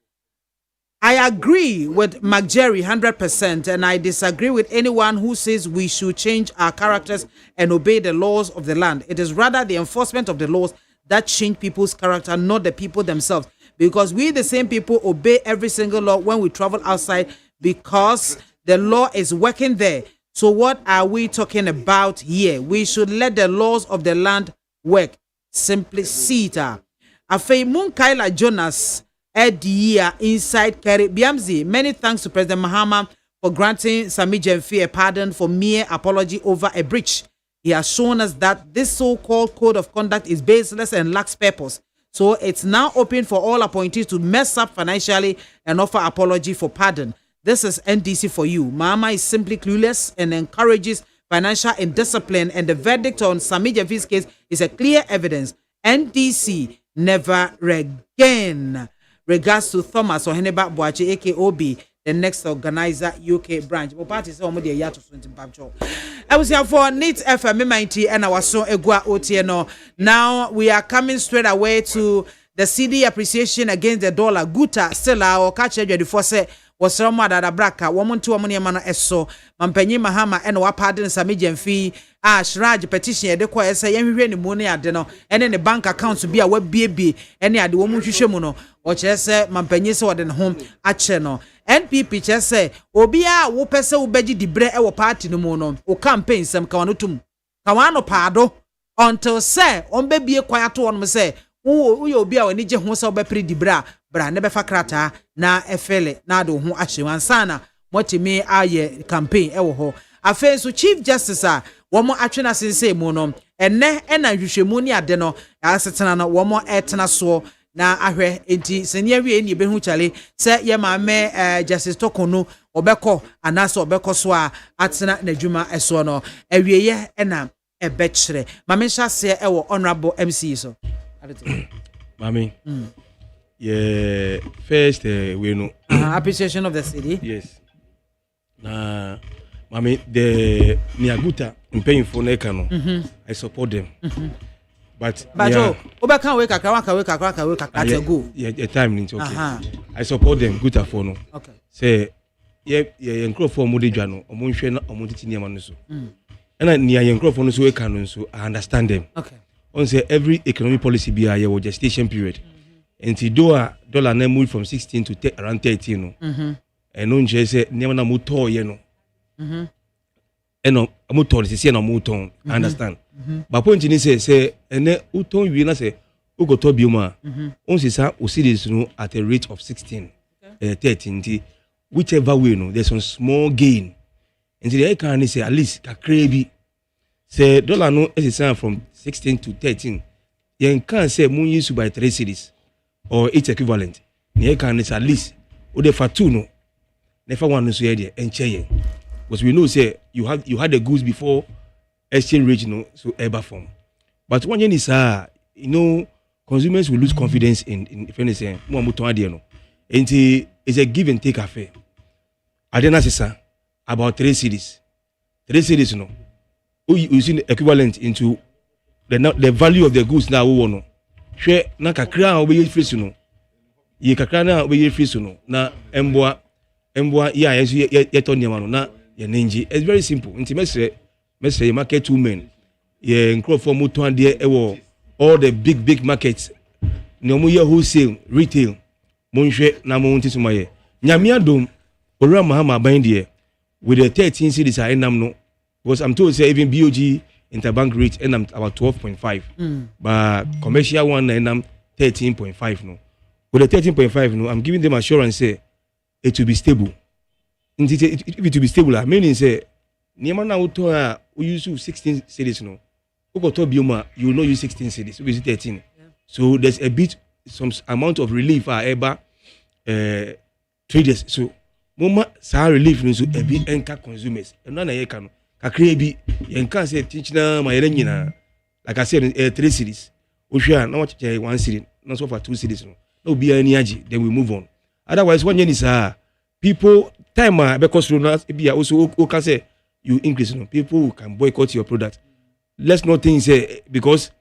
I agree with McJerry 100%, and I disagree with anyone who says we should change our characters and obey the laws of the land. It is rather the enforcement of the laws that change people's character, not the people themselves. Because we, the same people, obey every single law when we travel outside because the law is working there. So what are we talking about here? We should let the laws of the land work. Simply see it. Afei Munkaila Jonas Edia inside Caribbeanzi. Many thanks to President Mahama for granting Sami Jemfi a pardon for mere apology over a breach. He has shown us that this so-called code of conduct is baseless and lacks purpose. So it's now open for all appointees to mess up financially and offer apology for pardon. This is NDC for you. Mama is simply clueless and encourages financial indiscipline, and the verdict on Sami Jemfi's case is a clear evidence. NDC never again. Regards to Thomas Oheneba Boache, AKOB, the next organizer, UK branch. Party say omo dey yato so ntimpamcho. I was here for NIT FM 90 and our son Egua Otieno. Now we are coming straight away to the CD appreciation against the dollar. Guta still our catch the force was some da braka. Woman to woman yamana eso. Mampenyi Mahama and wapadin Sami Jemfi. Shraj petition de kwa say yemhwe ni money ade no ene ne bank account to be a wabie ene ade wo mu hwehwe mu no o che se mampanyi se wode ne ho a che no NPP che se obi a wo pese wo begi dibre e wo party no mu no o campaign sem ka wano tum ka wano paado until say on be bie kwayato won say wo ye obi a wani je ho se wo be pre dibra bra ne be fa krata na efele na do ho ahye wansana motimi aye campaign e wo ho afen so Chief Justice a womo atwena sense mu no enne na hwehwemu ni ade no asetena no womo etena so na ahwe enti sene awie ni behu chale se ye maame Justice Tokono obekọ anaso obekọ so a atena na dwuma eso no awie ye na ebekire maame hyase e wo honorable MC so maame yeah first we know appreciation of the city. Yes. Mami, the Niaguta paying for Nekano. I support them. But Oba can wake a go. Yeah, time into okay. I support them good afo no okay say ye nkrofo mo de dwa no omo nhwe na omo titi niam no so na nia ye nkrofo no so e kan no so I understand them okay on say every economic policy be a gestation period until dollar na move from 16 to around 13 no and no nje say niam na mo to ye no eno mo to se na mo to I understand but point ni say ene uton wi na say ugoto bioma on say sa o see this no at a rate of 16 13 whichever way no there's some small gain and the can say at least kakrebi say dollar no is from 16 to 13 you can say mun use by 3 cedis or its equivalent the can is at least o de for 2 no never one so here there enche because we know say you had the goods before exchange rate no so ever form but one is you know consumers will lose confidence in if anything mo mo ton ade no and it's a give and take affair adena sisa about 3 cedis no you see the equivalent into the value of the goods now we no hwe na kakra obeye free no ye kakra na obeye free no na emboa ya yeso ye to niam no na ye nenji it's very simple nti mesre market women ye nkrofo moto ade ewo all the big markets no mo ye wholesale retail mo nhwe na mo nti sumaye nyame adom ora mahama ban de with the 13 cities I am no because I'm told say even BOG interbank rate and I'm about 12.5 but commercial one and I'm 13.5 no with the 13.5 no I'm giving them assurance say it will be stable if it will be stable I mean say niema na auto we use 16 cities no ugoto bioma you will not use 16 cities we use 13 so there's a bit some amount of relief ever traders so mama sa relief no so e bi enka consumers eno na ye ka no kakra bi ye nka say tinchina ma yere nyina like I said 3 cities ohwa na watch 1 city na so for 2 cities no na obi ani agi then we move on otherwise one is people time because na be also o can say you increase no people can boycott your product let's not think say because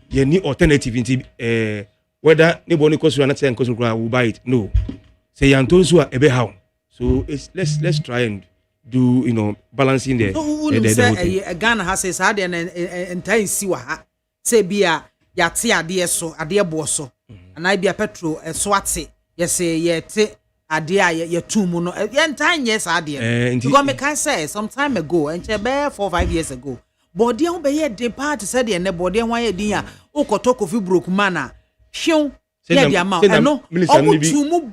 you need alternative into whether nobody cost na say cost will buy it no say yantonso a ebe how so it's let's try and do balancing the Ghana has says had an entire siwa ha say bia yate ade bo so and I be a petrol swatse yes say yete ade ye tumu no entire yes ade because me can say some time ago and 4-5 years ago body ho be ye de part said the ne body ho ye din a okoto kofi broke mana hwew yeah, the amount. No,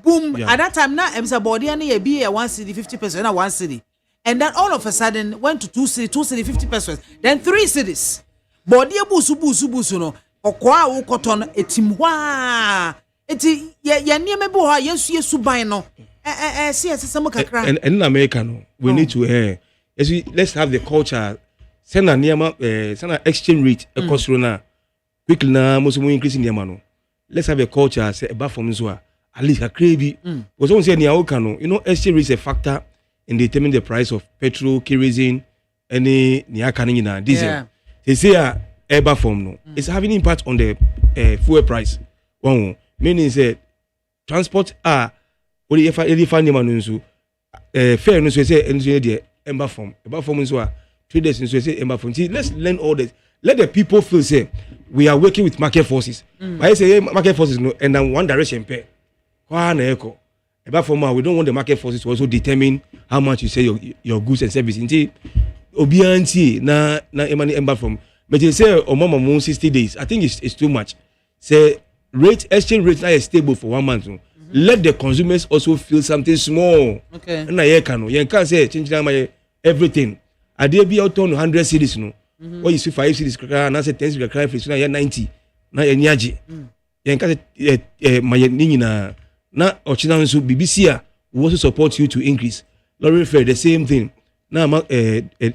boom. Yeah. At that time, now I'm body and ye be a 1 city 50% and 1 city, and then all of a sudden went to 2 city 50%, then 3 cities. Body busu no. Okwa wo cotton etimwa. Eti ye nieme bo ha yesu suban no. See some kakra. And in America no, we need to let's have the culture. Send a niema send an exchange rate a cost na quickly na most increase in niema no. Let's have a culture say about from Zua at least a crazy because once say exchange rate is a factor in determining the price of petrol, kerosene, any niakana diesel. They say eba form no it's having impact on the fuel price. One meaning say transport only if any fan nso fair no say the eba form nso traders nso say eba form. Let's learn all this. Let the people feel say we are working with market forces. But I say market forces no and then one direction pay. About for we don't want the market forces to also determine how much you sell your goods and services. Inti obianti na emani emba from. But you say mama 60 days. I think it's too much. Say exchange rate is stable for 1 month. Let the consumers also feel something small. Okay. Na ye can say change everything. Ade bi out on 100 cities no. What you see 5 cities na say 10 cities cry free so na 90 na enyaji yen ka maye nyina na ochina nso BBC we also support you to increase lorry fare the same thing na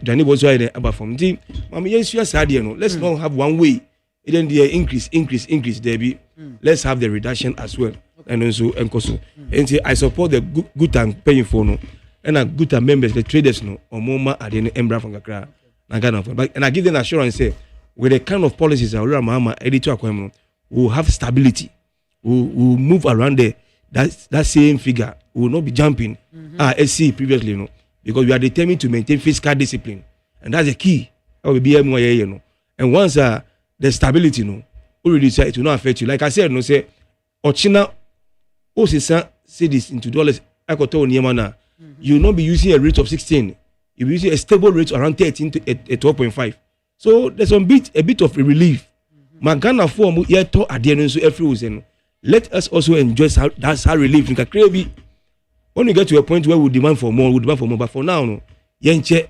Danny was right about from team mama yen sua sade no let's not have one way it then the increase there be let's have the reduction as well and also enkoso and I support the good time paying for no and a good time members the traders no omoma ade no embra from kakra. And I give them assurance say with the kind of policies that Mahama editor will have stability. We'll move around the that same figure will not be jumping SC previously, because we are determined to maintain fiscal discipline, and that's the key. And once the stability, we reduce it will not affect you. Like I said, say Ochina, say this into dollars. You will not be using a rate of 16. You'll be using a stable rate around 13 to 12.5. So there's a bit of a relief. Magana form yeto adherence to every reason. Let us also enjoy that's how relief. When you get to a point where we demand for more, But for now, no, yenche,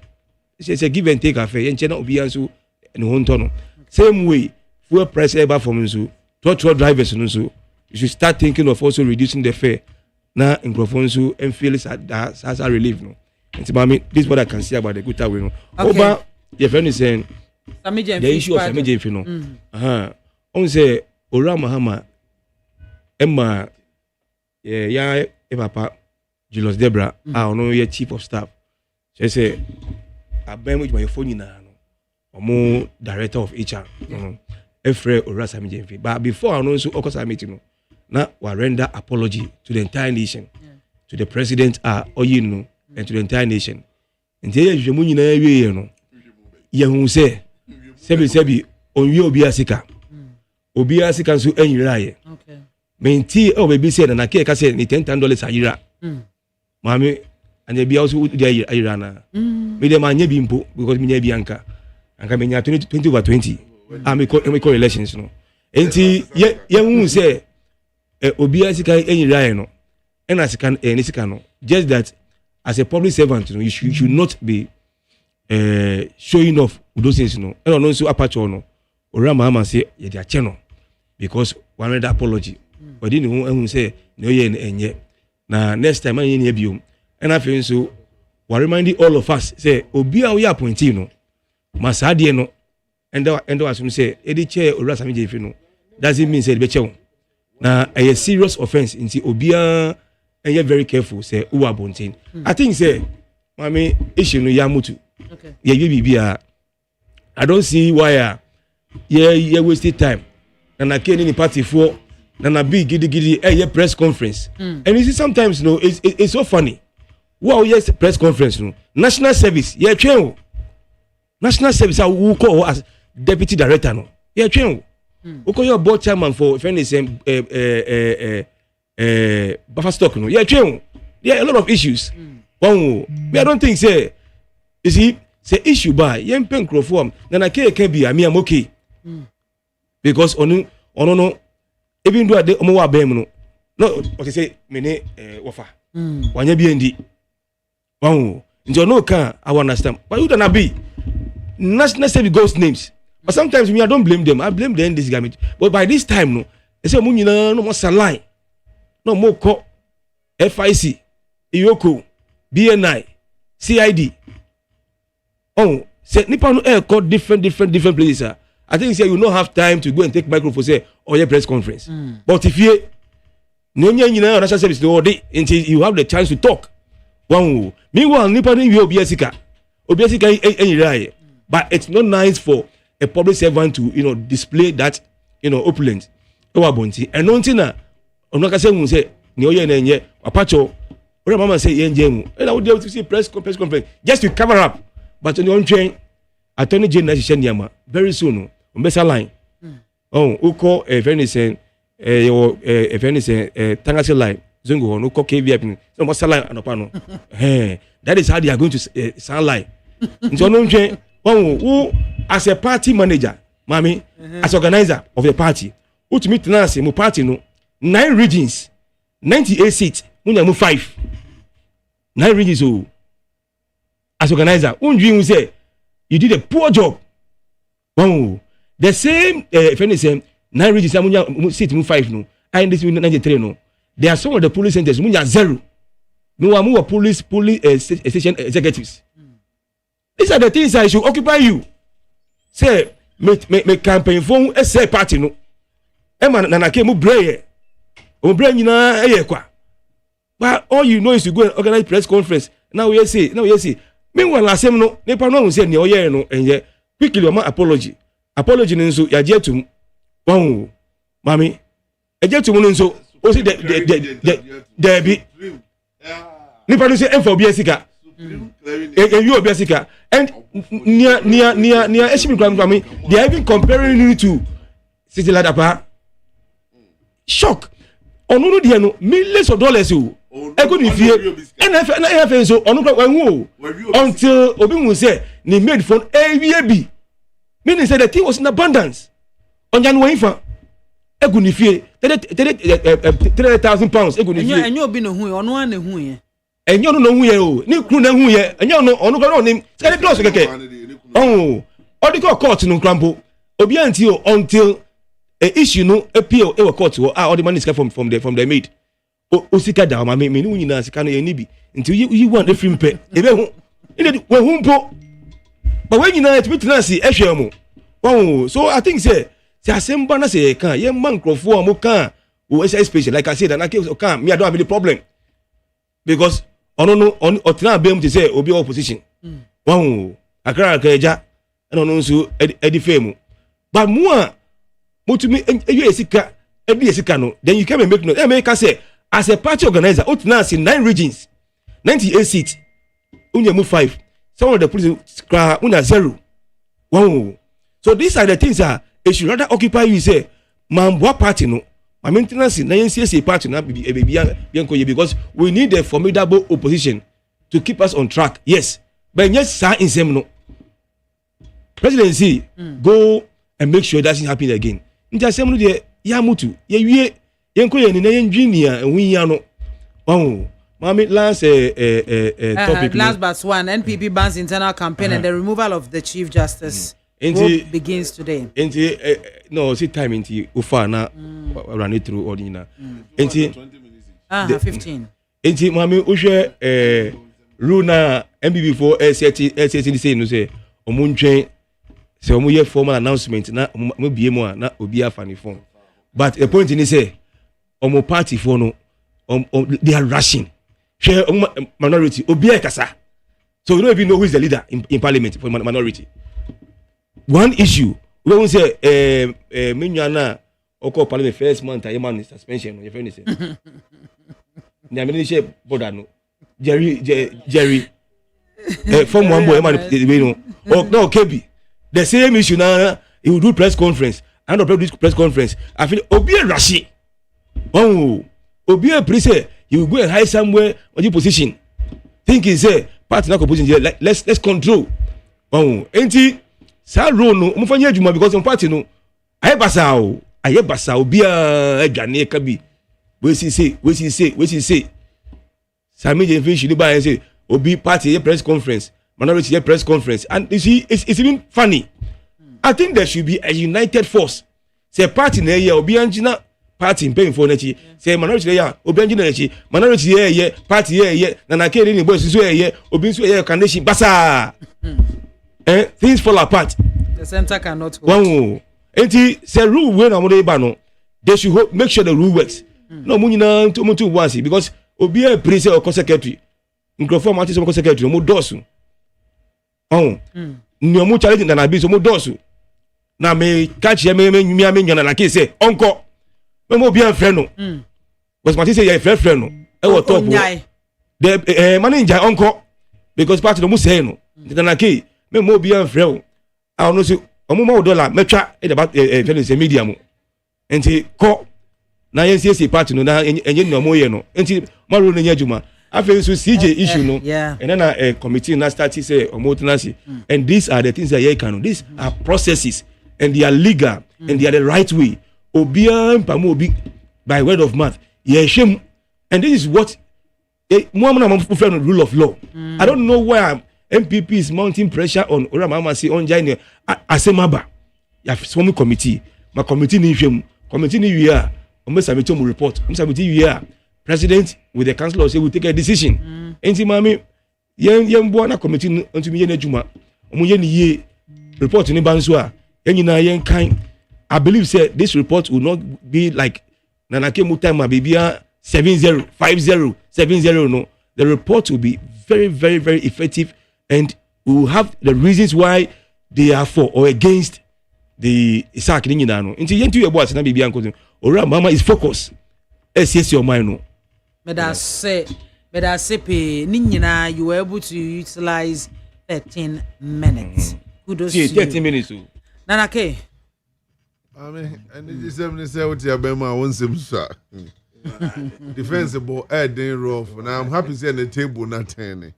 it's a give and take affair. Yenche not be answer and one ton. Same way, fuel price ever from so, truck drivers so. You should start thinking of also reducing the fare. Now in Profonso and feel that's a relief. No, and this is what I can say about the good way. No, over your friend is saying. The issue of Samije Fino. On say Ora Mahama Emma ya Papa Julius Debra, I know your chief of staff. She say I been with my phone now. Or more director of HR. Efre Ora Samije Fino. But before I know so Okosa meeting. Now we render apology to the entire nation, to the president and to the entire nation. And tell you you say Sebi onwi obi asika so anyiraye menti o baby say na ke ka say ni $10 ayira mami anya bia also dey ayira na me dem anya bi mpo because me nya bi anka me nya 20/20 am equal elections no enti ye hu say obi asika anyiraye no and asika ni sika no just that as a public servant you should not be showing off those things, and also aperture no. Ora mama say ye dia channel because one read apology. But didn't who say no ye enye. Na next time any ye biom. And I feel so we reminding all of us say obi a we appointee no. Masade no. And as we say edi chair ora samije ife no. Doesn't mean say be chew. Na a serious offense inti obi a and you're very careful say who abontin. I think say mami issue no yamutu. Okay. Yeah, I don't see why you wasted time. And I came in the party for and I be giddy press conference. And you see sometimes it's so funny. Wow, yes, press conference national service, train. National service I will call as deputy director no. Train. Who call your board chairman for if any buffer stock no. Train. There are a lot of issues. One, I don't think say you see, say issue by yen pen crofom, then I can't be I'm okay. Because no, even though I did Omowa Bem no, okay, say, mene wafa. One ye BND. Wow, into no car, I understand. But you don't be national service ghost names. But sometimes me, I don't blame them, I blame them this gamut. But by this time, no, they say, no more saline, no more co FIC, Iyoko, BNI, CID. Oh, say nipa no air call different places. I think say you don't have time to go and take microphone say your press conference. But if you national service no day until you have the chance to talk. One meanwhile nipa no you obiasika anyiraye. But it's not nice for a public servant to display that opulence. And nontina onaka say ni oye na enye apacho ora mama say yenjemu. And I would able to see press conference just to cover up. But on your train, Attorney General Shanyama very soon. Mbesa line. Who call a venison, a venison, Tangasi line. Zungo, no call KVP. So what's a line and opano? That is how they are going to sound like. So no train. Who as a party manager, mommy, as organizer of the party, who to meet Nancy, mu party no 9 regions, 98 seats, munya 5. 9 regions. As organizer, you say you did a poor job. Wow. The same if anything 9 regions amunya seat mu 5 no. And this 93 no. There are some of the police centers munya 0. No amu police station executives. These are the things that should occupy you. Say me campaign for a party no. Emma na ke mu braye. O braye nyina eye kwa. But all you know is to go and organize press conference. Now we see. Meanwhile, last time no, nepa no say ni oye no enye quickly o ma apology nso ya je tum. Wow. Mami, e je tum nso o si de bi nipa no say for obi asika you obi asika and near eshimi kram me they are even comparing you to city ladapa shock onu no de no millions of dollars o ego ni fie nff so onu kra wan until obi mu say ni made phone bi meaning say the thing was in abundance onyan wan fa ego ni fie 3,000 pounds ego ni fie enyo obi no hu onu an na hu ye enyo no hu ye o ni kru na hu ye enyo no onu kra no nim say the close keke odiko court no krampo obi anti o until a issue no appeal e court o all the money is from the maid o sika da ma me ni nyina sika no ye ni bi until you want free mpe e be hu inde we hu mpo but when nyina to meet see e hwe mu so I think say asemba na say kan ye man crofo am kan o special like I said and I can me I don't have any problem because ono otina bem to say obi opposition akra ka eja and ono nso edi fame but mu a motumi eyo esika edi esika no then you can make no make say as a party organizer otina see 9 regions 98 seats unya mu 5 some of the police cry unya 0 so these are the things that it should rather occupy you say mambo party no my maintenance na NCSA party na because we need a formidable opposition to keep us on track yes but yes sir in sem no presidency go and make sure that doesn't happen again nti asem no de ya mutu ye wie yenko ye ni na engineer enwia no mami last topic last but one NPP bans internal campaign and the removal of the chief justice begins today. No, see time into ufa na run it through ordinary. 15. Enti mami uhwe rule na MBB for SCT say no say omuntwen say omu ye formal announcement na mo bie mu na obi afa ni phone. But the point is say omu party for no they are rushing. Share minority obi kasa. So we don't even know who is the leader in parliament for minority. One issue we won't say menyana oko parliament first month I man suspension your friend say na me say border no Jerry from one boy man we know no KB the same issue now he will do press conference and do this press conference I feel obi rashi obi please say he will go and hide somewhere on the position thinking say party na opposition let's control enti sa role no mo fanya adwuma because on party no aye basa bia adwane ka bi we see say Sami je finish the buy say obi party press conference minority press conference and you see it's even funny. I think there should be a united force say party na here obi angina party paying for nachi say minority here obi angina nachi minority here party here na kere ni boys so here obi so here can nation basa things fall apart. The center cannot hold. Say rule when no, they should make sure the rule works. No money na to once because obi a priest or secretary. Microphone martin some secretary mo dosu. Nyo mo challenge na bi so mo dosu. Na me catch me nyana na ke say onko. Me mo bi an friend no. Because martin say your friend no. E wo talk. The manager onko because party no mo say no. Na ke me mo bi an friend. I don't know omo ma $1 metwa about media mo enti ko na NCSA party no na enye no mo ye no enti maru no nya juma afi so CJ issue no and then a committee na start say omo tenancy and these are the things that you can these are processes and they are legal and they are the right way obia mpamo obi by word of mouth ye hwem and this is what mo na rule of law. I don't know why MPP is mounting pressure on Oramamasi on Jaine Asemaba. You have some committee. My committee ni hwem. Committee ni wia. Omo submit mu report. Omo submit wia. President with the council say we take a decision. Enti mami yen bo na committee ntumi ye na adwuma. Omo ye ni ye report ni banso a enyina yen kan. I believe say this report will not be like Nanake Mutama Bibia 70 50 70 no. The report will be very very very effective and we will have the reasons why they are for or against the Isaac Ninano. Into Yentu Yabwas and Bibian Ora Mama is focused. esiesie o man no but I say you were able to utilize 13 minutes. Kudos to you. 13 minutes. Nana K. I mean, and it is 70 what you have been my own sim, sir. Defensible, then rough. Now I'm happy to see the table not turning.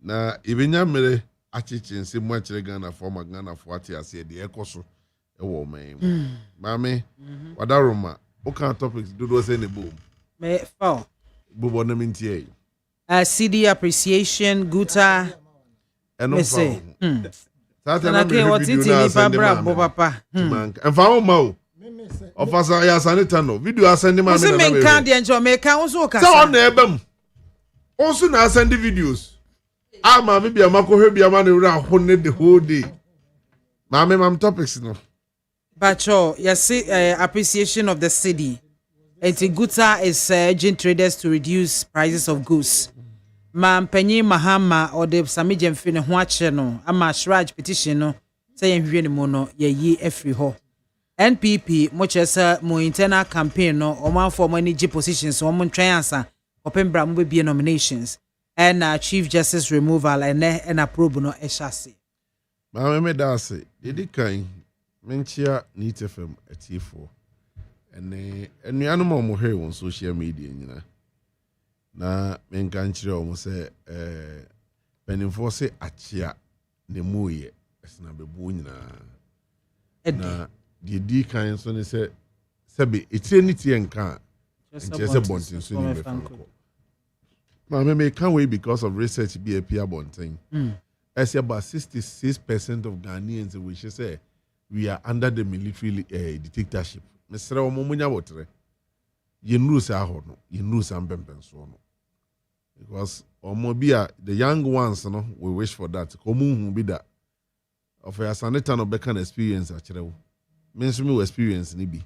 Now, even Yamere, Achichin, see much Ghana for my Ghana for what I said, the Ecoso, a woman. Mammy, what are Roma? What kind of topics do those any boom? May fall. Bobonamintie. CD appreciation, Guta. And no say. Saturday, what it is, Papa. And found Mo. Of us, I ask Anitano. Video I send him. I mean, can't enjoy me. Also, on them. Also, now send the videos. MAAME BIAMAH AKWAFO around the whole day. Mammy, topics no. But yes, appreciation of the city. Guta is urging traders to reduce prices of goods. Penny Mahama or the Samijan Fin Huache no, ama Shraj petition no, saying Mono, ye every ho. NPP, much as more internal campaign no, or one for many G positions, or one triansa, open Bram will be nominations, and Chief Justice removal and approve no eshasi. MAAME Dase, did kind, Menchia need FM at T4. And the animal mo here on social media, you know. Na menkanchire o mo se penimfo se achia ne muye esna bebu nyina na di kan so ne se be etire ni tie nka nche se bontin so ni be franco MAAME can we because of research be appear bontin as about 66% of Ghanaians which say we are under the military dictatorship mesra o mo munya wotre yenru se aho no yenru sam bempenso no. Because Omobia, the young ones, no, we wish for that. Komu be that. Of a sanitano becan experience, actually. Means me experience, nibi.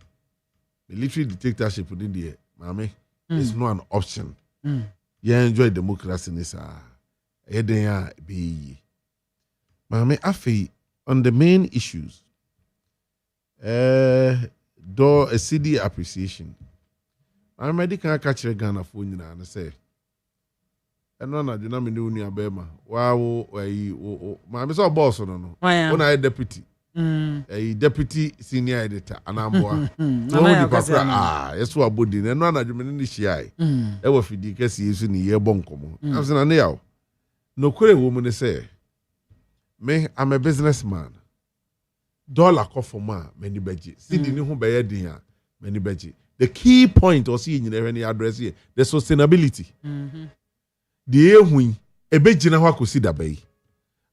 Military dictatorship within the MAAME is not an option. You enjoy democracy, Nisa. Edenya be. MAAME afi on the main issues. Do a CD appreciation. I'm medical catch a Ghana for you and say. And no, do not mean you Bema. Wow, MAAME saw boss no. When I deputy, a deputy senior editor, and I'm yes, what body, and none of them in the shy. Ever feed the case is in the year bonkomo. I was in a nail. No queer woman say, me, I'm a businessman. Dollar coffee ma, many beji. See the new home by Edia, many beji. The key point or seeing in any address here, the sustainability. The ehun ebegyina ho akosi dabai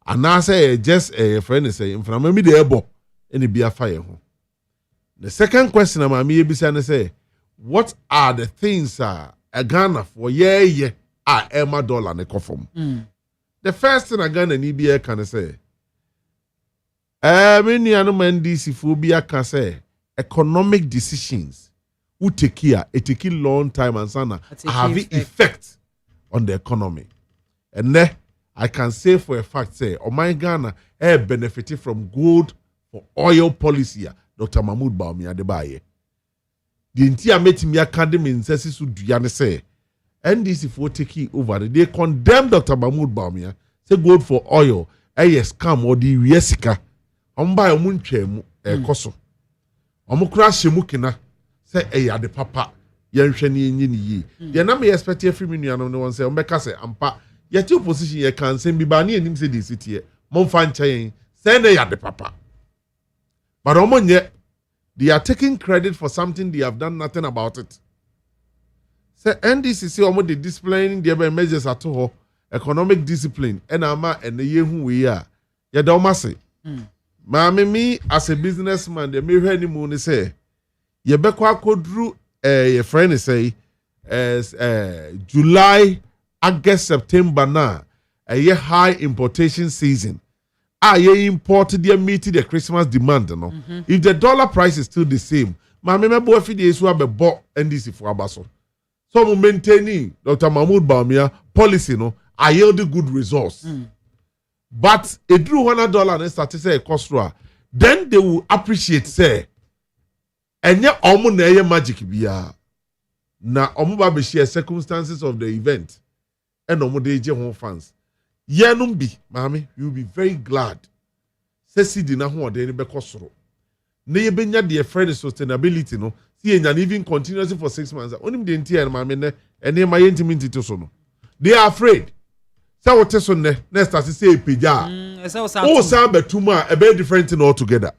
ana say just a friend say mframa mi de ebo ene bia fa ye ho. The second question MAAME ebisa ne say what are the things a Ghana for ye a ema dollar ne kofom. The first thing a Ghana ni bia can say me nuanu mandisi fo bia can say economic decisions who take care it take a long time and sana have effect on the economy. And then I can say for a fact, say, my Ghana benefited from gold for oil policy. Dr. Mahmoud Bawumia Adebayo. The entire meeting academy in Sessi Suduyane say, NDC for taking over. They condemn Dr. Mahmoud Bawumia. Say gold for oil. Scam or the Yesika. Omba omunchemu koso. Omukura shemukina. Say the papa. Yenshani nyini ye na me expect every minute no one say ombeka say ampa ye two position ye can say bibani enim say the city mon fan chain say na ya de papa but omonye they are taking credit for something they have done nothing about it. Say NDC say omo dey displaying their measures at all economic discipline and ama and ye hu we ya ye da omo say MAAME me as a businessman the me hwe ni mu ni say ye bekwa kodru your friend say July, August, September now a year high importation season. Ye imported their meeting the Christmas demand. No, if the dollar price is still the same, MAAME me boy days who have bought NDC for abaso. So maintaining Dr. Mahmoud Bawumia policy no, I yield good results. But it drew $100 and started say cost then they will appreciate say. Enye omu na eye magic biya. na omuba be share circumstances of the event and omude je ho fans yenum bi maame you will be very glad say sidi na ho ode ni be kosoro na ye benya de friend sustainability no see enya even continuously for 6 months onim de ntia na maame ne ene ma ye intimate to so no they are afraid say what so ne next as say pija o sa betum a be different thing altogether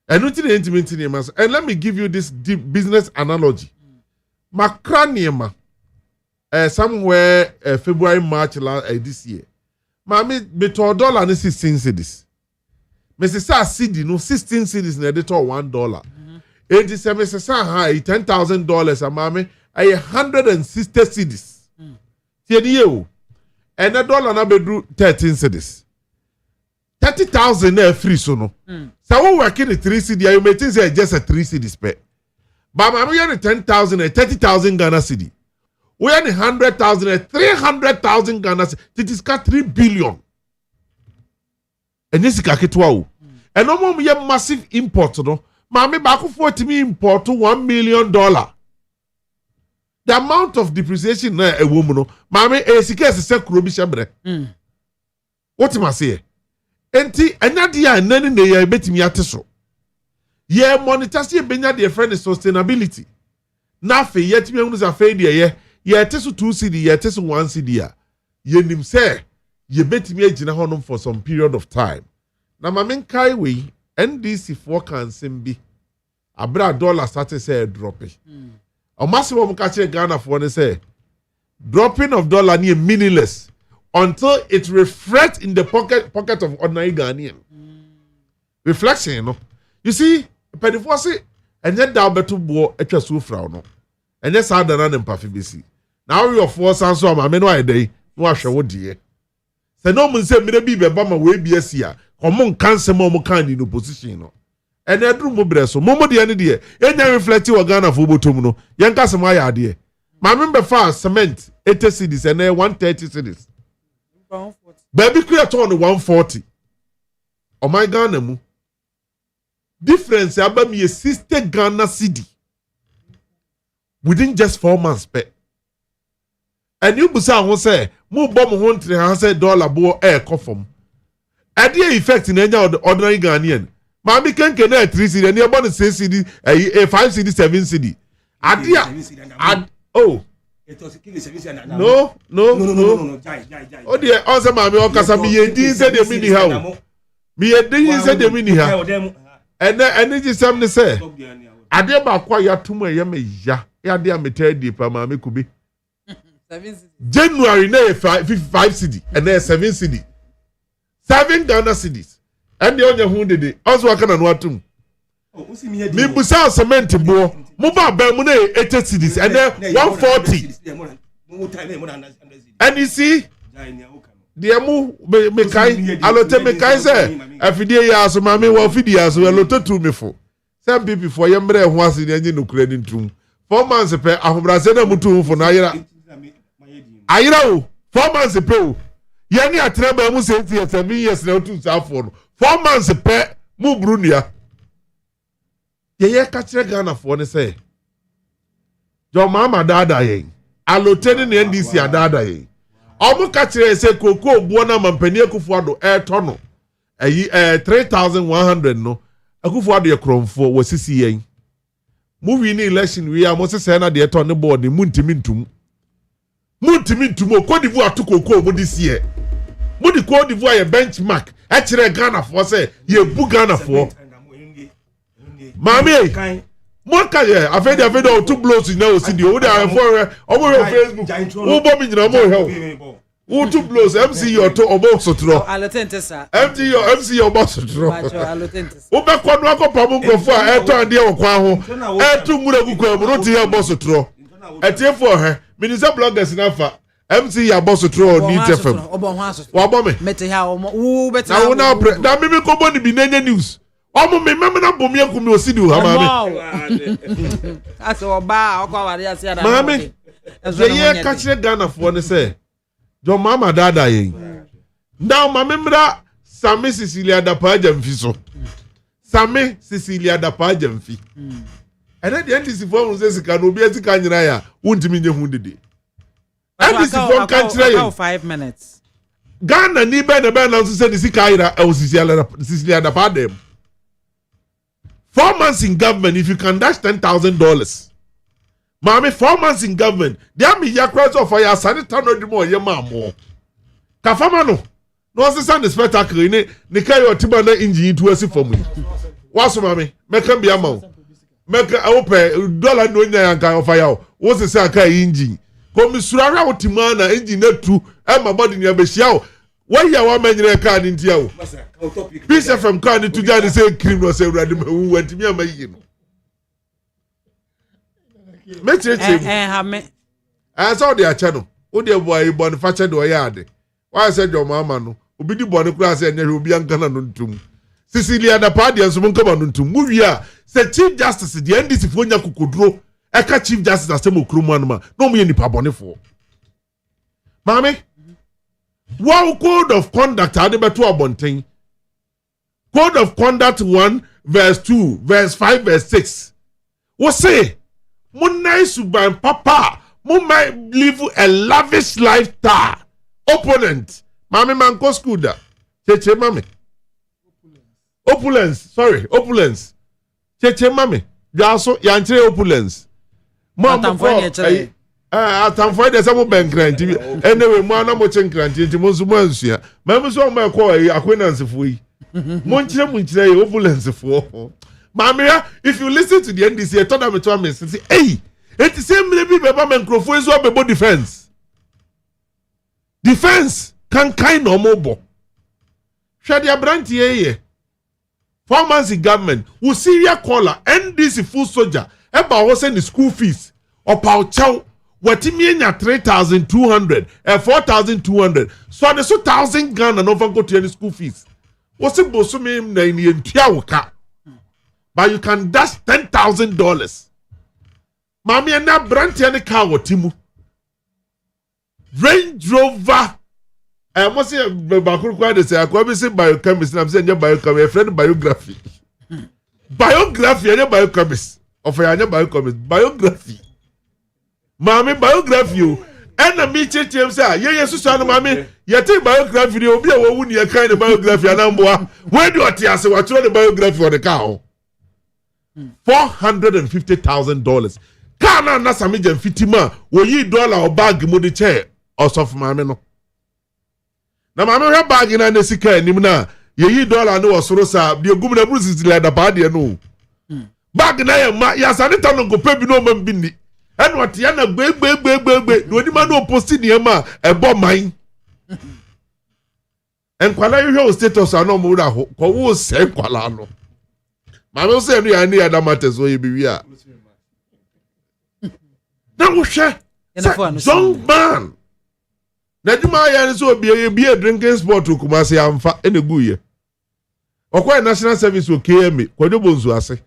and nothing intimate in him. And let me give you this deep business analogy. Makraniema, somewhere February, March this year. Mami, me to $1 and 16 cedis. Me se sa cedi no 16 cedis na editor $1. It is me se sa high $10,000 a mami ay 160 cedis. Tieni ye and a dollar na bedru 13 cedis. 30,000 na free so no. So we working the 3 cedi, you may think say just a 3 cedis per. But we are 10,000 and 30,000 Ghana cedi. We are 100,000 and 300,000 Ghana cedi. It is got 3 billion. And this is kaketwa. And no more we have massive import no. Mami baku for me import to $1 million. The amount of depreciation na a woman no. Mami esike se kurobi shebre. What am I say? Enti enade ya nani ne ya betimi ateso ye monitor se benya de friend sustainability na fe yetimi hu za fe de ye teso 2 cedi ye teso 1 cedi a ye nim se ye betimi agina honom for some period of time na mamen kai we NDC for kan sembi abra dollar started say drop it o maximum ka che Ghana for ne say dropping of dollar near meaningless until it reflects in the pocket of ordinary Ghanaian. Reflection, you know. You see, penifo say, and yet down better bo etwa so fra no. And yes how than an pafi bisi. Now your force and so am no day, no ahwe wo de. Say no mun say me be ba ma we bi asia. Komo nkanse mo kan in opposition no. And edru mo bre so mo de ne de. Enya reflect wo Ghana fo botom no. Yen kase ma ya de. Ma member fa cement 80 cedis and 130 cedis. Baby create on 140. Oh my Ghana mu. Difference about me a sister Ghana city. Within just 4 months pay. And you busa won say, mo bomb $100 bo air confirm. At the effect in any ordinary Ghanaian. Mami can 3 cedi and you about 6 cedi, a 5 cedi, 7 cedi. Oh. No. Oh dear, also mami okasa mi yedi se de mini ha. Mi yedi se de mini ha. And it is something say. Ade ba kwa ya tumu ye me ya. Ya de ametedi pa mami kubi. January na 55 cedi and then 7 cedi. 7 Ghana cedis. And the onye hu de. Also aka na no atum. Mi busa cement bo. Mo ba ba mu na 80 cedis and then 140. And you see, the mu me kai alote me kai say afidie ya so mame wo afidie ya so alote tu me fo. Some people for yembre ho ase ne nyi nokura ni ntum. 4 months pe ahobrase na mutu fo na ayira o 4 months pe o ye ni atre ba mu 7 years na otu safo no 4 months pe mu brunia ye ka kire Ghana fo ne say jo mama dada yen aloteni ne NDC adada yen omu ka kire say koko obuo na mampani akufo ado tono 3100 no akufo ado ye kromfo wasisi yen mu wi ni election wi am se say na de to ne board ni muntimi ntum Cote d'Ivoire to koko mu this year mu di Cote d'Ivoire ye benchmark e kire Ghana for say ye bu Ghana for mami mo ka ye afede o two blows na o si di o da for omo your Facebook wo bo mi nyina mo he wo two blows MC your to obo sotro alotentesa MC your boss sotro wo be kwa no akopam nkrofo a eto ade e kwa ho eto muragu kwa mu ti ya boss sotro etiefo he minister bloggers na fa MC ya boss sotro ni tefam wo bo me mete ha wo bete na wo na da mi ko bo ni bi nenya news omo me na bomi akumi osidi o ha mami aso oba okwa wari asia da mami ye ka kire Ghana fo ne say jo mama dada yen now mami mra Sami Cecilia da paja mfi so Sami Cecilia da paja mfi And then the NDC form says can be a Kanyaya, won't mean you did. NDC form can't try 5 minutes. Ghana ni ben the ben also said the Sikaira or Sicilia the Padem. 4 months in government, if you can dash $10,000. Mami, 4 months in government, there be your cross of fire, sanitary more, your mamma. Kafamano, no assistant the spectacle in it, Nikayo Tibana engine to us for me. What's mami? Make him be a mouth. Make a open dollar no yanka of fire. What's the Saka engine? Come Surara Timana engine two, and my body near Beshao. Why you are managing a card in Tiao? Peace from card to the same criminal say random who went to me and my I saw their channel. Oh, dear boy, Boniface do yard. Why said your mamma no? Ubidi Bonicras and Rubian Cananuntum. Cecilia the party and someone come on to Muvia. Said Chief Justice, the NDC Fonia Kukudro. Eka Chief Justice as Temo Krumanma. No me any pabonifo. Mammy, one code of conduct had about 2 abonting. Code of conduct 1, verse 2, verse 5, verse 6. What say? Munai Suban Papa, might live a lavish lifestyle. Opponent, Mammy Manko Skuda. Cheche Mammy. Opulence, opulence. Cheche Mammy. Jaso Yantre opulence. Mom, atamfo de sabo bankranti anyway mo ana mo chenkranti nti mo nso mo ansua mam so mo ekọ akwenanse fo yi mo nkyire ye opulence fo mamia if you listen to the NDC I told them to me say hey it is same bi beba microphone so bebo defense can kind of mobo hwe dia branti ye 4 months in government we serial caller NDC full soldier eba wo send the school fees opa chow watimi enya 3,200 and 4,200 so the 1,000 Ghana no van go to any school fees what's it bosumi na ni entua woka but you can dash $10,000 mami na branti any car wotimu Range Rover I must say bakuru kwa de say akwa bi say biochemist na say biochemist a friend biography and biochemist of a biochemist biography Mami biography o ena mi cheche say ye susu no mami ye te biography ni obi a wo wuni e kan the biography anamboa when do ati ase wa tro the biography for the car $450,000 car na sami jam fitima wo yi dollar o bag mo de chair osof mami no na mami hwe bag na na sika anim na ye yi dollar no osoro sa de gum na bruce le da ba de no bag na ye ma ya sanita no go pe bi no mam bi ni and what yana gbe no ni ma no post ni e ma e bo man en kwala you status ano mo ra ho ko wo se kwala no ma me se no ya ni ada matters o ye bi wi a na wo hwe young man na duma ya ni so bi a drinking sport ko ma se amfa e na guye okwa national service o KM ko de bonzu ase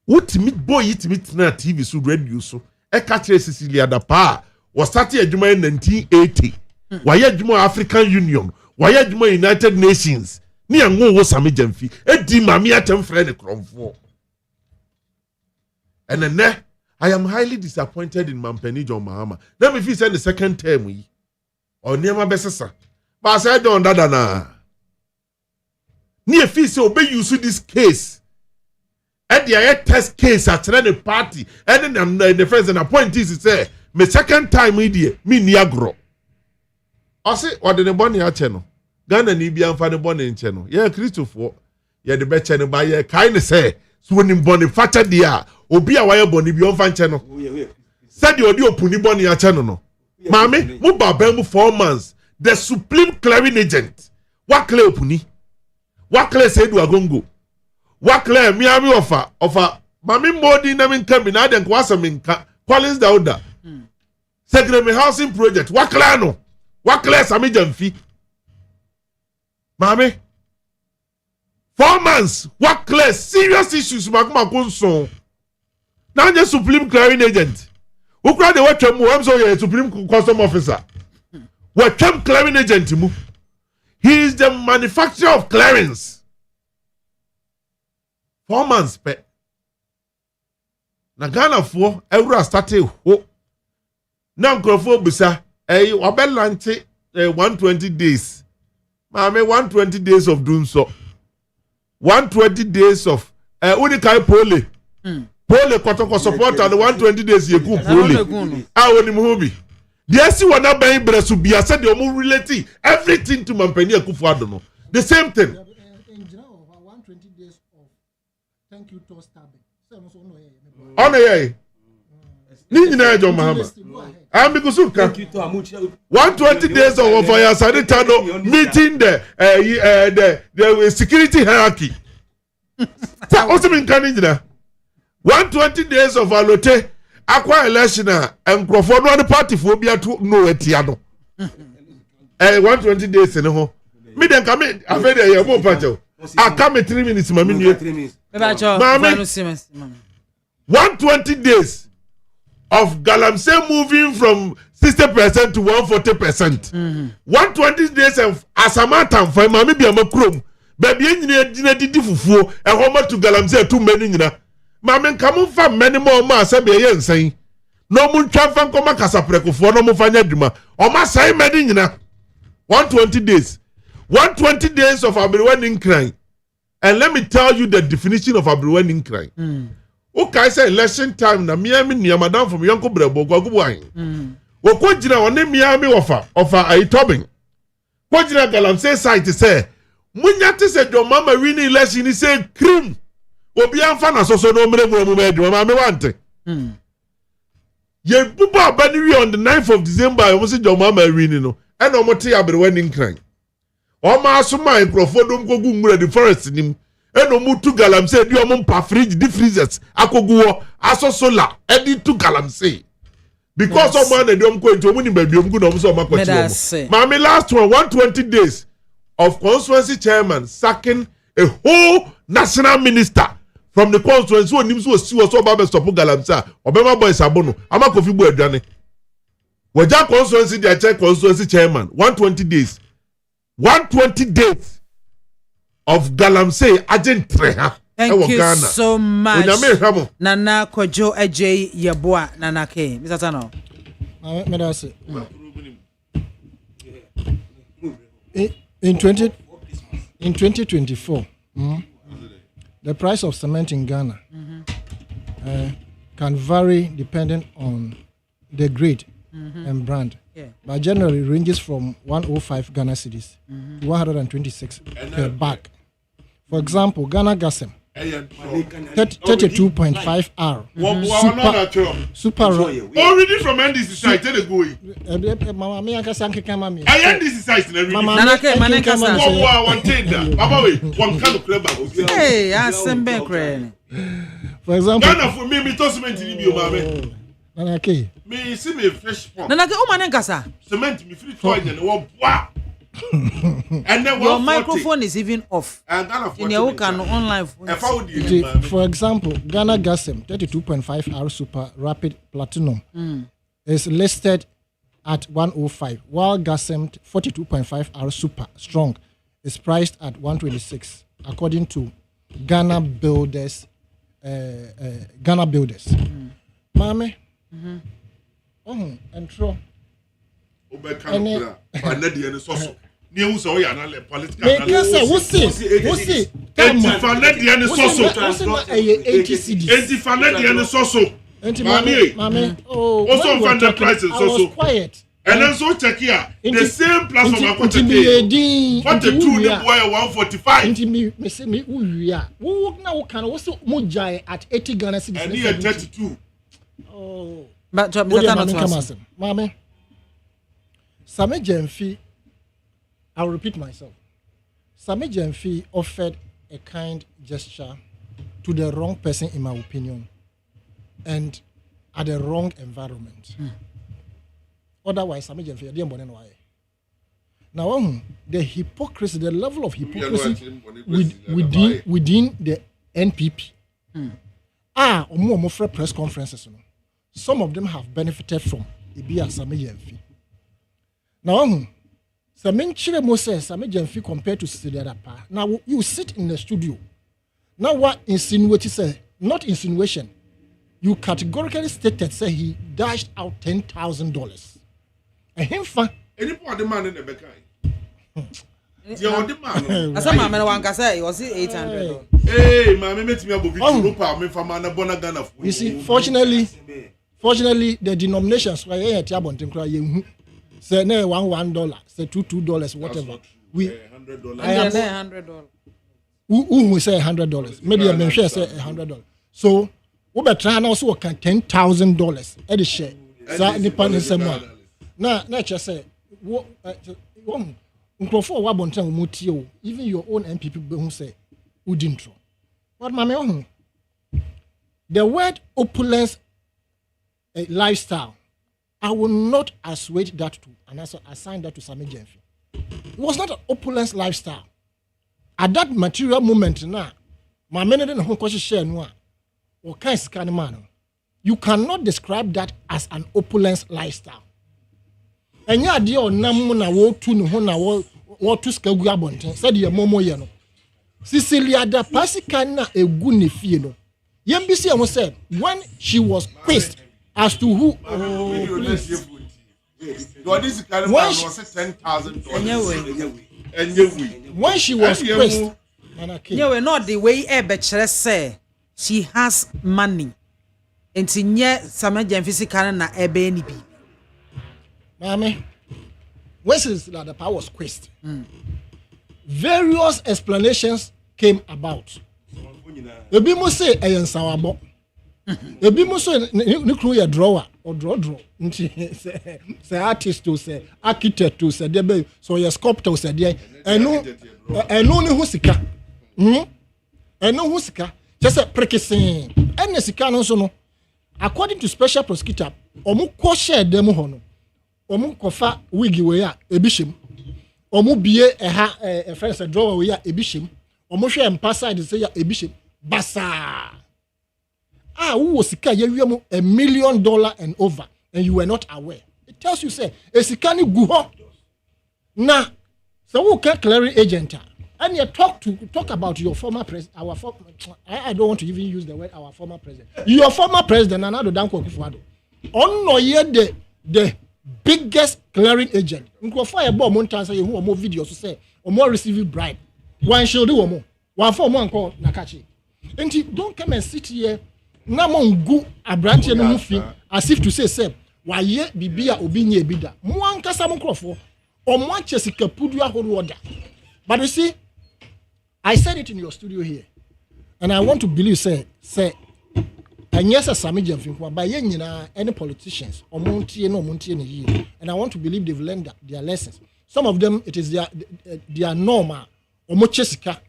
what meet boy it meet na TV so radio so e catch Cecilia da pa was started adwuma in 1980 why adwuma African Union why adwuma United Nations ni anwo wo same jamfi e di mami atem friend kromfo and then I am highly disappointed in Mampeni John Mahama let me feel say the second term yi or niema besesa but I said don dada na ni e feel say obey use this case and the test case at any party and then the friends and appointees say me second time me niagro I say what the bonny a channel Ghana ni bi amfa the bonny channel yeah Christopher yeah the be channel by yeah kind say so when bonny facha dia obi a why bonny bi amfa channel said the odi opuni bonny a channel no mami mu baba mu 4 months the supreme clearing agent what clear opuni what clear say do agongo what clear Miami offer mami modi na min kambi na den kwasa min ka Collins Dauda Secretary housing project what clear no what clear sami jamfi mami 4 months what clear serious issues makuma kunso na the supreme clearing agent ukra de watcham mu am so ye supreme custom officer watcham clearing agent mu he is the manufacturer of clearance 4 months pe na Ghana for ewura start ho na nkrofo bisa wabelante 120 days maame 120 days of doing so 120 days of unikai pole pole kotoko support and 120 days yeku pole woni mu hobi dey see wana ban bresu bia said dey omu relate everything to Mampani Akufo-Addo no the same thing in general 120 days of thank you to stabbing ono ye ni nyina John Mahama because can 120 days of fire sanitano meeting the security hierarchy. Also mean can 120 days of alote akwa election and Crawford no party for be to no etiano. 120 days in ho. Me then come after the mo pacho. I come 3 minutes mami nu. 120 days of Galamsey moving from 60% to 140%. 120 days of Asamatan for MAAME BIAMAH AKWAFO. Baby, engineer did fufu and home to Galamsey too many. Mamen come for many more mass and saying no moon trafan come Casapreco for no mufanya dima or mass I made 120 days. 120 days of Abriwaning crime. And let me tell you the definition of Abriwaning crime. Okay, say election time na Miami ni madam from Yonko Brebo Gwagubuan. Woko jina one Miami offer Aitobing. Ko jina Galamsey site say munyate say your mama winning election he say cream. Obi amfa na soso no mre mu medu mama wante. Ye buba bani wi on the 9th of December I was your mama winning no. And o mote Abriwaning crime. O ma asoma Nkrofodom kogu ngure the forest nim. Eno mutu Galamsey di omo mpa fridge di freezers akoguwo aso solar edi tu Galamsey because of man edi omko enti omu ni baby omgu na omu so makwati omo maame last one 120 days of constituency chairman sacking a whole national minister from the constituency onim so si so ba be stop Galamsey obema boys abono ama kofi bu aduane waja constituency dia check constituency chairman 120 days of Galamsey agent treha. Thank you so much. Nana Kojo Ej Yeboah Nana K. Mr. Tano. In 2024, the price of cement in Ghana can vary depending on the grade and brand. But generally ranges from 105 Ghana cedis to 126 per bag. For example, Ghana Gassem 32.5 R. Super already from NDC site tell go. Mama me aka sanke kama me. NDC site na Mama Nana kasa. One tender. Baba we one kind of clever. Hey, asembe kre. For example, Ghana for me to cement ni bi o mama. Nana K. Me see me fresh pump. Nana K o manen kasa. Cement me free toy na wo boa. And then your microphone is even off. In your can online. For example, Ghana Gassem 32.5 R Super Rapid Platinum is listed at 105, while Gassem 42.5 R Super Strong is priced at 126, according to Ghana Builders. Mame. And throw. Quiet. And then so check here. The same platform I got today. 42 the boy 145. Me say me we are. Who now can also mujai at 80 Ghana cedis. And here 32. Oh. But Mame. Same Jemfi, I'll repeat myself. Same Jemfi offered a kind gesture to the wrong person, in my opinion, and at the wrong environment. Otherwise, Same Jemfi, I didn't know why. Now, the hypocrisy, the level of hypocrisy within the NPP. More press conferences. Some of them have benefited from Ibia Same Jemfi. Now, Same Chire Same Jemfi compared to Sidiadapa. Now, you sit in the studio. Now, what insinuate say? Not insinuation. you categorically stated say he dashed out $10,000. And him any part the man in the back. The man. As a man, one can say it was $800. Hey, mammy, met me above me from Anabona. You see, fortunately, the denominations were here at Yabon and crying. Say no $1, say $2, whatever. We $100. Who say $100? Maybe a man share say $100. So we be trying also can $10,000 at the share. Sa nipa ni sema. Na just say wo nkrofo wa bontan mo tie o. Even your own MPP be who say udintro. But mama the word opulence lifestyle, I will not assuage that to and assign that to Sami Jenfi. It was not an opulence lifestyle. At that material moment now, my men didn't know what share no or kind of man. You cannot describe that as an opulence lifestyle. And ya dear namu na wo tu no na wo tu skagu abonten said ye momo ye no. Cecilia da pasika na egu ne fie no. Yembisi am said when she was quizzed as to who when she was quizzed, we're not the way say she has money. And tinye Sami Jenfi can na ebe ni bi. Mame, when the power was quizzed, various explanations came about. Ebi mo say eyen sawabo. Ebi mo say ni kru ya drawer or draw. Say artist to say architect to say debe so your sculptor say dey eno ni husika. Eno husika. Just say prekisen. Ene sika no so no. According to special prosecutor, omu ko share dem ho no. Omu kofa wig we ya ebishim. Omu bie a friends drawer we ya ebishim. Omu hwe empasa de say ya ebishim. Basa. Who was sika ye wiemu $1 million and over and you were not aware. It tells you say e sika ni gu ho. Na so who can clearing agent and you talk about your former president, I don't want to even use the word our former president. Your former president, Nana Danko Akufo-Addo. No ye the biggest clearing agent. Nkofo e bo mo ntansa ye hu o mo videos to say o mo receive bribe. One should do o mo. One for mo anko na kachi. Enti don't come and sit here na mo ngu abranche no fi as if to say why ye bibia obi nya ebida. Mo ankasa mo nkrofo o mo achesika pudu ahoro order. But you see, I said it in your studio here, and I want to believe say, and yes, Sami Jenfi, by any politicians or Monty and I want to believe they've learned their lessons. Some of them, it is their normal or mochesika.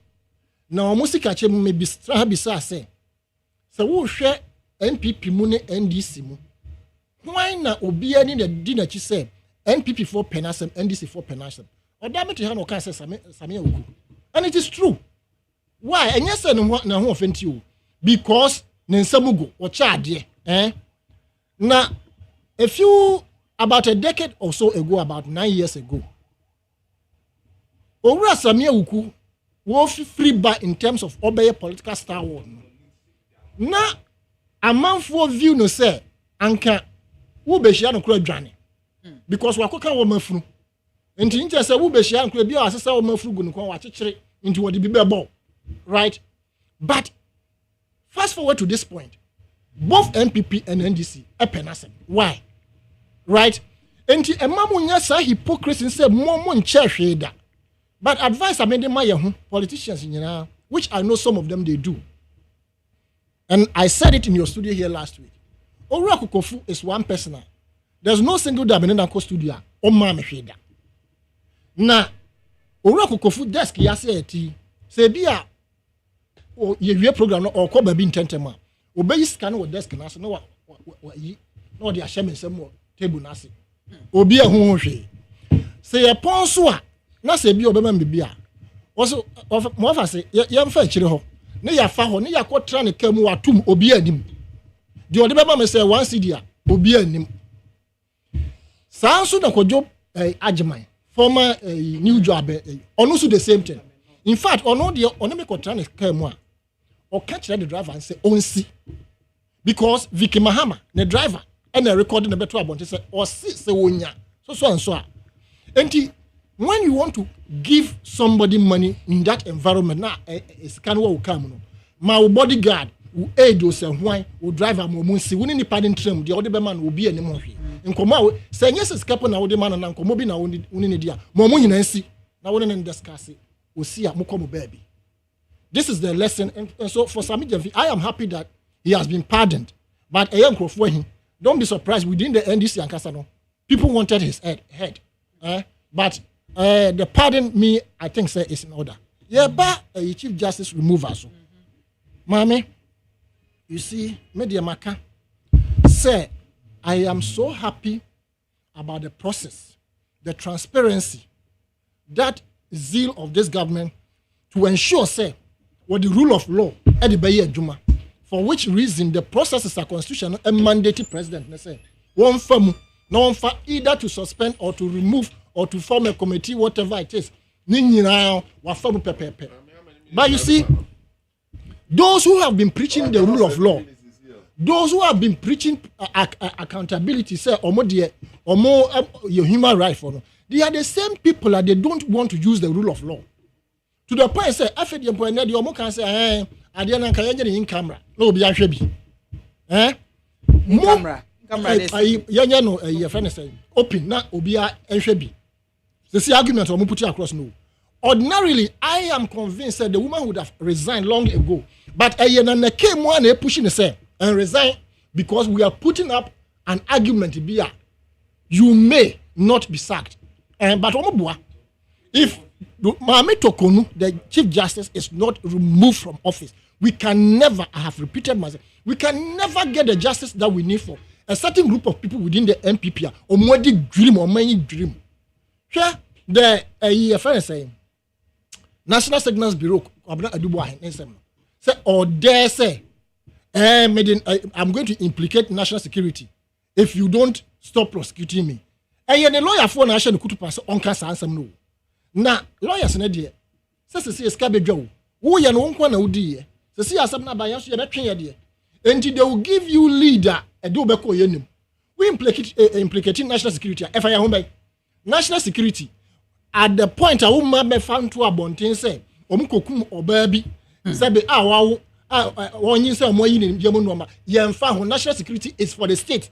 Now, musika che may be strabisa say, so who share NPP money NDC mu. Why na obi any the dinner chi say NPP for penasem, NDC for penasem. Or damn it, you have no can say Sami Oku. And it is true. Why? And yes, I know offend you. Because Nensamugo or Chad, Now, about a decade or so ago, about 9 years ago, Ora Sami Oku was free by in terms of obey political star one. Now, a man for view no say, Anka, who be she no crowd journey. Because Wakoka woman fru. And in say who be she and could be as a woman fru gun watch into what the ball. Right? But fast forward to this point. Both MPP and NDC are penasem. Why? Right? And a mamunya say hypocrisy and say more church. But advice I made my politicians in which I know some of them they do. And I said it in your studio here last week. Owura Kofofu is one person. There's no single Dabenenako studio. MAAME Sheda. Na Owura Kofofu desk yase say bia o ye program or ko ba bi ntentema. Obeyi scan wo desk na so no yi no de ahye mensem table na se. Obi ehun hwe. Say ye pon so a na se bi obema mbibia. Also mo afa se ye mfa akire ho. Ne ya fa ho ne ya kotra ne kamu watum obi anim. De ode beba me say one CD a obi anim. Sanso na kojo Ajman former new job ono so the same thing. In fact ono de ono me kotra ne kamu a o catch the driver and say onsi because Vicky Mahama the driver and the recording the better about say or say wonya so and so and when you want to give somebody money in that environment now it's kind of what come no my bodyguard will aid you say why will drive a momunsi we need padding trim the other man will be any more in koma say yes is couple na we man na nkomo bi na we need dia momu nyina nsi na we need discuss it we see am come baby. This is the lesson and so for Sami Javi I am happy that he has been pardoned but a young for him don't be surprised within the NDC and Kasano people wanted his head but the pardon me I think say is in order yeah but Chief Justice remove us Mame you see media maka say I am so happy about the process the transparency that zeal of this government to ensure say what the rule of law at the Baye Juma for which reason the processes are constitutional and mandatory president say one firm no one for either to suspend or to remove or to form a committee whatever it is but you see those who have been preaching the rule of law those who have been preaching accountability say your human right for them they are the same people that they don't want to use the rule of law to the point say after the point that you can say adiana kan yenye in camera no obi ahwe bi camera yenye no your friend say open na obi ahwe bi the argument we put it across no ordinarily I am convinced that the woman would have resigned long ago but na came one e pushing say and resign because we are putting up an argument be you may not be sacked but if Maame Tokonu, the Chief Justice, is not removed from office, we can never, I have repeated myself, we can never get the justice that we need for a certain group of people within the MPP or more dream or many dream. Here, the friend saying National Signals Bureau, say or dare say, I'm going to implicate national security if you don't stop prosecuting me. And the lawyer for national could pass on cast answer no. Na lawyers na de se ska bedwa wo ye no nko na wodi se asem na ban so ye betwen ye de enti they will give you leader e do be ko ye nim we implicating national security if I home national security at the point a woman be fan to abonten say omkokum oba bi se be awawo wonyin say omo yi ne biam no ma ye mfa ho national security is for the state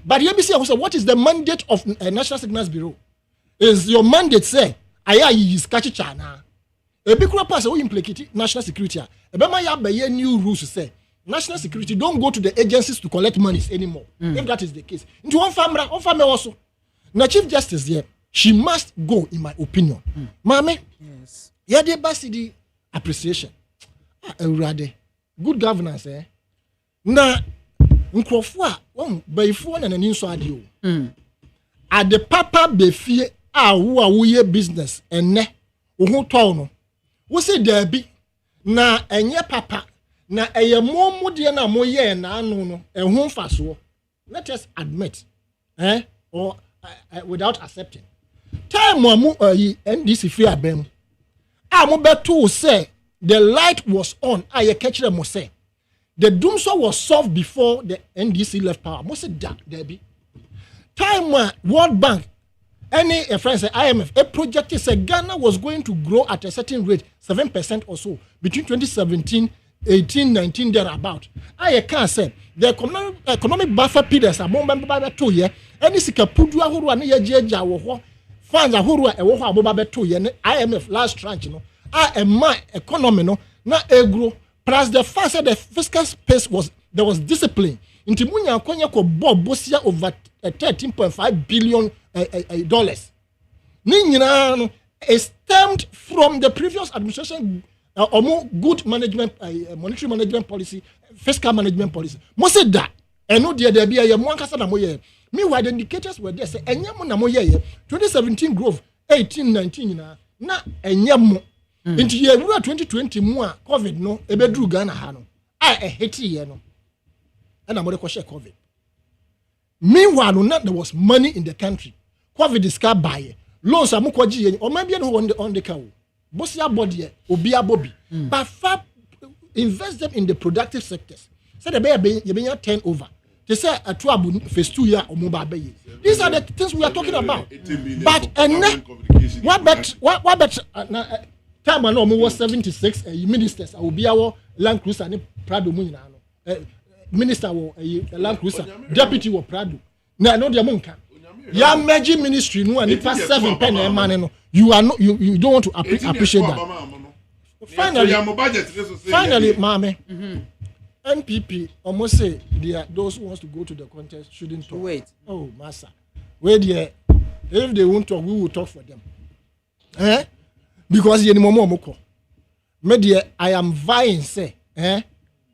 but you be say what is the mandate of National Signals Bureau is your mandate say aya yi skachicha na ebi kura pass we implicate national security e be ma ya be new rules say national security don't go to the agencies to collect monies anymore if that is the case into one family also na Chief Justice here she must go in my opinion Maame yes ya dey basidi appreciation urade good governance na nkrofo a won bayifo na nani nso ade o ade papa be fie wo ye business enne wo ho tɔw no wo se dabi na enye papa na eye momude na moye na anu no ehun faso let us admit or without accepting time amu NDC free abem amu beto say the light was on aye catch mo say the doomsday was solved before the NDC left power mo say dabi time World Bank any friends say IMF a project is Ghana was going to grow at a certain rate 7% or so between 2017 18 19 thereabout I can say the economic buffer periods are more member 2 year any sikapudu ahoro ane yajeja wo ho funds ahoro e wo ho aboba 2 year IMF last tranche no economy no na egro plus the fact that the fiscal space was there was discipline inti munya akonya ko bosia over 13.5 billion dollars. Ni nyina no stemmed from the previous administration good management monetary management policy fiscal management policy. Mo say that eno there be ye mo ankasa na mo ye meanwhile the indicators were there say enyam na mo ye 2017 growth 18 19 na enyam into year 2020 mu a covid no ebedru Ghana ha no hiti ye no and I'm going to share COVID. Meanwhile, there was money in the country. COVID is car buy. Loans are mukwaji or maybe on the cow. Bosia body, obia bobby. But invest them in the productive sectors. Say the baby you turn over. They say a trouble phase 2 year or mobile baby. These are the things we are talking about. But what bet time I know was 76 ministers I will be our Land Cruiser and Prado Munina. Minister will Land Cruiser, deputy will Prado. No, no, the Munka. Your magic ministry, no, and it past 7 penny man. You are not you don't want to appreciate that. Finally, Mame. NPP almost say those who wants to go to the contest shouldn't talk. Wait. Oh, massa. Wait there. If they won't talk, we will talk for them. Because you know more. Media, I am vying, say,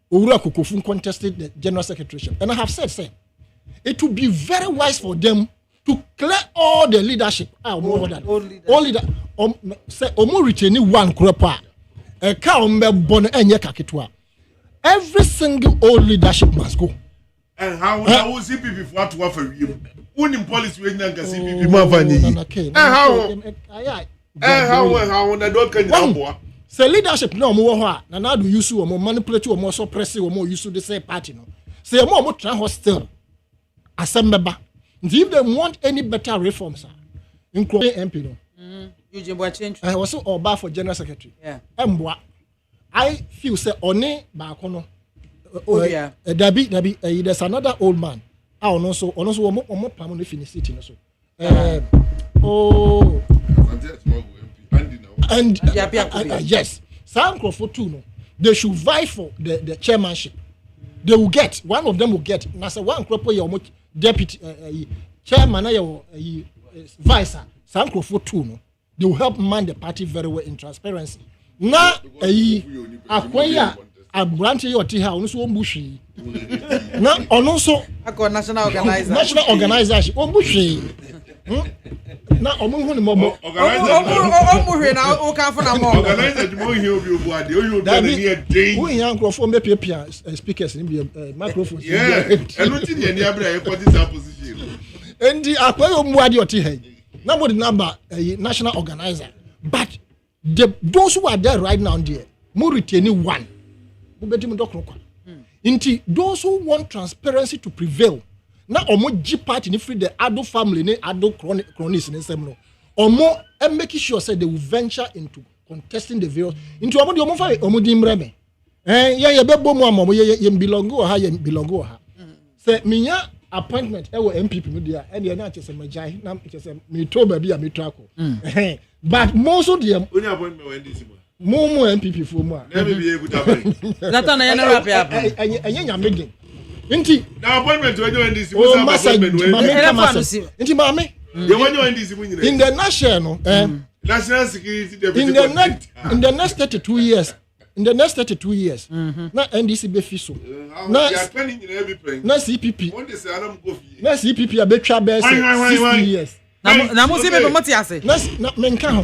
Ura Kokofun contested the general secretaryship. And I have said, say, it would be very wise for them to clear all the leadership. All leader. Say, Omo retaining one crop. A cow me bon enye kakitwa. Every single old leadership must go. And how will CPP for what to offer you? Unim policy when you can see people mavani. How na don't can you? Say leadership no more wa na na do use or more manipulate or more suppress or more use the same party no. Say more try hostile. Assemble. If they want any better reforms, including MP no. You change. I was so Oba for general secretary. Yeah. I feel say One Bakono. Dabi, there's another old man. I also omo pamon finish it so. Yes. Sanko for two no. They should vie for the chairmanship. They will get one of them will get. Na say one crop your deputy chairman your vice. Sanko for two no. They will help man the party very well in transparency. Na akwaya abrante your tiha onu so ombuhwe na ono so national organizer ombuhwe na omuhu ni mobo ombuhwe na o kan fo na mo organizer di mo hie obi obuade o yo do na ne dey wo yan crofo me pia speakers ni bi microphones enu ti ne ni abra e kwoti sa position endi akwaya omuade your tiha na mo the number national organizer but those who are there right now there, more retaining one. Those who want transparency to prevail, now or more G party in free the adult family, ne adult cronies in the same or more and making sure say they will venture into contesting the various into a modi omofa omodi mreme. Ya bebo mo amomo ye belongo ha ye belongo ha. Say minya appointment ewo MPP media and ye na chese majai na chese me to ba bia me trako. But most of them only appointment when this more MPP for more. Never be able to happen. That on any rap happen. Anya meeting. Inti now appointment when this was appointment Inti mame. The one you this in the national national security deputy in the next 32 years. In the next 32 years, na NDC be fiso. Na CPP. Na CPP abetwa be 60 years. Na mo se be moti ase. Na menka ho.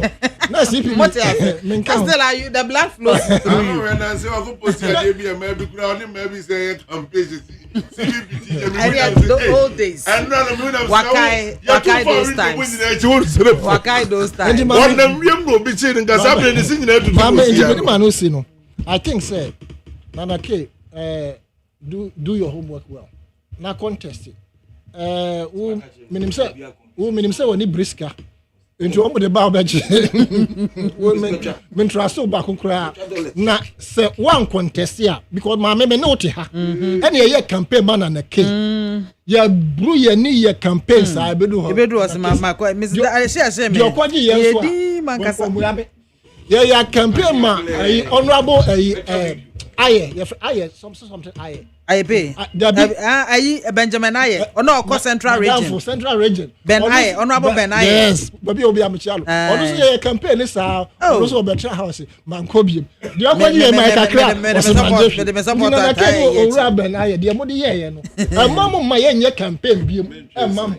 Na CPP moti ase. Menka ho. Still are you the blood flows through you. When I say I go post there be maybe crowd maybe say campaign CPP. The old days. And now Wakai those times. Wakai those times. One them go be chain ngasa be ni sin na tutu. No. I think say Nana K do your homework well. Na contest. Minim say woni briska. Into omo de ba bench. Men trust back kra. Na say one contest here because ma me no te ha. Any ye campaign man na K. Ya bru ye ni ye campaign sa bedu ho. Bedu was ma Mr. I share me. Your kwaji ye so. Di man kasa. Yeah, campaign man, honorable aye, something aye. Aye pay. Aye Benjamin aye. Or no, Central Region. For Central Region. Ben aye, honorable Ben aye. Yes, baby obi amchalo. Also a campaign is also better house. Man kobi. The other year my kakra. Me support that aye. Ora Ben aye. The modi ye no. Mamu ma ye campaign bi. Mamu.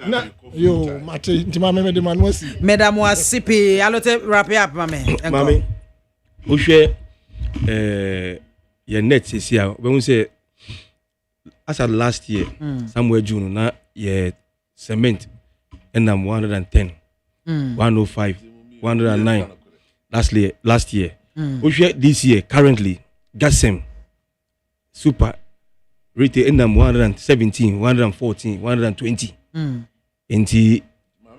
Na yo mate ntima me de man wasi madam wasipi alote wrap up mame o hwe ye net sisi a we say as at last year somewhere June na ye cement and 110 105 109 last year o hwe this year currently gasem super retail in 117, 114, 120. Inti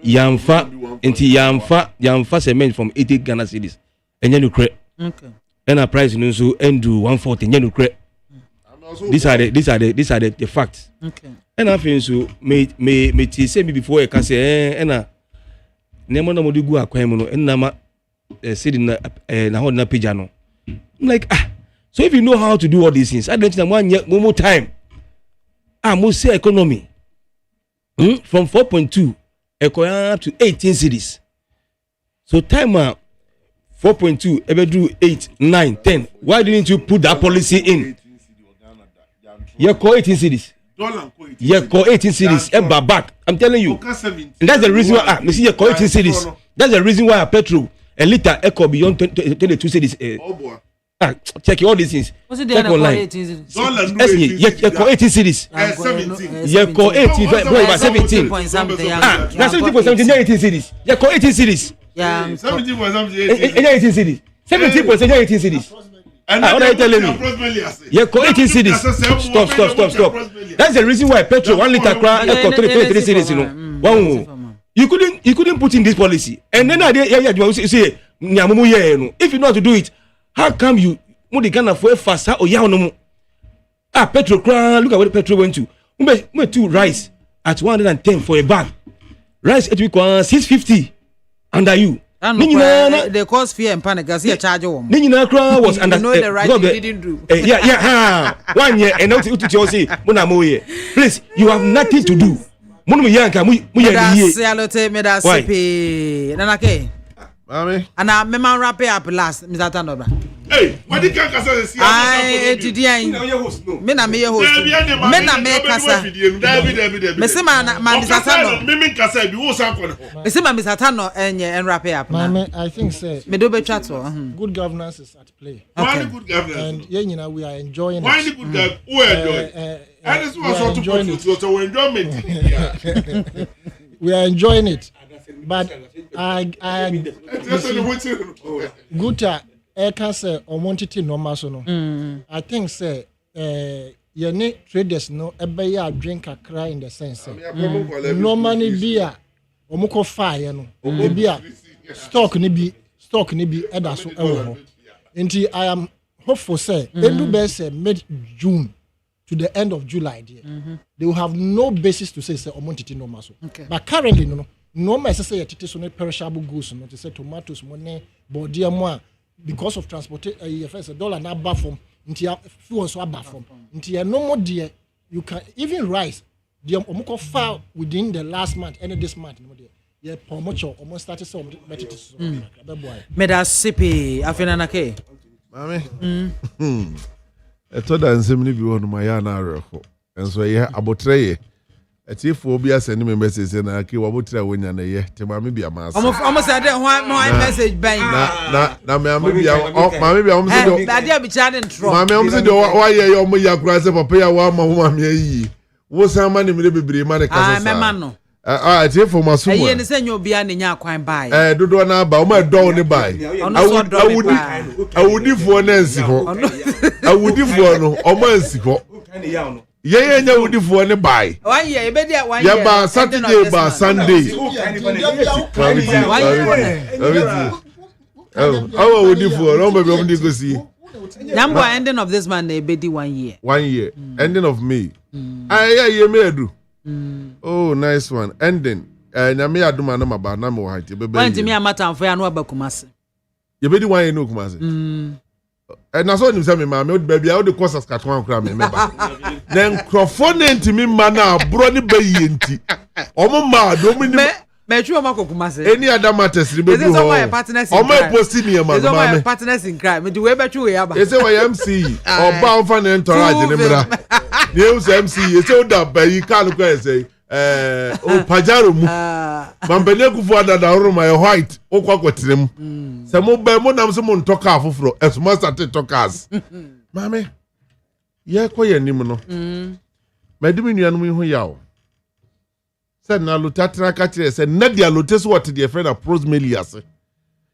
yamfa cement from 80 Ghana cedis. Enye no cre. Okay. And a price no so endu 140 enye no cre. These are the facts. Okay. And I feel so me ti say me before e ka say na nemo na modi gu akwan mu no na ma cedi na ho na page no. I'm like so if you know how to do all these things, I don't think one more time. Must say economy. From 4.2 up to 18 cities. So time 4.2 ever do 8, 9, 10. Why didn't you put that policy in? You call 18 cities. You call 18 cities. Back. I'm telling you. And that's the reason why you call 18 cities. That's the reason why a petrol a liter echo beyond 22 cities. Oh boy. Check all these things. What's it there? Online. You call 18 cities. 17. You call 18. 17 point something. 17.17. 18 cities. You call 18 cities. Yeah. 17.17. 18 cities. 17.17. 18 cities. What are you telling me? You call 18 cities. Stop. That's the reason why petrol 1 liter crowd echo 23 cities. You know. Wow. You couldn't put in this policy. And then you say, if you know how to do it. How come you the Ghana for fast or ya no petrol crown? Look at what the petrol went to. We two rice at 110 for a bag. Rice at 650 under you. They cause fear and panic as here charge one. Nina crown was under the right you didn't do. 1 year and not to say please, you have nothing to do. Mami. And I remember wrap up last, Mr. Tanoba. Hey, what did you say? I did Mena me host. Mena me casa. Messima, my Mr. Tano. Mimi Casa, you was up. Messima, Mr. Tano, and wrap up. I think, sir, Medobe Chato. Good governance is at play. Why good governance? And you know, we are enjoying why the good governance? We are enjoying. And this was also to enjoyment. We are enjoying it. But good I can say on quantity normal so no. I think say you need traders no ever drink a cry in the sense normally beer omuko fire no beer stock ni bi eda so ewo nti I am hopeful say endu be say mid June to the end of July there they will have no basis to say quantity normal so but currently no me say yetete so no perishable goods no to say tomatoes money body mo because of transportation first dollar na bar from nti fuel so bar from nti no more there you can even rice the omko far within the last month and this month no there yeah promotion almost started so better so meda sipi afina na ke mami eto da nsem ni bi wonu ma ya na arefo enso ye abotreye etifo obi asend me message na ke wabotra wonya na ye te MAAME BIAMAH omo say dey one message ban na MAAME BIAMAH say do that dey be chatting ntro MAAME say do wa ye yo mo ya kura say papa ya wa ma MAAME yi wo san ma ne me bebre ma ne kasa mema no etifo maso ye ne say nyo bia ne nya kwan bai dodo na ba o ma do ne bai awudifo na nsi ho awudifo no o ma nsi ho ye nya wudifo ne bai 1 year be dia 1 year ya ba Saturday ba Sunday wudifo no be be go see number ending of this man be di 1 year 1 year ending of May ye me adu oh nice one ending na me aduma na maba na me wa be be want me amatamfo ya no abakumase ye be di 1 year no kumase na so nim say me MAAME o baby o de course Saskatchewan kra me ba na nkrofo ntimi ma na abro ne ba yi enti omo ma do mi me twa makokumase any other matters ni be do ho omo post ni ma no MAAME partners in crime me do we be twa ya ba e say we MC oba on fan entourage ni mra ni e say MC e say o da ba yi kan ko e say o pajaro mu mambele kufu adada oroma e white o kwakotirem se mo ba mo nam se mo ntoka afoforo esuma start tokas MAAME ye koye nim no madimi nuanom yi ho yawo se na lutatra ka kire se na dia lotes what the friend approach melias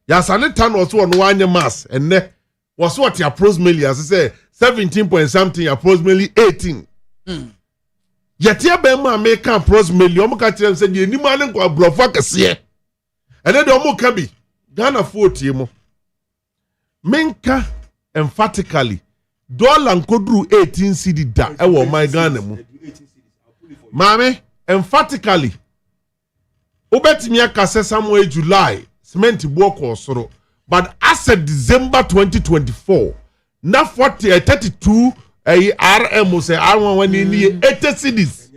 ya sane tan wo so no wanye mass enne wo so what approach melias se 17 point something approach meli 18 Yatia Bema American pros million catcher said, you need man go bluff a seer. And then the Omo Kabi, Ghana 40 mo. Menka emphatically, dollar kodru 18 cedi da, ewo my Ghana mo. Mame, emphatically, Obetimi akase somewhere July, cement work or soro. But as of December 2024, na 32 RM say R1 when in 80 cities.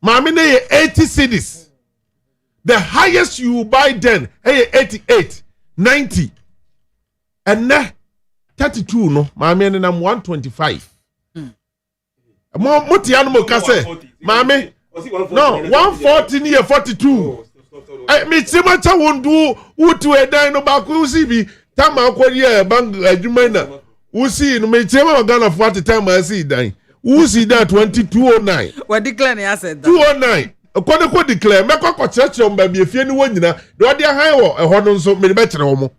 Mami ne 80 cities. The highest you buy then 88, 90. And na 32 no, mami ne nam 125. Mo muti anu mo kase. Mami no 140 near 42. Me simacha wondu utu edan no ba ku si bi tama akori bank adwuma na usi no me chema Ghana for at time I see dan usi that 2209 we declare na said 209 akode ko declare me kwa church on ba bi efie ni wonyina de ode han wo eho no nso me be kire wo mo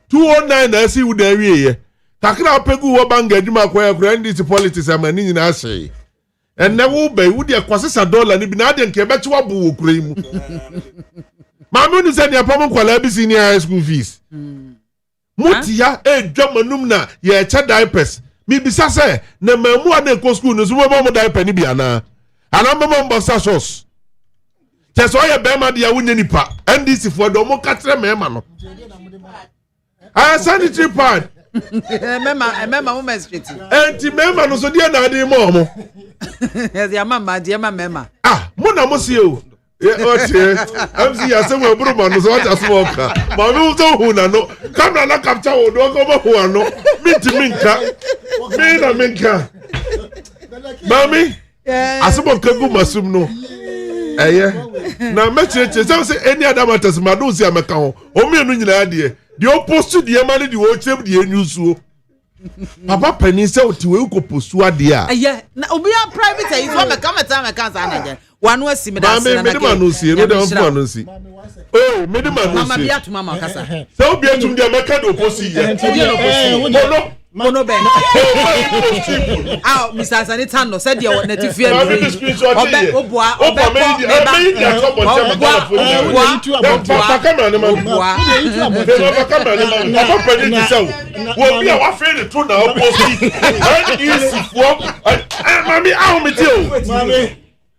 209 na si wo da wie ye takra pegu wo bank adwuma kwa ya ndisi politics amani nyina ahye and never be would ya kwasesa dollar ni bi na de nke be chiwa bu wo kura mu Mama nu said ya pamo kwala bi senior high school fees mutia dwamanum na ye cha diapers mi bisa se na mamu ana ko school no so mo diaper ni bi ana mama mbasa sauce cheso ya be ma de ya wunya nipa ndc for do mo katre mema no sanitary pad mema mo street enti mema no so dia na ade mo yes ya mama dia mema mo na mo sie o okay MC ya se we buru manu so acha so oka ma mi so hu na no camera na capture wo do ko mo hu ano minka mami asebo kagu masum no na mecheche say any other matters ma do si ameka ho o mi enu nyina de the opposite de ma de wo chem de enyusuo papa pani say o ti we ko postu ade a na obi a private is what me come time me can say na one was see me that say na me no see no dey on no see oh me dey man no see mama bia to mama kasa say obi atum de make do posi ye Mono ben. Ah, Mr. Sanita no said you want to fear me. Obwa.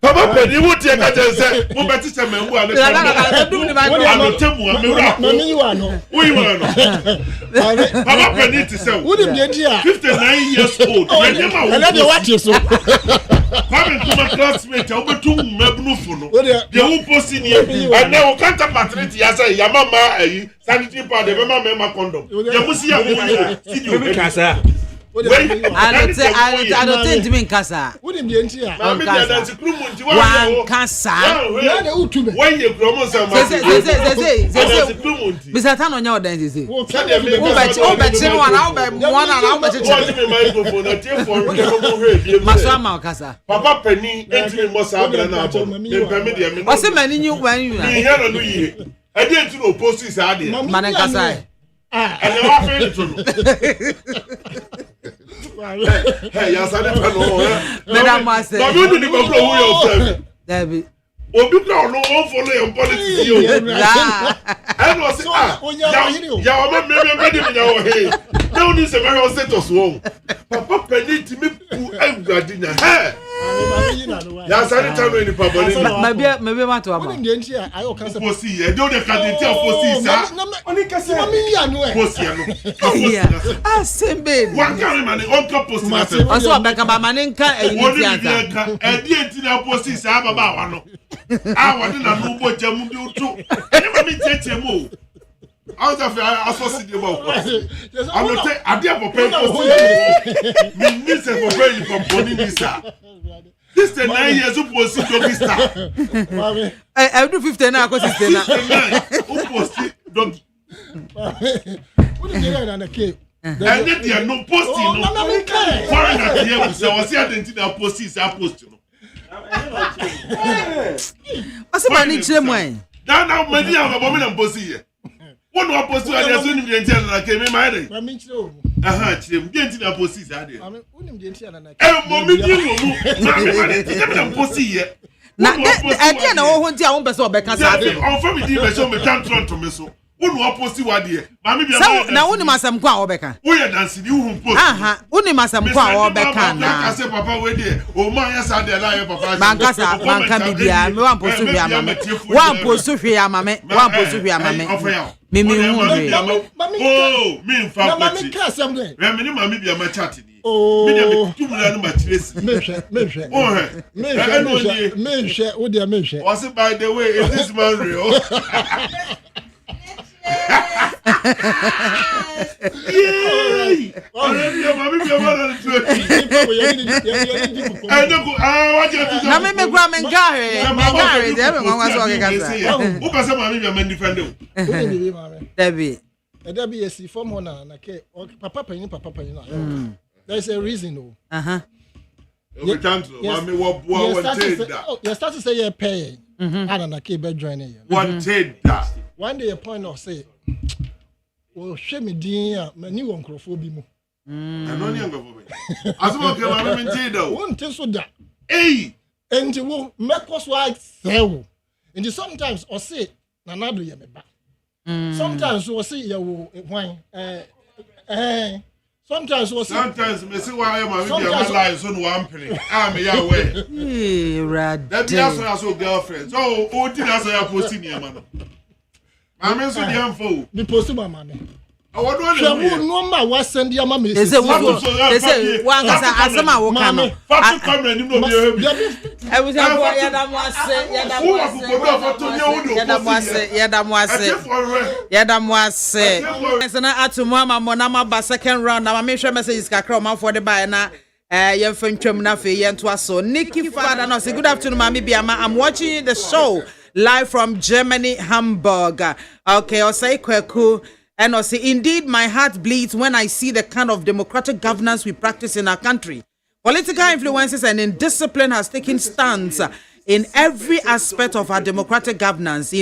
Papa Penny, what you got to say? Who better say, man? Who are the Papa Penny to say, wouldn't be 59 years old. I never watch you so. Coming to my classmate, over 2 Mabnufuno. The who posting here, and now can't patriotic. Yes, Yamama, sanitary part, the Mama condom. Yamusia, see you. I don't think me kasa. Wouldn't be here. One kasa. When you promote Mr. Tan on your dance, say. Masama kasa. Papa Penny, entering Mosabra. What's the man in you when you I didn't know post is added. Manankasai. And they are fair to hey, yes, I don't know. Madam Master. Now you didn't even know who yourself. David. Oh, you don't know all for your politics. I was saying, no need a very status wrong. Papa Penny to me who I'm glad. Yes, I didn't tell any public. Maybe want to have I can't see. I don't have only ah, same baby. One carry money on post. Also, I'm back about Maninka and the post Baba. I want to know what Jamu too. Anybody take him move. Out of I associate about. I'm not saying I did for pay for minister for paying for Bonisa. This is 9 years old post doggy star. I do 15 now because it's who posted doggy. What is there on the cave? And then they are no posting. Foreign here was I posting is I post. What's the money? Now many of the women and posting here. One more post to the soon in the like a man. I mean, so. Chim, get in a post. I mean, na ade na wo ho nti a wo pese obeka sa ade on family dey be so me kan tron to me so wonu oposti wade mami bia na wonu masam ko a wo beka wo ye dance di wo post wonu masam ko a wo beka na ka se papa we dey o man ya sa dey la ye papa banka sa banka bibia me wan postu hwe amame wan postu hwe amame wan postu hwe amame mimi hu re oh me in fact mami ka sam dey me ni mami bia ma chat ni oh me dey me tumula no ma tiresi me wo dey me hwe was it by the way is this man real yay already mami bia ma na na me gwa men gare dey me nwa so ke kasa wo ka se mami bia ma defend o Debbie yes form na ke papa penny na there's a reason oh you can't mami what take that you start to say you pay and na ke be join you what take that one day a point of say well shame me din a mani won krofo bi mu no ni ngofo bi asuma ke mami me take that won te so da eh and wo make us like sell and sometimes or say na nado ye me ba sometimes we see you wine sometimes we see sometimes me see why my video my life so no one penny am ya we rad that be so girlfriend so o ti na so ya post ni e ma no mama so di amfo me post ma mama I don't know no ma wa send ya mama say wan kasa asema wo kan no fatu camera ni no bi I was yada mwase sana atumu ama na ma second round na ma me hwe messages kakra o ma for the buy na yen fantwam na fe yen to aso Nikki Father no say good afternoon MAAME BIAMAH. I'm watching the show live from Germany, Hamburg. Okay, I say kweku. And I say, indeed, my heart bleeds when I see the kind of democratic governance we practice in our country. Political influences and indiscipline has taken stands in every aspect of our democratic governance.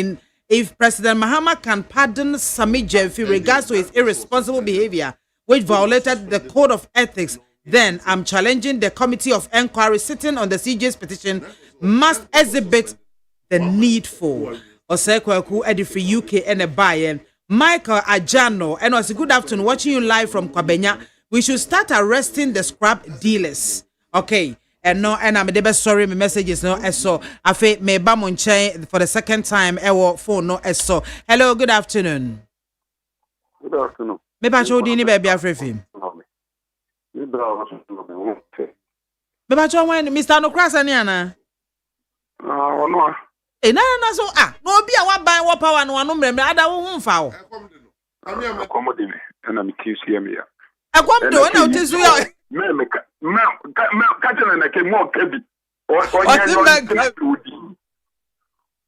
If President Mahama can pardon Sami Jeff in regards to his irresponsible behavior, which violated the code of ethics, then I'm challenging the committee of inquiry sitting on the CJ's petition must exhibit the needful. Osekweku Edifi UK and a Bayern. Michael Ajano, and was a good afternoon watching you live from Kwabenya. We should start arresting the scrap dealers. Okay. And no, and I'm the best sorry, my messages no so I feel me bamunche for the second time ewo phone no so. Hello, good afternoon. Good afternoon. Me ba cho dini baby afrefim. Me ba cho when Mr. No Cross ani ana. No. Na so no bi a wa ban wo power no anu mremre ada wo hu mfa wo. Accommodate and I'm QCM here. Akwam do na otisu ya. Me catching na ke mo kebi.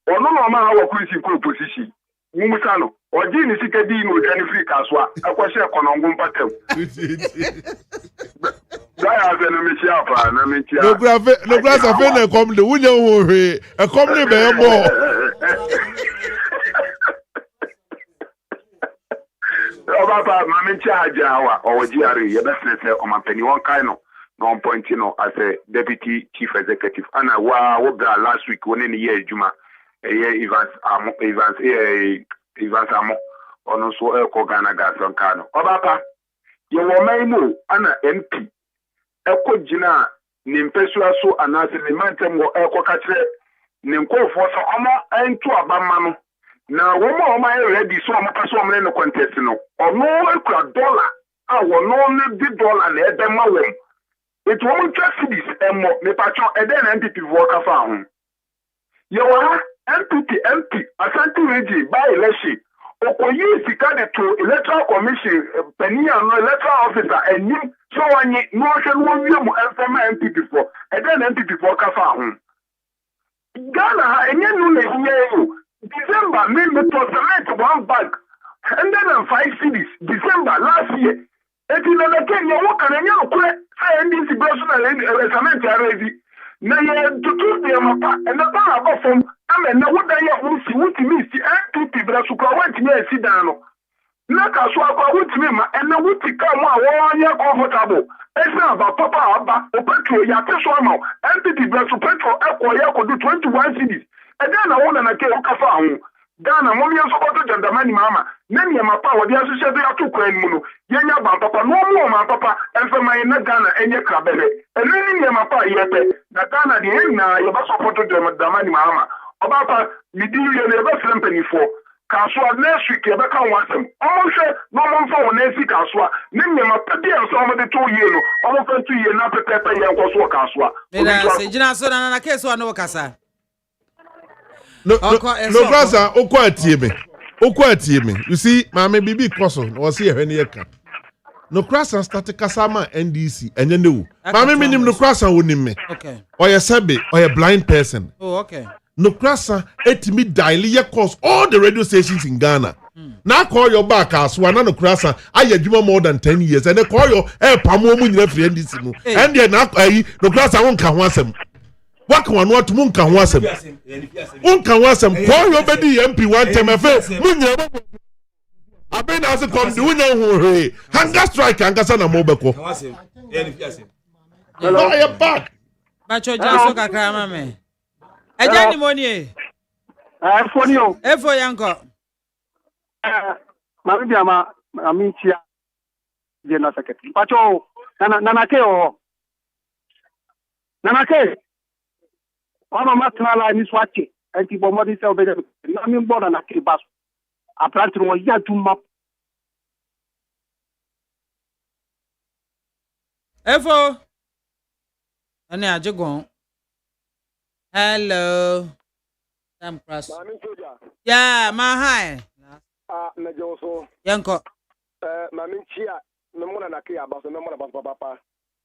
O no ma ha wo kwisi ko position. Mumusa no. Oji ni sika di no tani free kaswa. Akwahye konongo mpatem. No grass a fen and come the window a company bear more. Mammy Chaja or GRE, your best on my penny one kind of non pointino as a deputy chief executive. And I was last week when in the year Juma, a year Evans Amo, or no so Kogana Gas on Kano. Obapa, you were my move, Anna MP. Eko jina ni mpesua so anase ni mantem wo eko katre ni nkofo so omo entu abama no na wo mo ready so omo paso omo no contest no ono ekura dollar a wo no ne di dollar na ebe ma wem it wo mo cities emo me pacho eden NPP work afa ho ye wa MP Asante Region by election okoyi sika de to electoral commission penia no electoral officer enim so wanyi no hwe no wie mu MPP for and then MPP for kafa ho Ghana ha enye no na hiye December me to cement one bag 105 cities December last year eti na Kenya wo kan enye okure say NDC national cement already na yɛ tutu deɛ mapa ɛna ba abɔ fam ama na woda yɛ wusi wutumi si NPP bra so kora wantumi asi dan no na ka so akwa wutumi ma ɛna wuti ka mu a wɔnyɛ comfortable ɛsɛ aba papa aba o petrol yɛate so ama NPP bra so petrol ɛkɔ yɛ kɔdo 21 cedis ɛdɛn na wo na ke wokafa ho Ghana mo yɛ sɔkɔtɔ jandamani mama na ne ma pa wɔde ahyehyɛ de ato kwan mu no yɛnya ban papa no mo ma papa ɛfɛma yɛ na Ghana ɛnyɛ krabɛlɛ ɛne ne ma pa yɛpɛ na Ghana de na yɛ ba sɔkɔtɔ jandamani mama ɔba pa midi yɛ ne ba frɛ mpanifo kasoa next week yɛ bɛka ho asɛm ɔmo hwɛ na ɔmo mfa wɔn asi kasoa ne ne ma pa de nso ɔmo de to yie no ɔmo fa to yie na pɛpɛpɛ yɛ nkɔ so kasoa se gyina so na case wa no kasa No, Grasa, Okwa atie me. You see, Mame Bibi Koso, was here when you come. No Grasa started Kasama NDC, and you know. Mame minim no Grasa wouldn't me. Okay. Or a sabe, or a blind person. Oh, okay. No Grasa, me daily, you cause all the radio stations in Ghana. Now call your back as one no Grasa, I had you more than 10 years, and they call your Pamo when you free NDC. And they're not, no Grasa won't come once. Waka wanwa to munka ho asem munka ho asem ko yo bedi MP one time afa munya abena as come the wunya ho he hunger strike angasa na mo beko hello I am back bacho jaso kakra ma me eja ni moni e foni o efo yanko MAAME BIAMAH aminchia je na secretary bacho nana ke o nana ke Mama matala ni swache anti bomodi se obede na mi boda na kiri baso apranti no ya tuma efo ani ajegon hello tam cross yeah ma hi na joso yanko MAAME chia me mona na kiri baso me mona baso papa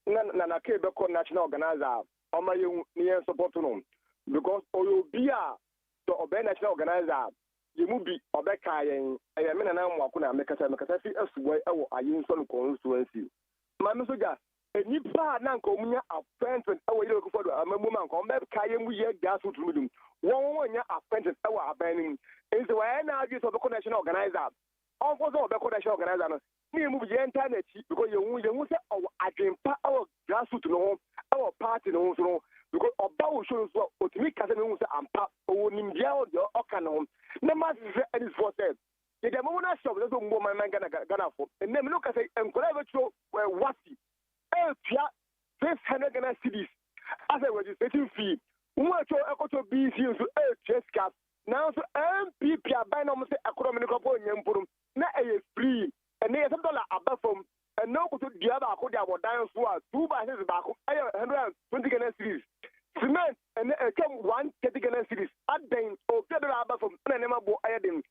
na kiri be ko national organizer Oma you near support no because Oyobia to obey national organizer you must be obekayen I am in an wakuna mekasa see us way I use some constituency. MAAME Soja a nipa nanko munya apprentice our look for a woman come back kayen we gas with medium one apprentice our abandoning is the way now use of the national organizer also the national organizer me move the internet because you say our agent our grassroots no our party no so because about shows what me kase me say ampa o nimdia o de okano na ma say any for said the demo na shop so mbo man Ghana for and them look say encourage to wasi e tia 600 Ghana cedis as a registration fee who to ekoto BC so e chest cap now so MPP abai no say economy ko po nyempuru na e free and they $7 above from and no to the other I could have done for 2 by 6 back 120 Ghana cedis cement and come 130 Ghana cedis at then or $7 above from Nema bo ayadin